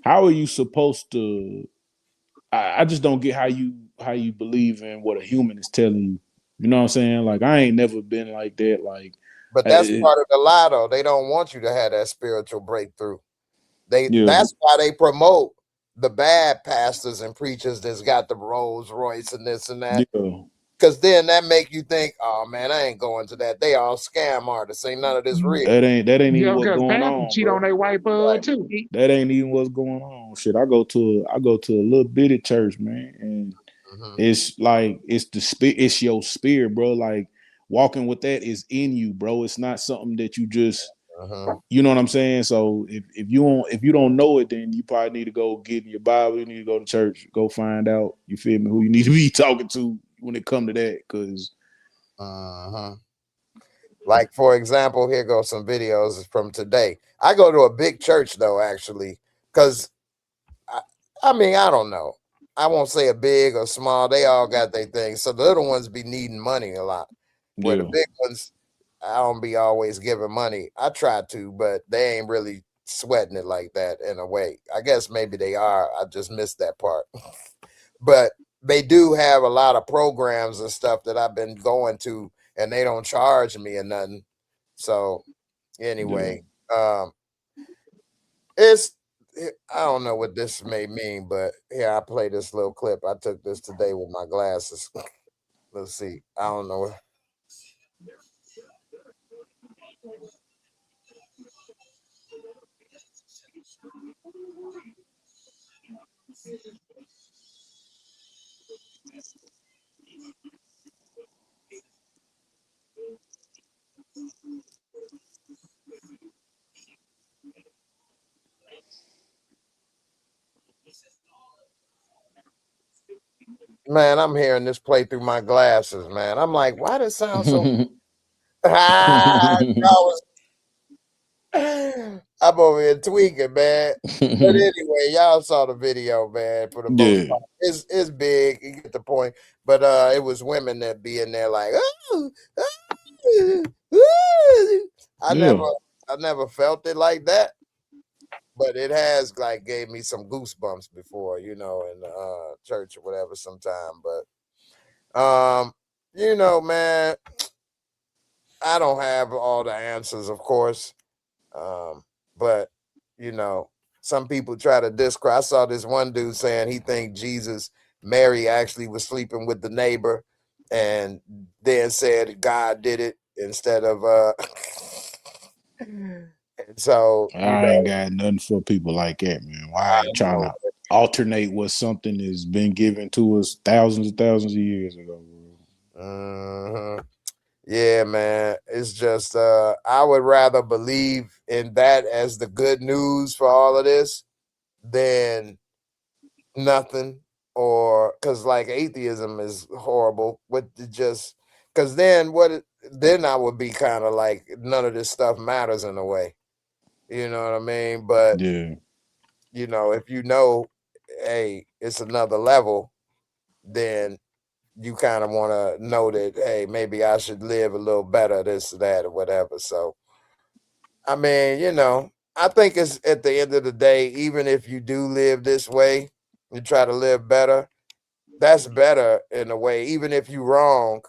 how are you supposed to? I just don't get how you believe in what a human is telling you. You know what I'm saying? Like I ain't never been like that. Like, But that's part of the lie, though. They don't want you to have that spiritual breakthrough. yeah, That's why they promote the bad pastors and preachers that's got the Rolls Royce and this and that. yeah. Because then that make you think, oh man, I ain't going to that. They all scam artists. Ain't none of this real. That ain't even Yeah, what's because going pastors on, cheat on bro. their wife Right. too. That ain't even what's going on. Shit, I go to a little bitty church, man, and Mm-hmm. it's like it's your spirit, bro. Like walking with that is in you, bro. It's not something that you just Mm-hmm. you know what I'm saying? So if you don't know it, then you probably need to go get in your Bible. You need to go to church, go find out. You feel me? Who you need to be talking to when it come to that? Because Mm-hmm. Like, for example, here goes some videos from today. I go to a big church though, actually, because I mean, I don't know. I won't say a big or small. They all got their things. So the little ones be needing money a lot. Where the yeah, big ones, I don't be always giving money. I try to, but they ain't really sweating it like that in a way. I guess maybe they are. I just missed that part. But they do have a lot of programs and stuff that I've been going to, and they don't charge me or nothing. So yeah. anyway, it's I don't know what this may mean, but here I play this little clip. I took this today with my glasses. Let's see. I don't know. Man, I'm hearing this play through my glasses, man. I'm like, why does it sound so? Y'all was I'm over here tweaking, man. But anyway, y'all saw the video, man. For the most Yeah. part, it's big. You get the point. But it was women that be in there like, oh, I Yeah. never felt it like that. But it has like gave me some goosebumps before, in the church or whatever sometime. But man, I don't have all the answers, of course. But some people try to discredit. I saw this one dude saying he think Mary actually was sleeping with the neighbor, and then said God did it instead of and so I ain't got nothing for people like that, man. Why are you trying to alternate what something has been given to us thousands of years ago, bro. Yeah, man. It's just I would rather believe in that as the good news for all of this than nothing. Or because like atheism is horrible because then then I would be kind of like none of this stuff matters in a way, you know what I mean? But yeah. if hey, it's another level, then you kind of want to know that, hey, maybe I should live a little better, this or that or whatever. So I mean, I think it's at the end of the day, even if you do live this way, you try to live better, that's better in a way. Even if you wrong,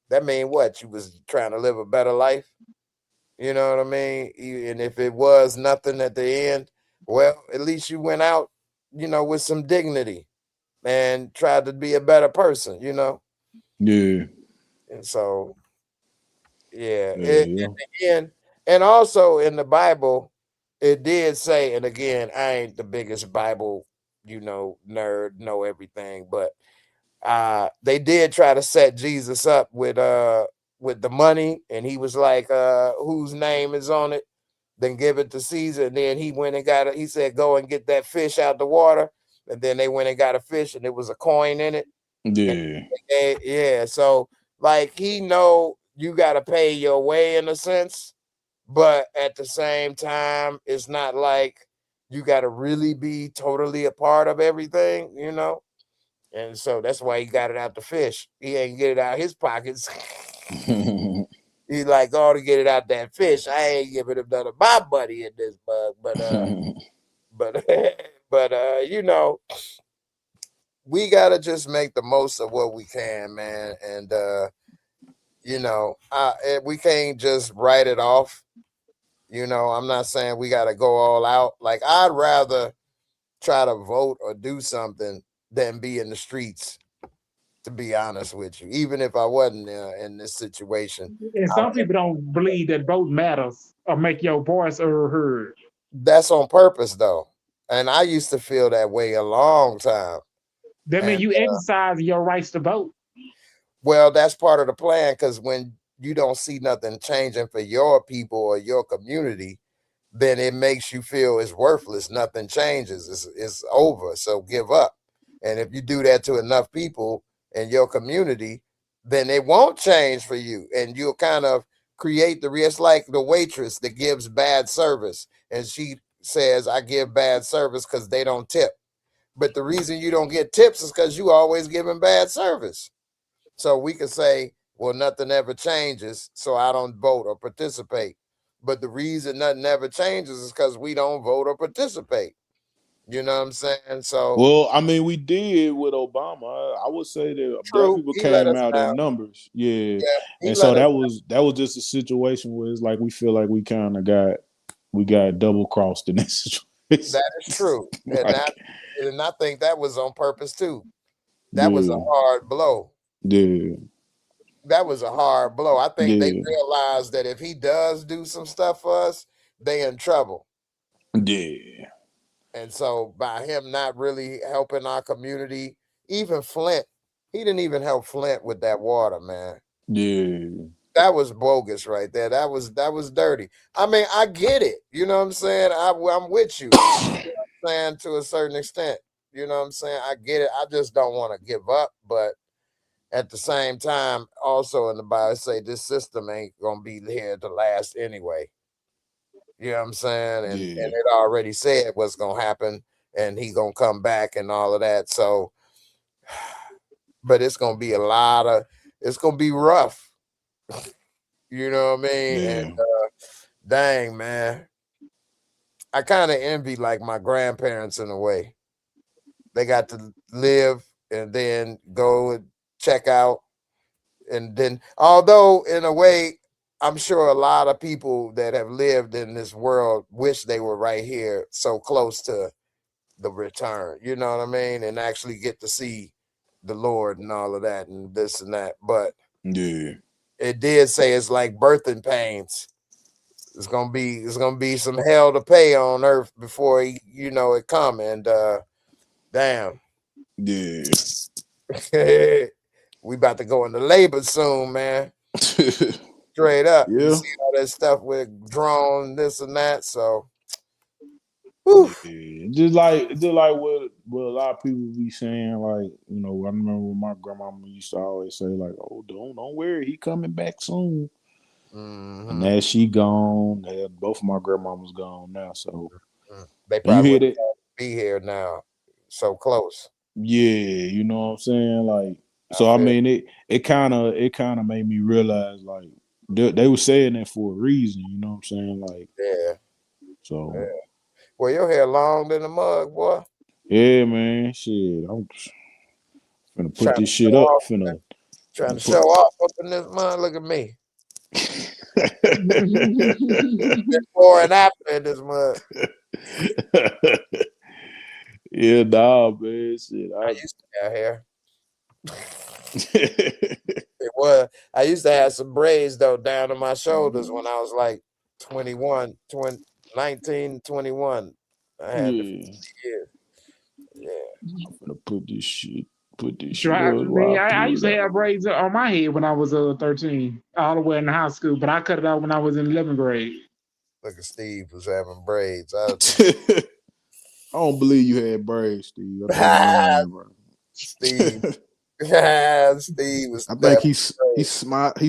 that mean what? You was trying to live a better life. You know what I mean? And if it was nothing at the end, well, at least you went out, with some dignity and tried to be a better person, Yeah. And so, yeah, in Yeah. the end, and also in the Bible, it did say, and again, I ain't the biggest Bible, nerd, know everything, but they did try to set Jesus up with the money, and he was like, whose name is on it? Then give it to Caesar. And then he went and he said, go and get that fish out the water. And then they went and got a fish, and it was a coin in it. Yeah. Yeah. So like he know you gotta pay your way in a sense, but at the same time, it's not like you gotta really be totally a part of everything, And so that's why he got it out the fish. He ain't get it out his pockets. He's like, oh, to get it out that fish, I ain't giving him none of my money in this bug. But we gotta just make the most of what we can, man. And we can't just write it off. I'm not saying we gotta go all out. Like I'd rather try to vote or do something than be in the streets, to be honest with you, even if I wasn't in this situation. And some people don't believe that vote matters or make your voice heard. That's on purpose, though. And I used to feel that way a long time. That means you exercise your rights to vote. Well, that's part of the plan, because when you don't see nothing changing for your people or your community, then it makes you feel it's worthless. Nothing changes. It's over. So give up. And if you do that to enough people in your community, then it won't change for you. And you'll kind of create it's like the waitress that gives bad service. And she says, I give bad service because they don't tip. But the reason you don't get tips is because you always giving bad service. So we could say, well, nothing ever changes, so I don't vote or participate. But the reason nothing ever changes is because we don't vote or participate. You know what I'm saying? So, well, I mean, we did with Obama. I would say that black true, people he let came us out down. in numbers. Yeah. He And so let us that was just a situation where it's like we feel like we kind of got double crossed in that situation. That is true. And I think that was on purpose too. That was a hard blow. Yeah. That was a hard blow. I think they Yeah. realized that if he does do some stuff for us, they in trouble. Yeah. And so by him not really helping our community, even Flint, he didn't even help Flint with that water, man. Yeah. That was bogus right there. That was dirty. I mean, I get it. You know what I'm saying? I'm with you. You know what I'm saying, to a certain extent. You know what I'm saying? I get it. I just don't want to give up. But at the same time, also in the Bible, say this system ain't gonna be here to last anyway. You know what I'm saying? And it already said what's gonna happen, and he gonna come back and all of that. So, but it's gonna be it's gonna be rough. You know what I mean? Yeah. And dang, man, I kind of envy like my grandparents in a way. They got to live and then go and check out. And then, although in a way, I'm sure a lot of people that have lived in this world wish they were right here, so close to the return. You know what I mean? And actually get to see the Lord and all of that and this and that. But yeah, it did say it's like birthing pains. It's gonna be some hell to pay on earth before it come. And damn. yeah. We about to go into labor soon, man. Straight up. Yeah. You see all that stuff with drone, this and that. So yeah. Just like what a lot of people be saying, like, I remember when my grandmama used to always say, like, oh, don't worry, he coming back soon. And as she gone, both of my grandmamas gone now. So they you probably hear wouldn't that? be here now. So close. Yeah, you know what I'm saying? Like, so I mean, it kind of made me realize, like, they were saying that for a reason. You know what I'm saying? Like, yeah. So, yeah. Well, your hair long than the mug, boy. Yeah, man. Shit, I'm finna put this shit up. Trying to show off up in this mug. Look at me. Before and after in this mug. Yeah, nah, man. Shit, I used to have hair. It was. I used to have some braids though down to my shoulders when I was like 21, 19, 21. I had the years. Yeah. I'm gonna put this shit I used to have braids on my head when I was 13, all the way in high school, but I cut it out when I was in 11th grade. Look at Steve was having braids. I don't believe you had braids, Steve. Steve. Steve was. I think he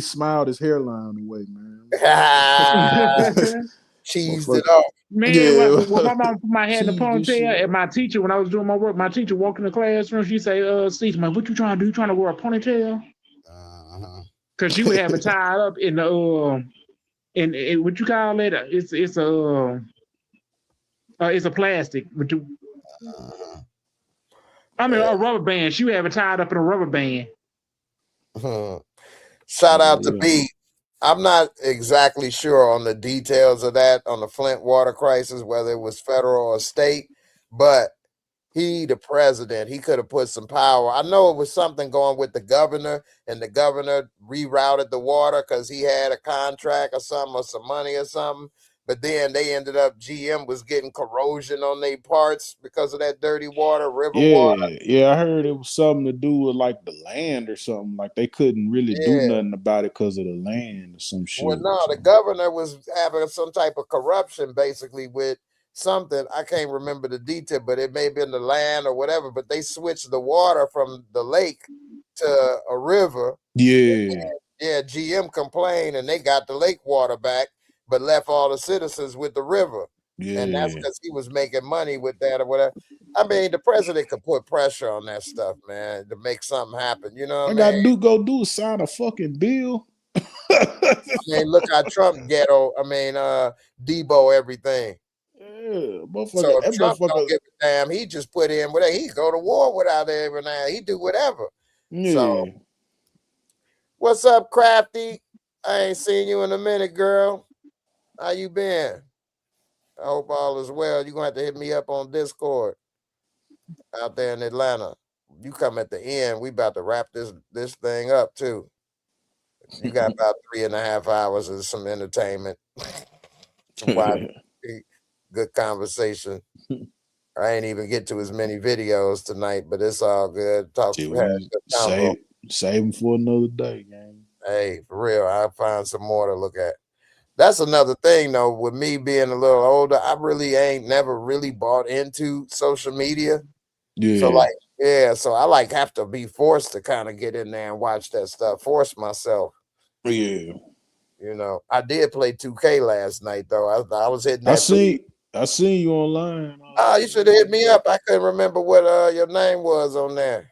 smiled his hairline away, man. Cheesed it off. Man, when my mom put my hair in the ponytail, and my teacher, when I was doing my work, my teacher walked in the classroom, she say, Steve, man, what you trying to do? You trying to wear a ponytail? Because she would have it tied up in the in what you call it? It's a plastic. I mean, a rubber band. She would have it tied up in a rubber band. Shout out to B. I'm not exactly sure on the details of that, on the Flint water crisis, whether it was federal or state, but he, the president, he could have put some power. I know it was something going with the governor, and the governor rerouted the water because he had a contract or something, or some money or something. But then they ended up, GM was getting corrosion on their parts because of that dirty water, river water. Yeah, I heard it was something to do with like the land or something. Like they couldn't really do nothing about it because of the land or some shit. Well, no, the governor was having some type of corruption basically with something. I can't remember the detail, but it may have been the land or whatever. But they switched the water from the lake to a river. Yeah. Yeah, GM complained and they got the lake water back, but left all the citizens with the river. Yeah. And that's because he was making money with that or whatever. I mean, the president could put pressure on that stuff, man, to make something happen. You know what I mean? Go do is sign a fucking bill. I mean, look how Trump ghetto. I mean, Debo everything. Yeah, so if Trump don't give a damn, he just put in whatever. He go to war without every now. He do whatever. Yeah. So, what's up, Crafty? I ain't seen you in a minute, girl. How you been? I hope all is well. You're gonna have to hit me up on Discord out there in Atlanta. You come at the end. We about to wrap this thing up too. You got about 3.5 hours of some entertainment. Good conversation. I ain't even get to as many videos tonight, but it's all good. Save them for another day, gang. Hey, for real, I'll find some more to look at. That's another thing, though. With me being a little older, I really ain't never really bought into social media. Yeah. So, like, Yeah, so I like have to be forced to kind of get in there and watch that stuff, force myself. Yeah. You know, I did play 2K last night though. I was hitting I that. seen you online. Oh, you should have hit me up. I couldn't remember what your name was on there.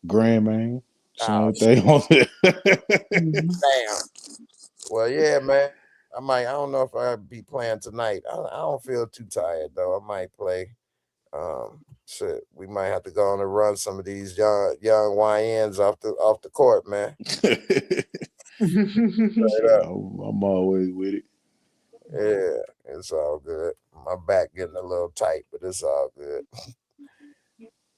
Grand man. Oh, Same thing on there. damn. Well, yeah, man. I don't know if I'll be playing tonight. I don't feel too tired though. I might play. Shit, we might have to go on and run some of these young YNs off the court, man. I'm always with it. Yeah, it's all good. My back getting a little tight, but it's all good.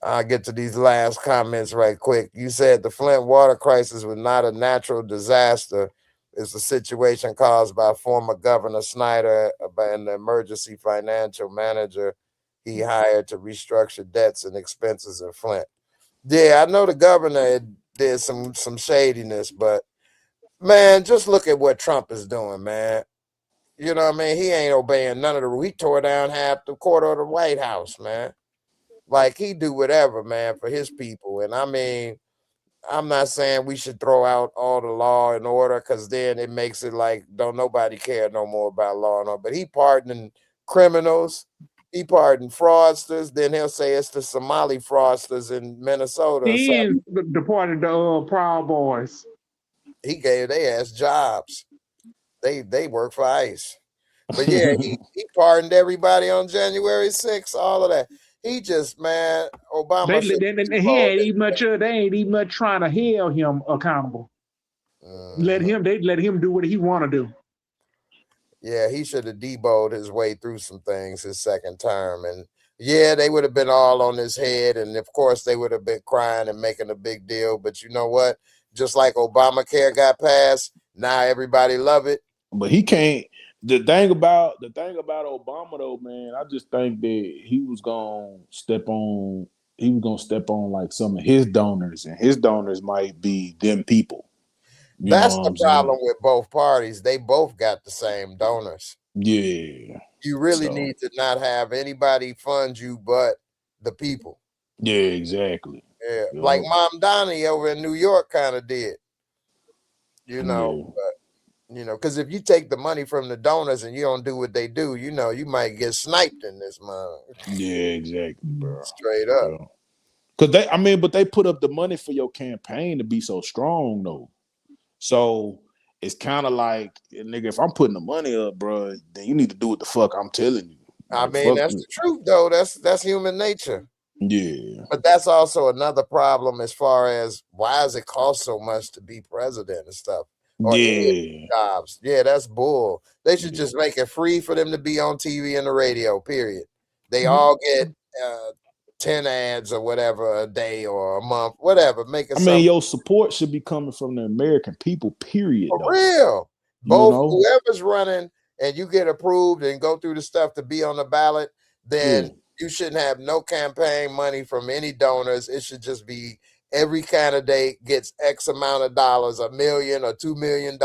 I'll get to these last comments right quick. You said the Flint water crisis was not a natural disaster. It's a situation caused by former Governor Snyder and the emergency financial manager he hired to restructure debts and expenses in Flint. Yeah, I know the governor did some shadiness, but man, just look at what Trump is doing, man. You know what I mean? He ain't obeying none of the rules. He tore down half the court of the White House, man. Like he do whatever, man, for his people. And I mean, I'm not saying we should throw out all the law and order because then it makes it like don't nobody care no more about law and order. But he pardoning criminals, he pardoned fraudsters. Then he'll say it's the Somali fraudsters in Minnesota. He deported the Proud Boys. He gave their ass jobs. They work for ICE. But yeah, he pardoned everybody on January 6th, all of that. He just, man, Obama He ain't even much. They ain't even much trying to hold him accountable. They let him do what he want to do. Yeah, he should have debowed his way through some things his second term, and yeah, they would have been all on his head, and of course they would have been crying and making a big deal. But you know what? Just like Obamacare got passed, now everybody love it. But he can't. The thing about Obama though, man, I just think that he was gonna step on like some of his donors, and his donors might be them people. That's the problem with both parties. They both got the same donors. Yeah. You really need to not have anybody fund you but the people. Yeah, exactly. Yeah. Like Mom Donnie over in New York kind of did. You know, Yeah. but you know, because if you take the money from the donors and you don't do what they do, you know, you might get sniped in this month. Yeah, exactly, bro. Straight up. Because but they put up the money for your campaign to be so strong, though. So it's kind of like, nigga, if I'm putting the money up, bro, then you need to do what the fuck I'm telling you. I mean, that's the truth, though. That's human nature. Yeah. But that's also another problem as far as why does it cost so much to be president and stuff? Or any jobs. Yeah, that's bull. They should just make it free for them to be on TV and the radio, period. They all get 10 ads or whatever a day or a month, whatever. Make it your support should be coming from the American people, period. For real. Both whoever's running and you get approved and go through the stuff to be on the ballot, then you shouldn't have no campaign money from any donors. It should just be every candidate gets X amount of dollars, $1 million or $2 million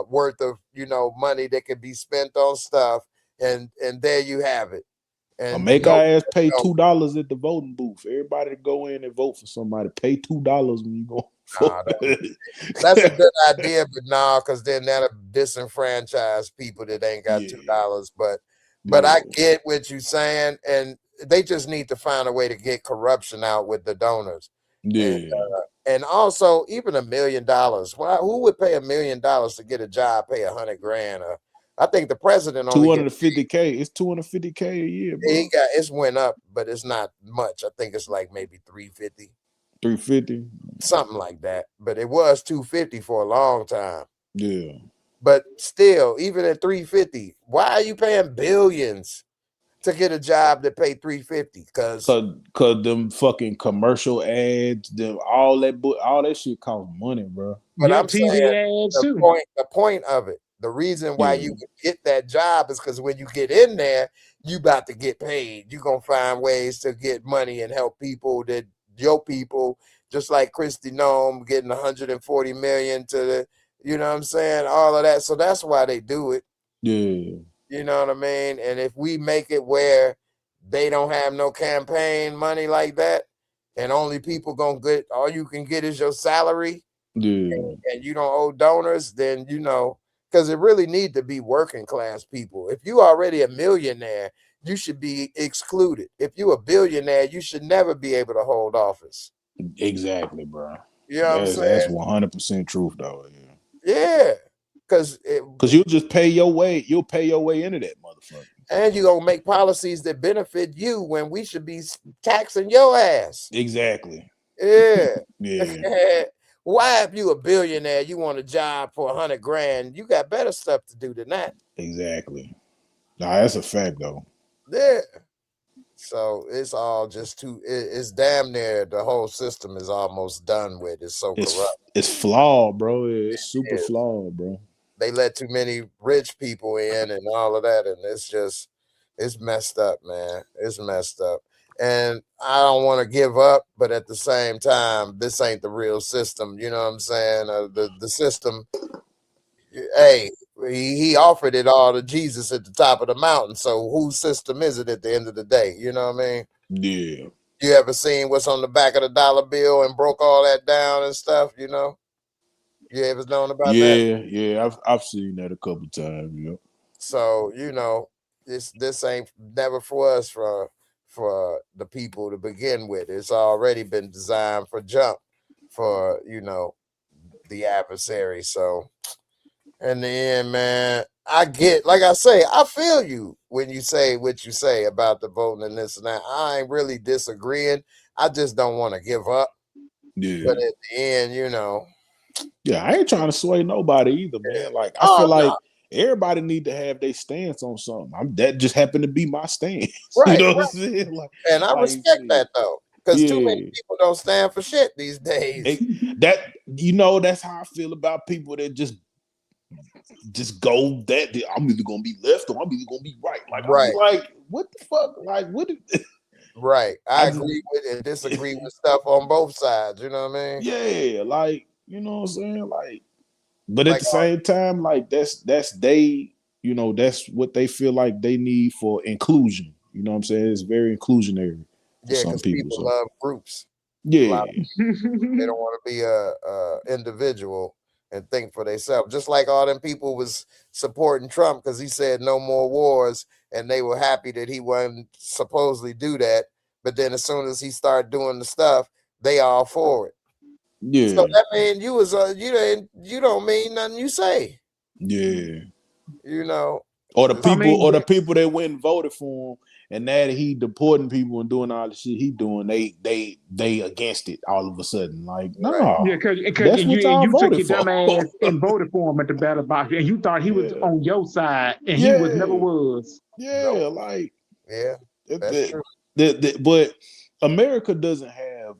worth of, you know, money that can be spent on stuff. And there you have it. And make our ass pay $2 at the voting booth. Everybody go in and vote for somebody. Pay $2 when you go. That's a good idea, but because then that'll disenfranchise people that ain't got $2. But I get what you're saying, and they just need to find a way to get corruption out with the donors. Yeah. And also, even $1 million. Why? Who would pay $1 million to get a job? Pay $100,000? I think the president only $250K. It's $250K a year, bro. It's went up, but it's not much. I think it's like maybe $350. $350, something like that. But it was $250 for a long time. Yeah. But still, even at $350, why are you paying billions to get a job that pay $350? Cause them fucking commercial ads, all that shit costs money, bro. But I'm saying the point of it, the reason why you can get that job is because when you get in there, you about to get paid. You're gonna find ways to get money and help people that your people, just like Kristi Noem getting 140 million to the, you know what I'm saying, all of that. So that's why they do it. Yeah. You know what I mean? And if we make it where they don't have no campaign money like that, and only people gonna get all you can get is your salary, Yeah, and you don't owe donors, then because it really need to be working class people. If you already a millionaire, you should be excluded. If you a billionaire, you should never be able to hold office. exactly, bro. You know what I'm That's saying? 100% truth, though. Yeah, because You'll just pay your way. You'll pay your way into that motherfucker. and you gonna make policies that benefit you when we should be taxing your ass. Exactly. Yeah. Yeah. Why, if you a billionaire, you want a job for 100 grand? You got better stuff to do than that. Exactly. Nah, that's a fact, though. Yeah. So it's all just it's damn near the whole system is almost done with. It's so corrupt. It's flawed, bro. It's super is. flawed, bro. They let too many rich people in and all of that, and it's messed up, man. It's messed up. And I don't want to give up, but at the same time, this ain't the real system. You know what I'm saying? The system, hey, he offered it all to Jesus at the top of the mountain. So whose system is it at the end of the day? You know what I mean? Yeah. You ever seen what's on the back of the dollar bill and broke all that down and stuff? You know? You ever known about that? Yeah. I've seen that a couple times. Yeah. So this ain't never for us for the people to begin with. It's already been designed for jump for the adversary. So in the end, man, I get, like I say, I feel you when you say what you say about the voting and this and that. I ain't really disagreeing. I just don't want to give up. Yeah. But at the end, yeah, I ain't trying to sway nobody either, man. Like I feel like everybody need to have their stance on something. That just happened to be my stance. Right, you know what I'm saying? Like, and I respect that though, because too many yeah. people don't stand for shit these days. That's how I feel about people that just go that I'm either gonna be left or I'm either gonna be right. Like Right. I'm like, what the fuck? Like what? Right. I agree with and disagree with stuff on both sides. You know what I mean? Yeah, like you know what I'm saying? Like, but at Like, the same time, like that's that's what they feel like they need for inclusion. You know what I'm saying? It's very inclusionary for yeah, some because people. people love groups. Yeah. They don't want to be a individual and think for themselves. Just like all them people was supporting Trump because he said no more wars, and they were happy that he wasn't supposedly do that. But then as soon as he started doing the stuff, they all for it. Yeah. So that mean you was you don't mean nothing you say. Yeah. You know. Or the people that went and voted for him, and now that he deporting people and doing all the shit he doing, they against it all of a sudden. Like, no, yeah, because that's what y'all you took voted your for. dumb ass and voted for him at the ballot box, and you thought he was on your side, and he was never was. Yeah, like that's true. But America doesn't have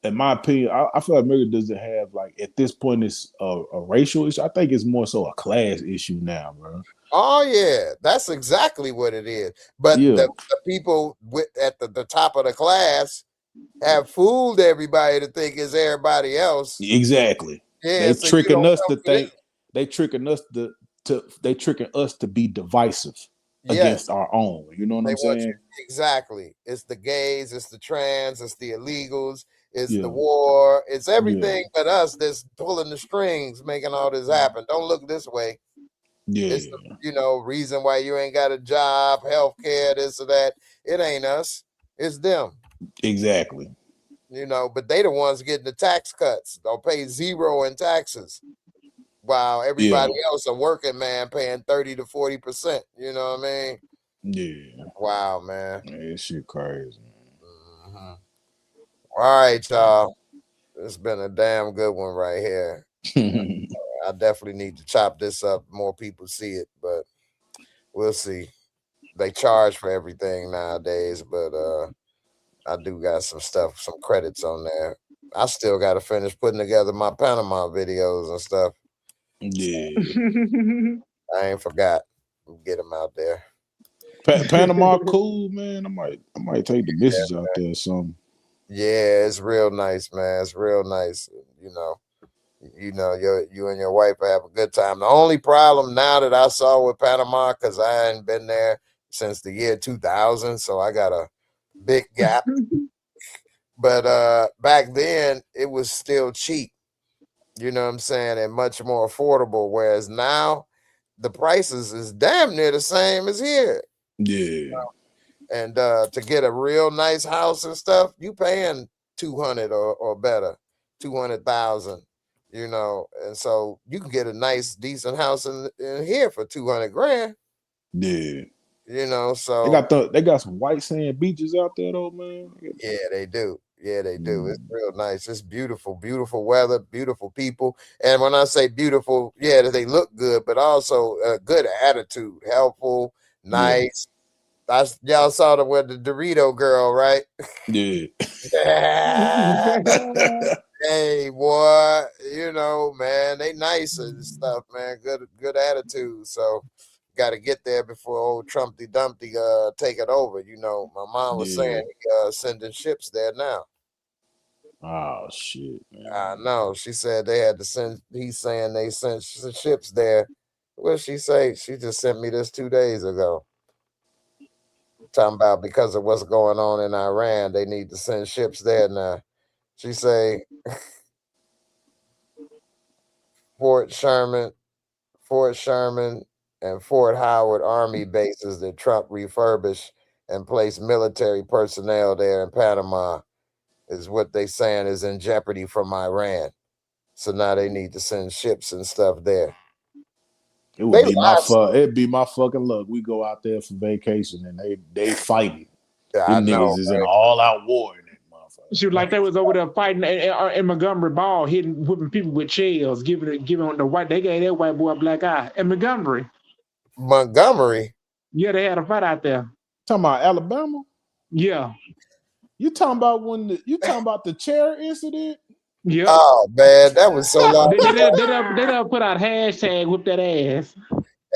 in my opinion, I feel like America doesn't have like at this point it's a racial issue. I think it's more so a class issue now, bro. Oh yeah, that's exactly what it is. But the people at the top of the class have fooled everybody to think it's everybody else. Exactly. Yeah, they so tricking us to think. They tricking us to be divisive against our own. You know what I'm saying? Exactly. It's the gays, it's the trans, it's the illegals, it's the war, it's everything but us that's pulling the strings, making all this happen. Don't look this way. Yeah. It's the, reason why you ain't got a job, healthcare, this or that. It ain't us. It's them. Exactly. But they the ones getting the tax cuts. They'll pay 0 in taxes. While everybody else, a working man, paying 30 to 40%. You know what I mean? Yeah. Wow, man. This shit crazy. Mm-hmm. All right, y'all. It's been a damn good one right here. I definitely need to chop this up. More people see it, but we'll see. They charge for everything nowadays, but I do got some stuff, some credits on there. I still got to finish putting together my Panama videos and stuff. Yeah. I ain't forgot. Get them out there. Panama cool, man. I might take the message out there or something. Yeah, it's real nice, man. It's real nice. You and your wife have a good time. The only problem now that I saw with Panama, because I hadn't been there since the year 2000, so I got a big gap. But back then it was still cheap. You know what I'm saying, and much more affordable. Whereas now, the prices is damn near the same as here. Yeah. And to get a real nice house and stuff, you paying 200 or better, 200,000. You know, and so you can get a nice, decent house in here for 200 grand. Yeah. You know, They so got some white sand beaches out there though, man. yeah, they do. Yeah, they do. It's real nice. It's beautiful, beautiful weather, beautiful people. And when I say beautiful, yeah, they look good, but also a good attitude, helpful, Yeah. nice. Y'all saw with the Dorito girl, right? Yeah. Hey, boy, you know, man, they nice and stuff, man. Good attitude. So got to get there before old Trumpy Dumpty take it over. You know, my mom was saying sending ships there now. Oh shit, man. I know. She said they had to send. He's saying they sent ships there. What she say? She just sent me this 2 days ago. Talking about because of what's going on in Iran, they need to send ships there now. She say Fort Sherman, and Fort Howard Army bases that Trump refurbished and placed military personnel there in Panama is what they saying is in jeopardy from Iran. So now they need to send ships and stuff there. It'd be my fucking luck. We go out there for vacation and they fighting. Yeah, I Them know, niggas is in an all-out war in that motherfucker. She was like they was over there fighting in Montgomery Ball, whipping people with shells, giving the white. They gave that white boy a black eye in Montgomery. Yeah, they had a fight out there. Talking about Alabama? Yeah. You talking about the chair incident? Yeah. Oh man, that was so long. They done put out hashtag whip that ass.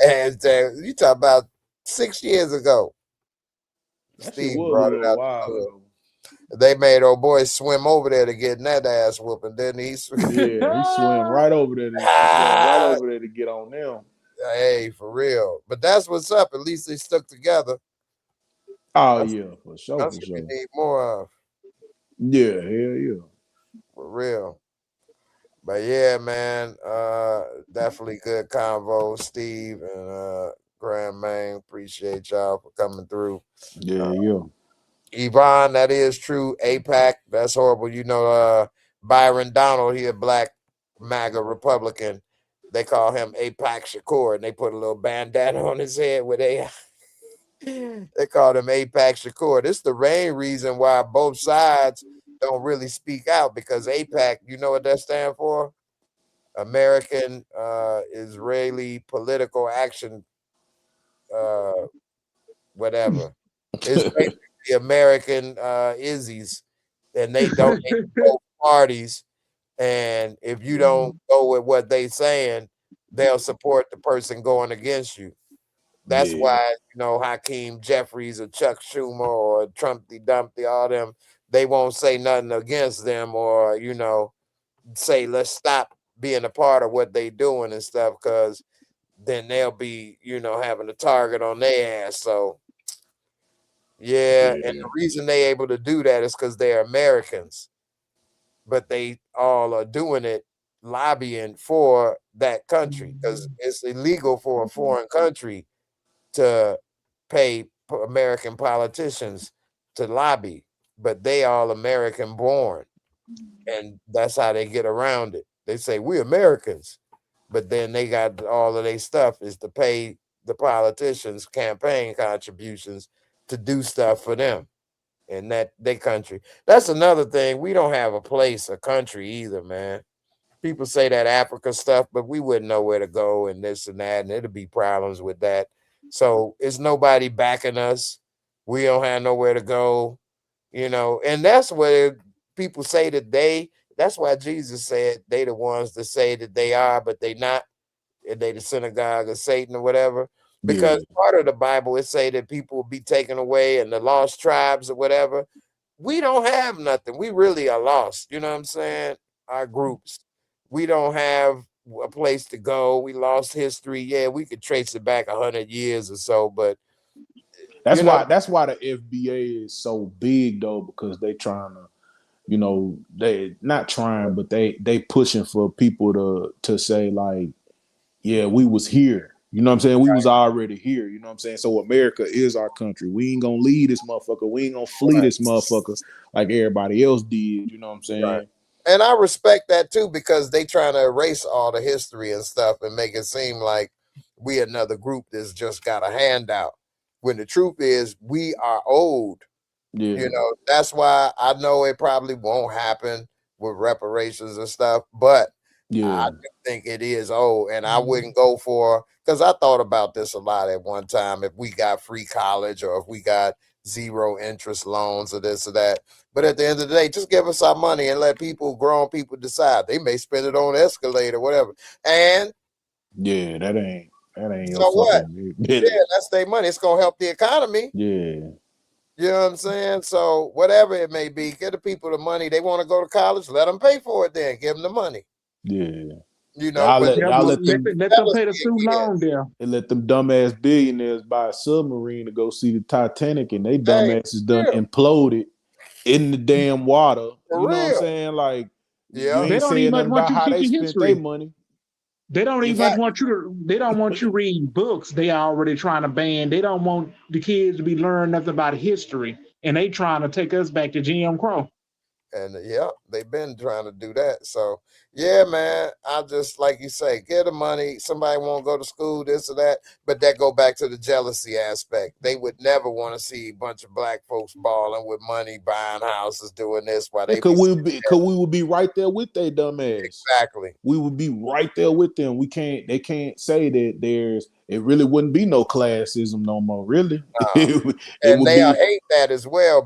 And you talk about 6 years ago. That Steve shit was brought a it little out. wild ago. They made old boy swim over there to get in that ass whooping, didn't he? Yeah, he swam right over there. To get on them. Hey, for real. But that's what's up. At least they stuck together. Oh yeah, for sure. That's what we need more of. Yeah, hell yeah. For real. But yeah, man, definitely good convo, Steve and Grand Main. Appreciate y'all for coming through. Yeah. Yvonne, that is true. APAC, that's horrible. You know, Byron Donald, he a black MAGA Republican. They call him APAC Shakur, and they put a little bandana on his head with they called him APAC Shakur. This is the main reason why both sides don't really speak out, because APAC, you know what that stands for? American Israeli Political Action, whatever. It's basically American Izzies, and they donate to both parties. And if you don't go with what they saying, they'll support the person going against you. That's why, you know, Hakeem Jeffries or Chuck Schumer or Trumpy Dumpty, all them, they won't say nothing against them, or, you know, say, let's stop being a part of what they doing and stuff, because then they'll be, you know, having a target on their ass. So, yeah, and the reason they able to do that is because they're Americans, but they all are doing it lobbying for that country, because it's illegal for a foreign country to pay American politicians to lobby, but they all American born, and that's how they get around it. They say we Americans, but then they got all of their stuff is to pay the politicians campaign contributions to do stuff for them in that their country. That's another thing. We don't have a place, a country either, man. People say that Africa stuff, but we wouldn't know where to go and this and that, and it'll be problems with that. So it's nobody backing us. We don't have nowhere to go, you know, and that's where people say that that's why Jesus said they the ones that say that they are, but they not, and they the synagogue of Satan or whatever. Because part of the Bible it say that people will be taken away and the lost tribes or whatever. We don't have nothing. We really are lost. You know what I'm saying? Our groups. We don't have a place to go. We lost history. Yeah, we could trace it back 100 years or so, but that's why the FBA is so big though, because they trying to you know, they not trying, but they pushing for people to say like, yeah, we was here. You know what I'm saying? We was already here. You know what I'm saying? So America is our country. We ain't gonna leave this motherfucker. We ain't gonna flee this motherfucker like everybody else did. You know what I'm saying? Right. And I respect that too, because they trying to erase all the history and stuff and make it seem like we another group that's just got a handout. When the truth is we are old. Yeah. You know, that's why I know it probably won't happen with reparations and stuff, but Yeah. I do think it is old, and I wouldn't go for, because I thought about this a lot at one time, if we got free college or if we got zero interest loans or this or that. But at the end of the day, just give us our money and let grown people decide. They may spend it on Escalade or whatever. And yeah, that ain't so your what? fucking Yeah, business. that's their money. It's gonna help the economy. Yeah. You know what I'm saying? So whatever it may be, give the people the money. They want to go to college, let them pay for it then. Give them the money. Yeah. You know, but Y'all let them pay the student loan there. And let them dumbass billionaires buy a submarine to go see the Titanic, and they hey, dumbasses done imploded in the damn water. For you know real. what I'm saying? Like, yeah, you ain't saying nothing about how they spent their money. They don't even want you to. They don't want you reading books. They already trying to ban. They don't want the kids to be learning nothing about history, and they trying to take us back to Jim Crow. And yeah, they've been trying to do that. So yeah, man, I just, like you say, get the money. Somebody won't go to school, this or that, but that go back to the jealousy aspect. They would never want to see a bunch of black folks balling with money, buying houses, doing this while they we would be right there with their dumb ass. Exactly. We would be right there with them. They can't say that it really wouldn't be no classism no more, really. And they hate that as well,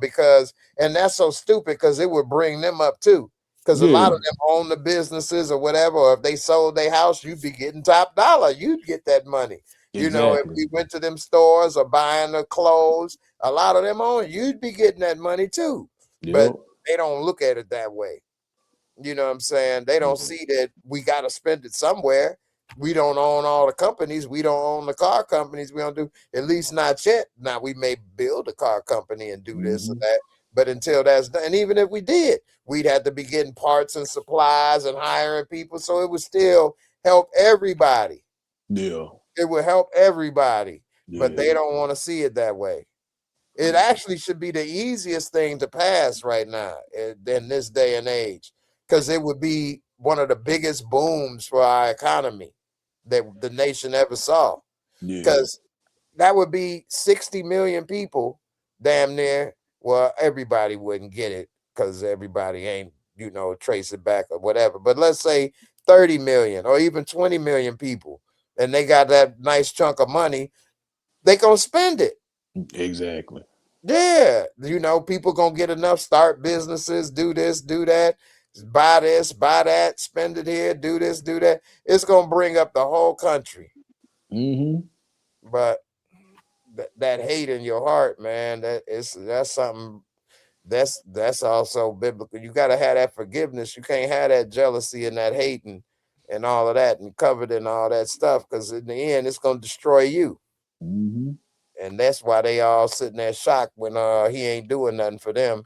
and that's so stupid, because it would bring them up too. Because a lot of them own the businesses or whatever, or if they sold their house, you'd be getting top dollar. You'd get that money. Exactly. You know, if we went to them stores or buying the clothes, a lot of them own, you'd be getting that money too. Yep. But they don't look at it that way. You know what I'm saying? They don't see that we got to spend it somewhere. We don't own all the companies. We don't own the car companies. We don't do, at least not yet. Now, we may build a car company and do this or that, but until that's done, and even if we did, we'd have to be getting parts and supplies and hiring people. So it would still help everybody. Yeah. It would help everybody, but they don't want to see it that way. It actually should be the easiest thing to pass right now in this day and age, because it would be one of the biggest booms for our economy that the nation ever saw. Because that would be 60 million people, damn near. Well, everybody wouldn't get it because everybody ain't, trace it back or whatever. But let's say 30 million or even 20 million people, and they got that nice chunk of money, they gonna spend it. Exactly. Yeah, people gonna get enough, start businesses, do this, do that, buy this, buy that, spend it here, do this, do that. It's gonna bring up the whole country. But that hate in your heart, man, that's something that's also biblical. You gotta have that forgiveness. You can't have that jealousy and that hate and all of that and covered and all that stuff, because in the end, it's gonna destroy you. And that's why they all sitting there shocked when he ain't doing nothing for them.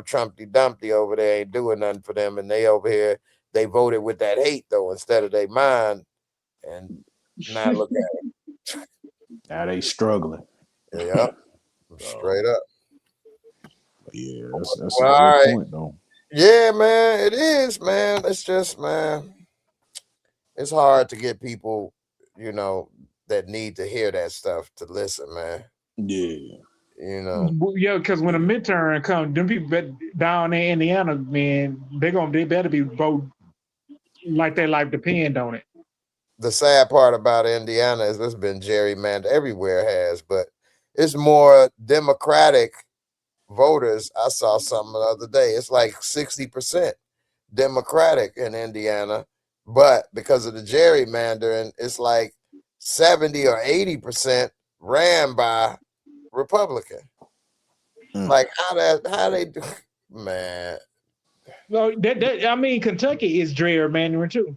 Trumpty Dumpty over there ain't doing nothing for them, and they over here, they voted with that hate though instead of their mind. And now look at it. Now they struggling. Yeah, straight up. Yeah, that's a good point though. Yeah, man, it is, man. It's just, man, it's hard to get people, that need to hear that stuff to listen, man. Yeah. Yeah, because when a midterm comes, them people down in Indiana, man, they better be vote like their life depend on it. The sad part about Indiana is it's been gerrymandered, everywhere has, but it's more Democratic voters. I saw something the other day. It's like 60% Democratic in Indiana, but because of the gerrymandering, it's like 70 or 80% ran by Republican. Like how they do, man. Well, Kentucky is gerrymandering too.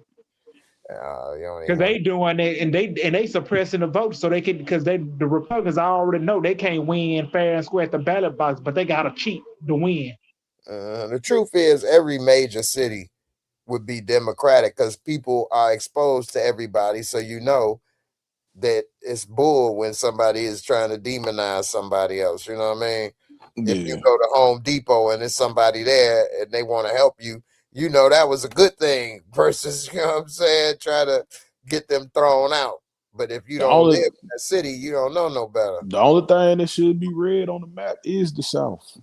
Because they doing it and they suppressing the vote so they can, because the Republicans already know they can't win fair and square at the ballot box, but they gotta cheat to win. The truth is, every major city would be Democratic because people are exposed to everybody. So you know that it's bull when somebody is trying to demonize somebody else. You know what I mean? If you Yeah. go to Home Depot and there's somebody there and they want to help you, you know that was a good thing versus, you know what I'm saying, try to get them thrown out. But if you The don't live only in that city, you don't know no better. the only thing that should be red on the map is the South.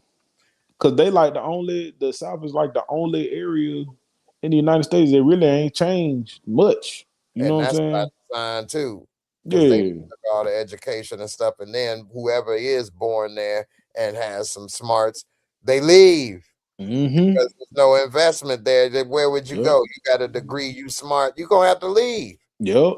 Cause they like the South is like the only area in the United States that really ain't changed much. You know And what I'm that's by saying? design too, because they Yeah. took all the education and stuff, and then whoever is born there and has some smarts, they leave Mm-hmm. because there's no investment there. Then where would you Yep. go? You got a degree, you smart, you're gonna have to leave. Yep.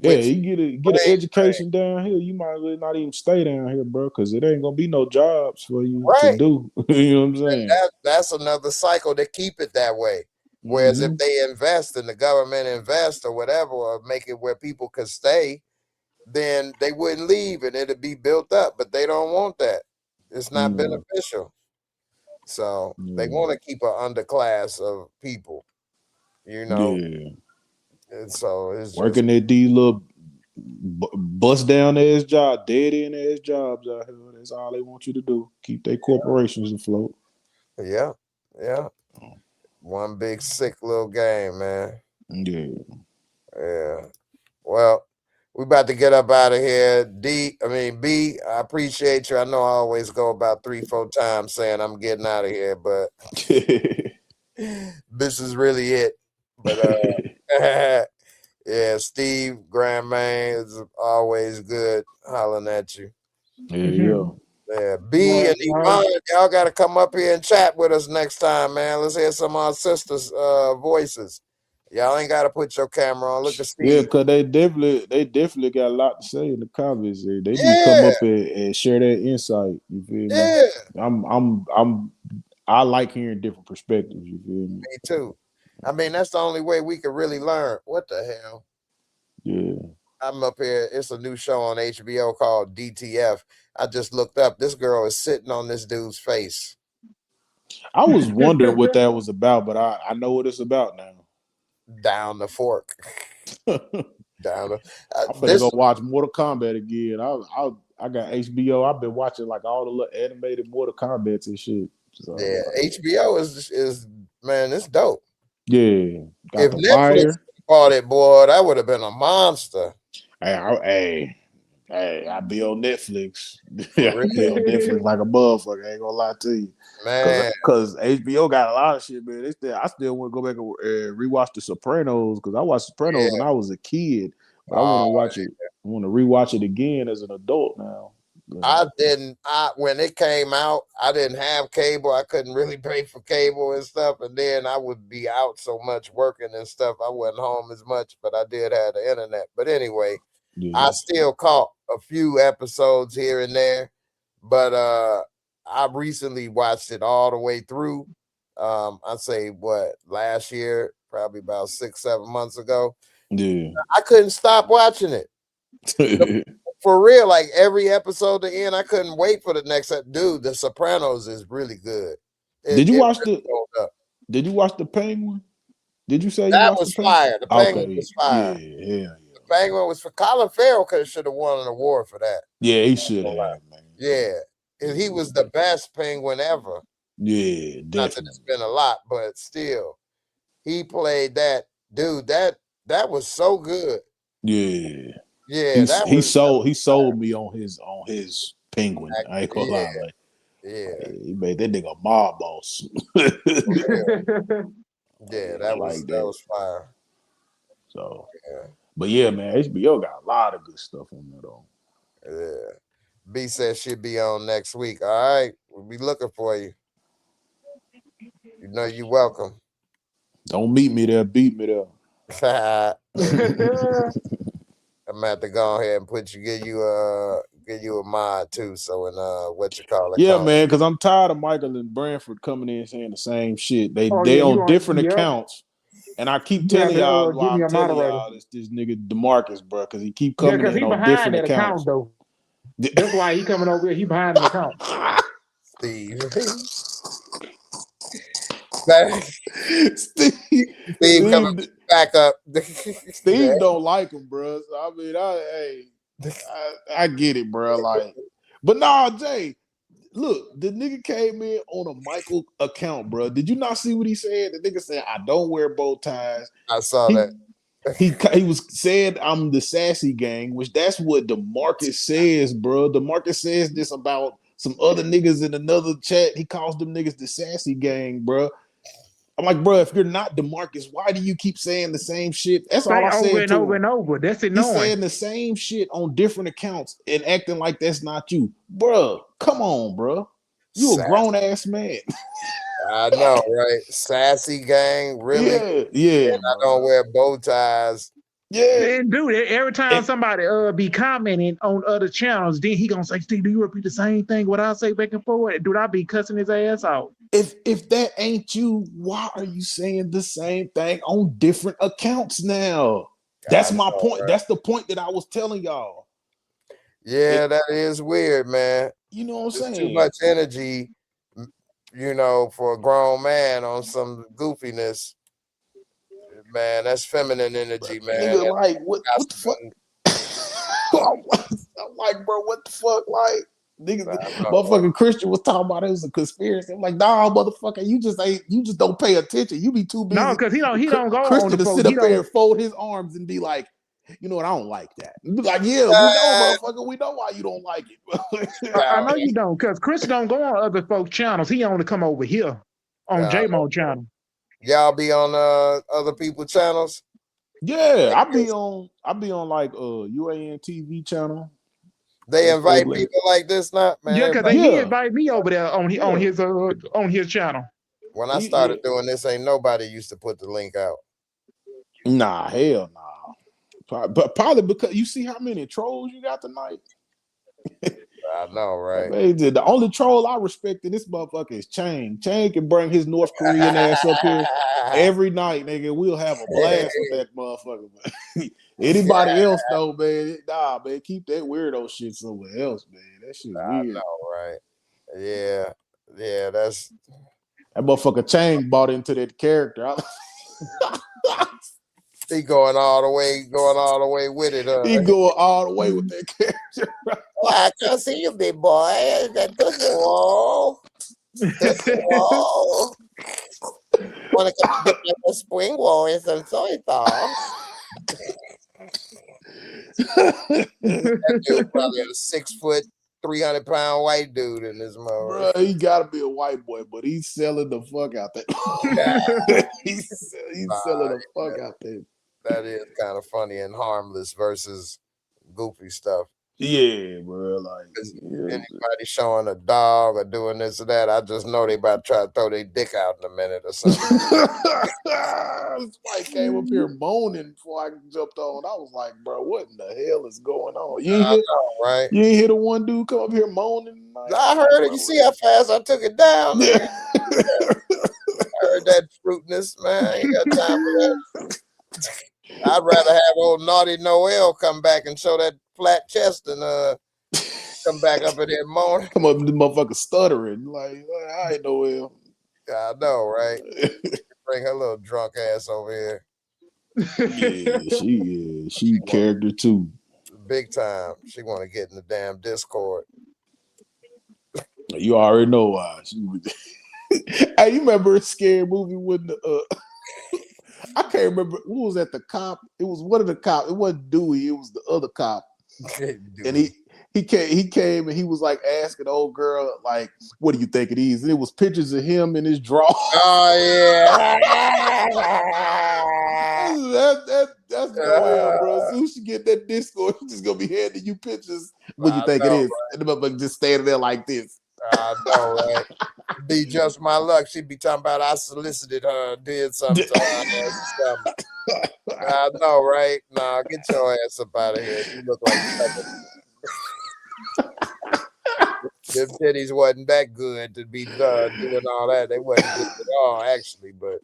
Yeah, Which you get an brain education down here, you might as well not even stay down here, bro, because it ain't gonna be no jobs for you to right. do. You know what I'm And saying? that's another cycle to keep it that way. Whereas if Mm-hmm. they invest and the government invest or whatever, or make it where people could stay, then they wouldn't leave and it'd be built up. But they don't want that. It's not Yeah. beneficial. So they Yeah. want to keep an underclass of people, you know. Yeah. And so it's just Working at these little bust down ass job, dead end ass jobs out here. That's all they want you to do. Keep their corporations afloat. yeah, yeah. One big sick little game, man. Yeah. Yeah. Well, we about to get up out of here. B, I appreciate you. I know I always go about 3-4 times saying I'm getting out of here, but this is really it. But yeah, Steve Grandmain is always good hollering at you. Yeah. Yeah, B and Yvonne, y'all got to come up here and chat with us next time, man. Let's hear some of our sisters' voices. Y'all ain't got to put your camera on. Look at Yeah, Steve. because they definitely got a lot to say in the comments. They need to come Yeah, up and share their insight. You feel me? yeah, I like hearing different perspectives. You feel me? me too. I mean, that's the only way we can really learn. What the hell? Yeah. I'm up here. It's a new show on HBO called DTF. I just looked up. This girl is sitting on this dude's face. I was wondering what that was about, but I know what it's about now. Down the fork. Down the. I'm gonna This go watch Mortal Kombat again. I got HBO. I've been watching like all the little animated Mortal Kombat and shit. yeah, So HBO is man, it's dope. yeah, got If the Netflix Wire. bought it, boy, that would have been a monster. Hey, I be on Netflix. For I be real, on Netflix like a motherfucker. I ain't gonna lie to you, man. cause HBO got a lot of shit, man. I still want to go back and rewatch The Sopranos because I watched Sopranos when Yeah. I was a kid, but I want to Oh, watch it. I want to rewatch it again as an adult now. I didn't. When it came out, I didn't have cable. I couldn't really pay for cable and stuff. And then I would be out so much working and stuff. I wasn't home as much, but I did have the internet. But anyway, Yeah, I still caught a few episodes here and there. But I recently watched it all the way through. I'd say what last year, probably about 6-7 months ago. yeah. I couldn't stop watching it. For real, like every episode to end, I couldn't wait for the next dude. The Sopranos is really good. It Did you watch really hold up. Did you watch the Penguin? Did you say you That watched the was Penguin? fire. The Penguin Okay, was yeah, fire. yeah, The Penguin was for Colin Farrell. Should have won an award for that. yeah. He should have, man. Yeah, and he was the best Penguin ever. Yeah, Not that it's definitely. been a lot, but still, he played that dude. That was so good. Yeah, Yeah, that he was sold me on his Penguin. I ain't gonna yeah, lie, like yeah, he made that nigga a mob boss. yeah. I That like that. was fire. So, Yeah, but yeah, man, HBO got a lot of good stuff on there though. yeah. B said she'll be on next week. All right, we'll be looking for you. You know you're welcome. Don't meet me there, beat me there. I'm gonna have to go ahead and give you a mod too. So in what you call it, Yeah, man, because I'm tired of Michael and Branford coming in saying the same shit. They Oh they yeah, on different yep. accounts, and I keep You have telling y'all to why give me I'm a telling moderator. y'all this nigga DeMarcus, bro, because he keep Yeah, coming because in he on behind different that account accounts. though. That's why he coming over here. He behind an account. Steve. Steve coming back up. Steve don't like him, bro. So, I mean, I get it, bro. Like, but nah, Jay. Look, the nigga came in on a Michael account, bro. Did you not see what he said? The nigga said, "I don't wear bow ties." I saw that. He was said, "I'm the sassy gang," which that's what DeMarcus says, bro. DeMarcus says this about some other niggas in another chat. He calls them niggas the sassy gang, bro. I'm like, bro, if you're not DeMarcus, why do you keep saying the same shit? That's all I said over and to over him. and over. That's annoying. He's saying the same shit on different accounts and acting like that's not you, bro. Come on, bro. You a grown ass man. I know, right? Sassy gang, really? Yeah. And I don't wear bow ties. Yeah. And dude, every time somebody be commenting on other channels, then he gonna say, "Steve, do you repeat the same thing what I say back and forth?" Dude, I be cussing his ass out. If that ain't you, why are you saying the same thing on different accounts now? That's my point. Right? That's the point that I was telling y'all. Yeah, that is weird, man. You know what I'm saying? Too much energy, you know, for a grown man on some goofiness. Man, that's feminine energy, man. Nigga, like, what the fuck? I'm like, bro, what the fuck? Like, niggas, motherfucking Christian was talking about it was a conspiracy. I'm like, nah, motherfucker, you just don't pay attention. You be too busy. No, because he don't go Christian on the to sit up there and fold his arms and be like, you know what, I don't like that. Be like, yeah, we know, motherfucker, we know why you don't like it. I know you don't, because Chris don't go on other folks' channels. He only come over here on JMO channel. Y'all be on other people's channels? Yeah, I be on like UAN TV channel. They invite people like this, not man. Yeah, because he invite me over there on his channel. When I started doing this, ain't nobody used to put the link out. Nah, hell nah. But probably because you see how many trolls you got tonight. I know, right? The only troll I respect in this motherfucker is Chang. Chang can bring his North Korean ass up here every night, nigga. We'll have a blast with that motherfucker. Anybody else though, man? Nah, man, keep that weirdo shit somewhere else, man. That shit weird. I know, right? Yeah, that's that motherfucker Chang bought into that character. He going all the way with it. He going all the way with that character. I can see you, big boy. Whoa. Whoa. Want to come get the spring roll and some soy sauce. That dude probably a 6 foot, 300-pound white dude in this mode. Bro, he gotta be a white boy, but he's selling the fuck out there. he's selling the fuck out there. That is kind of funny and harmless versus goofy stuff. Yeah, bro. Like anybody showing a dog or doing this or that, I just know they about to try to throw their dick out in a minute or something. Spike came up here moaning before I jumped on. I was like, bro, what in the hell is going on? You ain't right? You ain't hear the one dude come up here moaning? Like, I heard it. You see how fast I took it down? I heard that fruitness, man. I ain't got time for that. I'd rather have old Naughty Noel come back and show that flat chest than come back up in there moaning. Come up, the motherfucker stuttering. Like, I ain't Noel. I know, right? Bring her little drunk ass over here. Yeah, she character too. Big time. She want to get in the damn Discord. You already know why. Hey, you remember a scary movie when I can't remember who was at the cop. It was one of the cops. It wasn't Dewey. It was the other cop. And he came and he was like asking the old girl, like, what do you think it is? And it was pictures of him in his draw. Oh yeah. That's no bro. As soon as you get that Discord, she's just gonna be handing you pictures. What do you think it is? Right? And the motherfucker just standing there like this. I know, right? Be just my luck. She'd be talking about I solicited her, did something. I know, right? Nah, get your ass up out of here. You look like them titties wasn't that good to be doing all that. They wasn't good at all, actually. But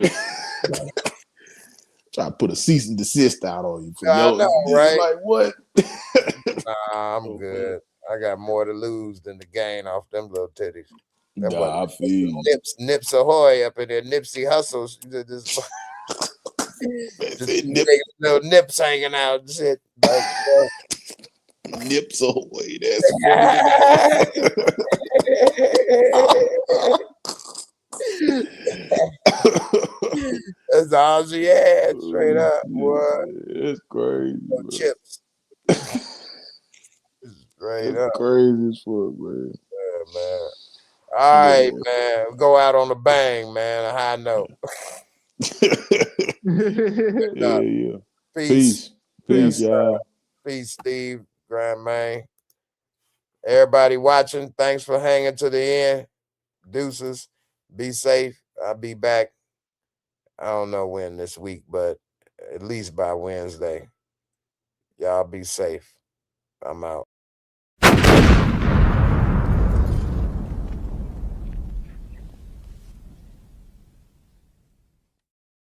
try to put a cease and desist out on you. I know, right? Like what? Nah, I'm good. I got more to lose than to gain off them little titties. That boy Nah, I feel you. Nips Ahoy up in there. Nipsey Hustles. Just little nips hanging out and shit. Like, Nips away. That's funny than that's all she had, straight up. What? That's crazy, No bro. chips. Straight That's up. crazy as fuck, man. Yeah, man. All right, man. Go out on a bang, man. A high note. Yeah. Peace. Peace, y'all. Peace, Steve, Grand Man. Everybody watching, thanks for hanging to the end. Deuces. Be safe. I'll be back. I don't know when this week, but at least by Wednesday. Y'all be safe. I'm out.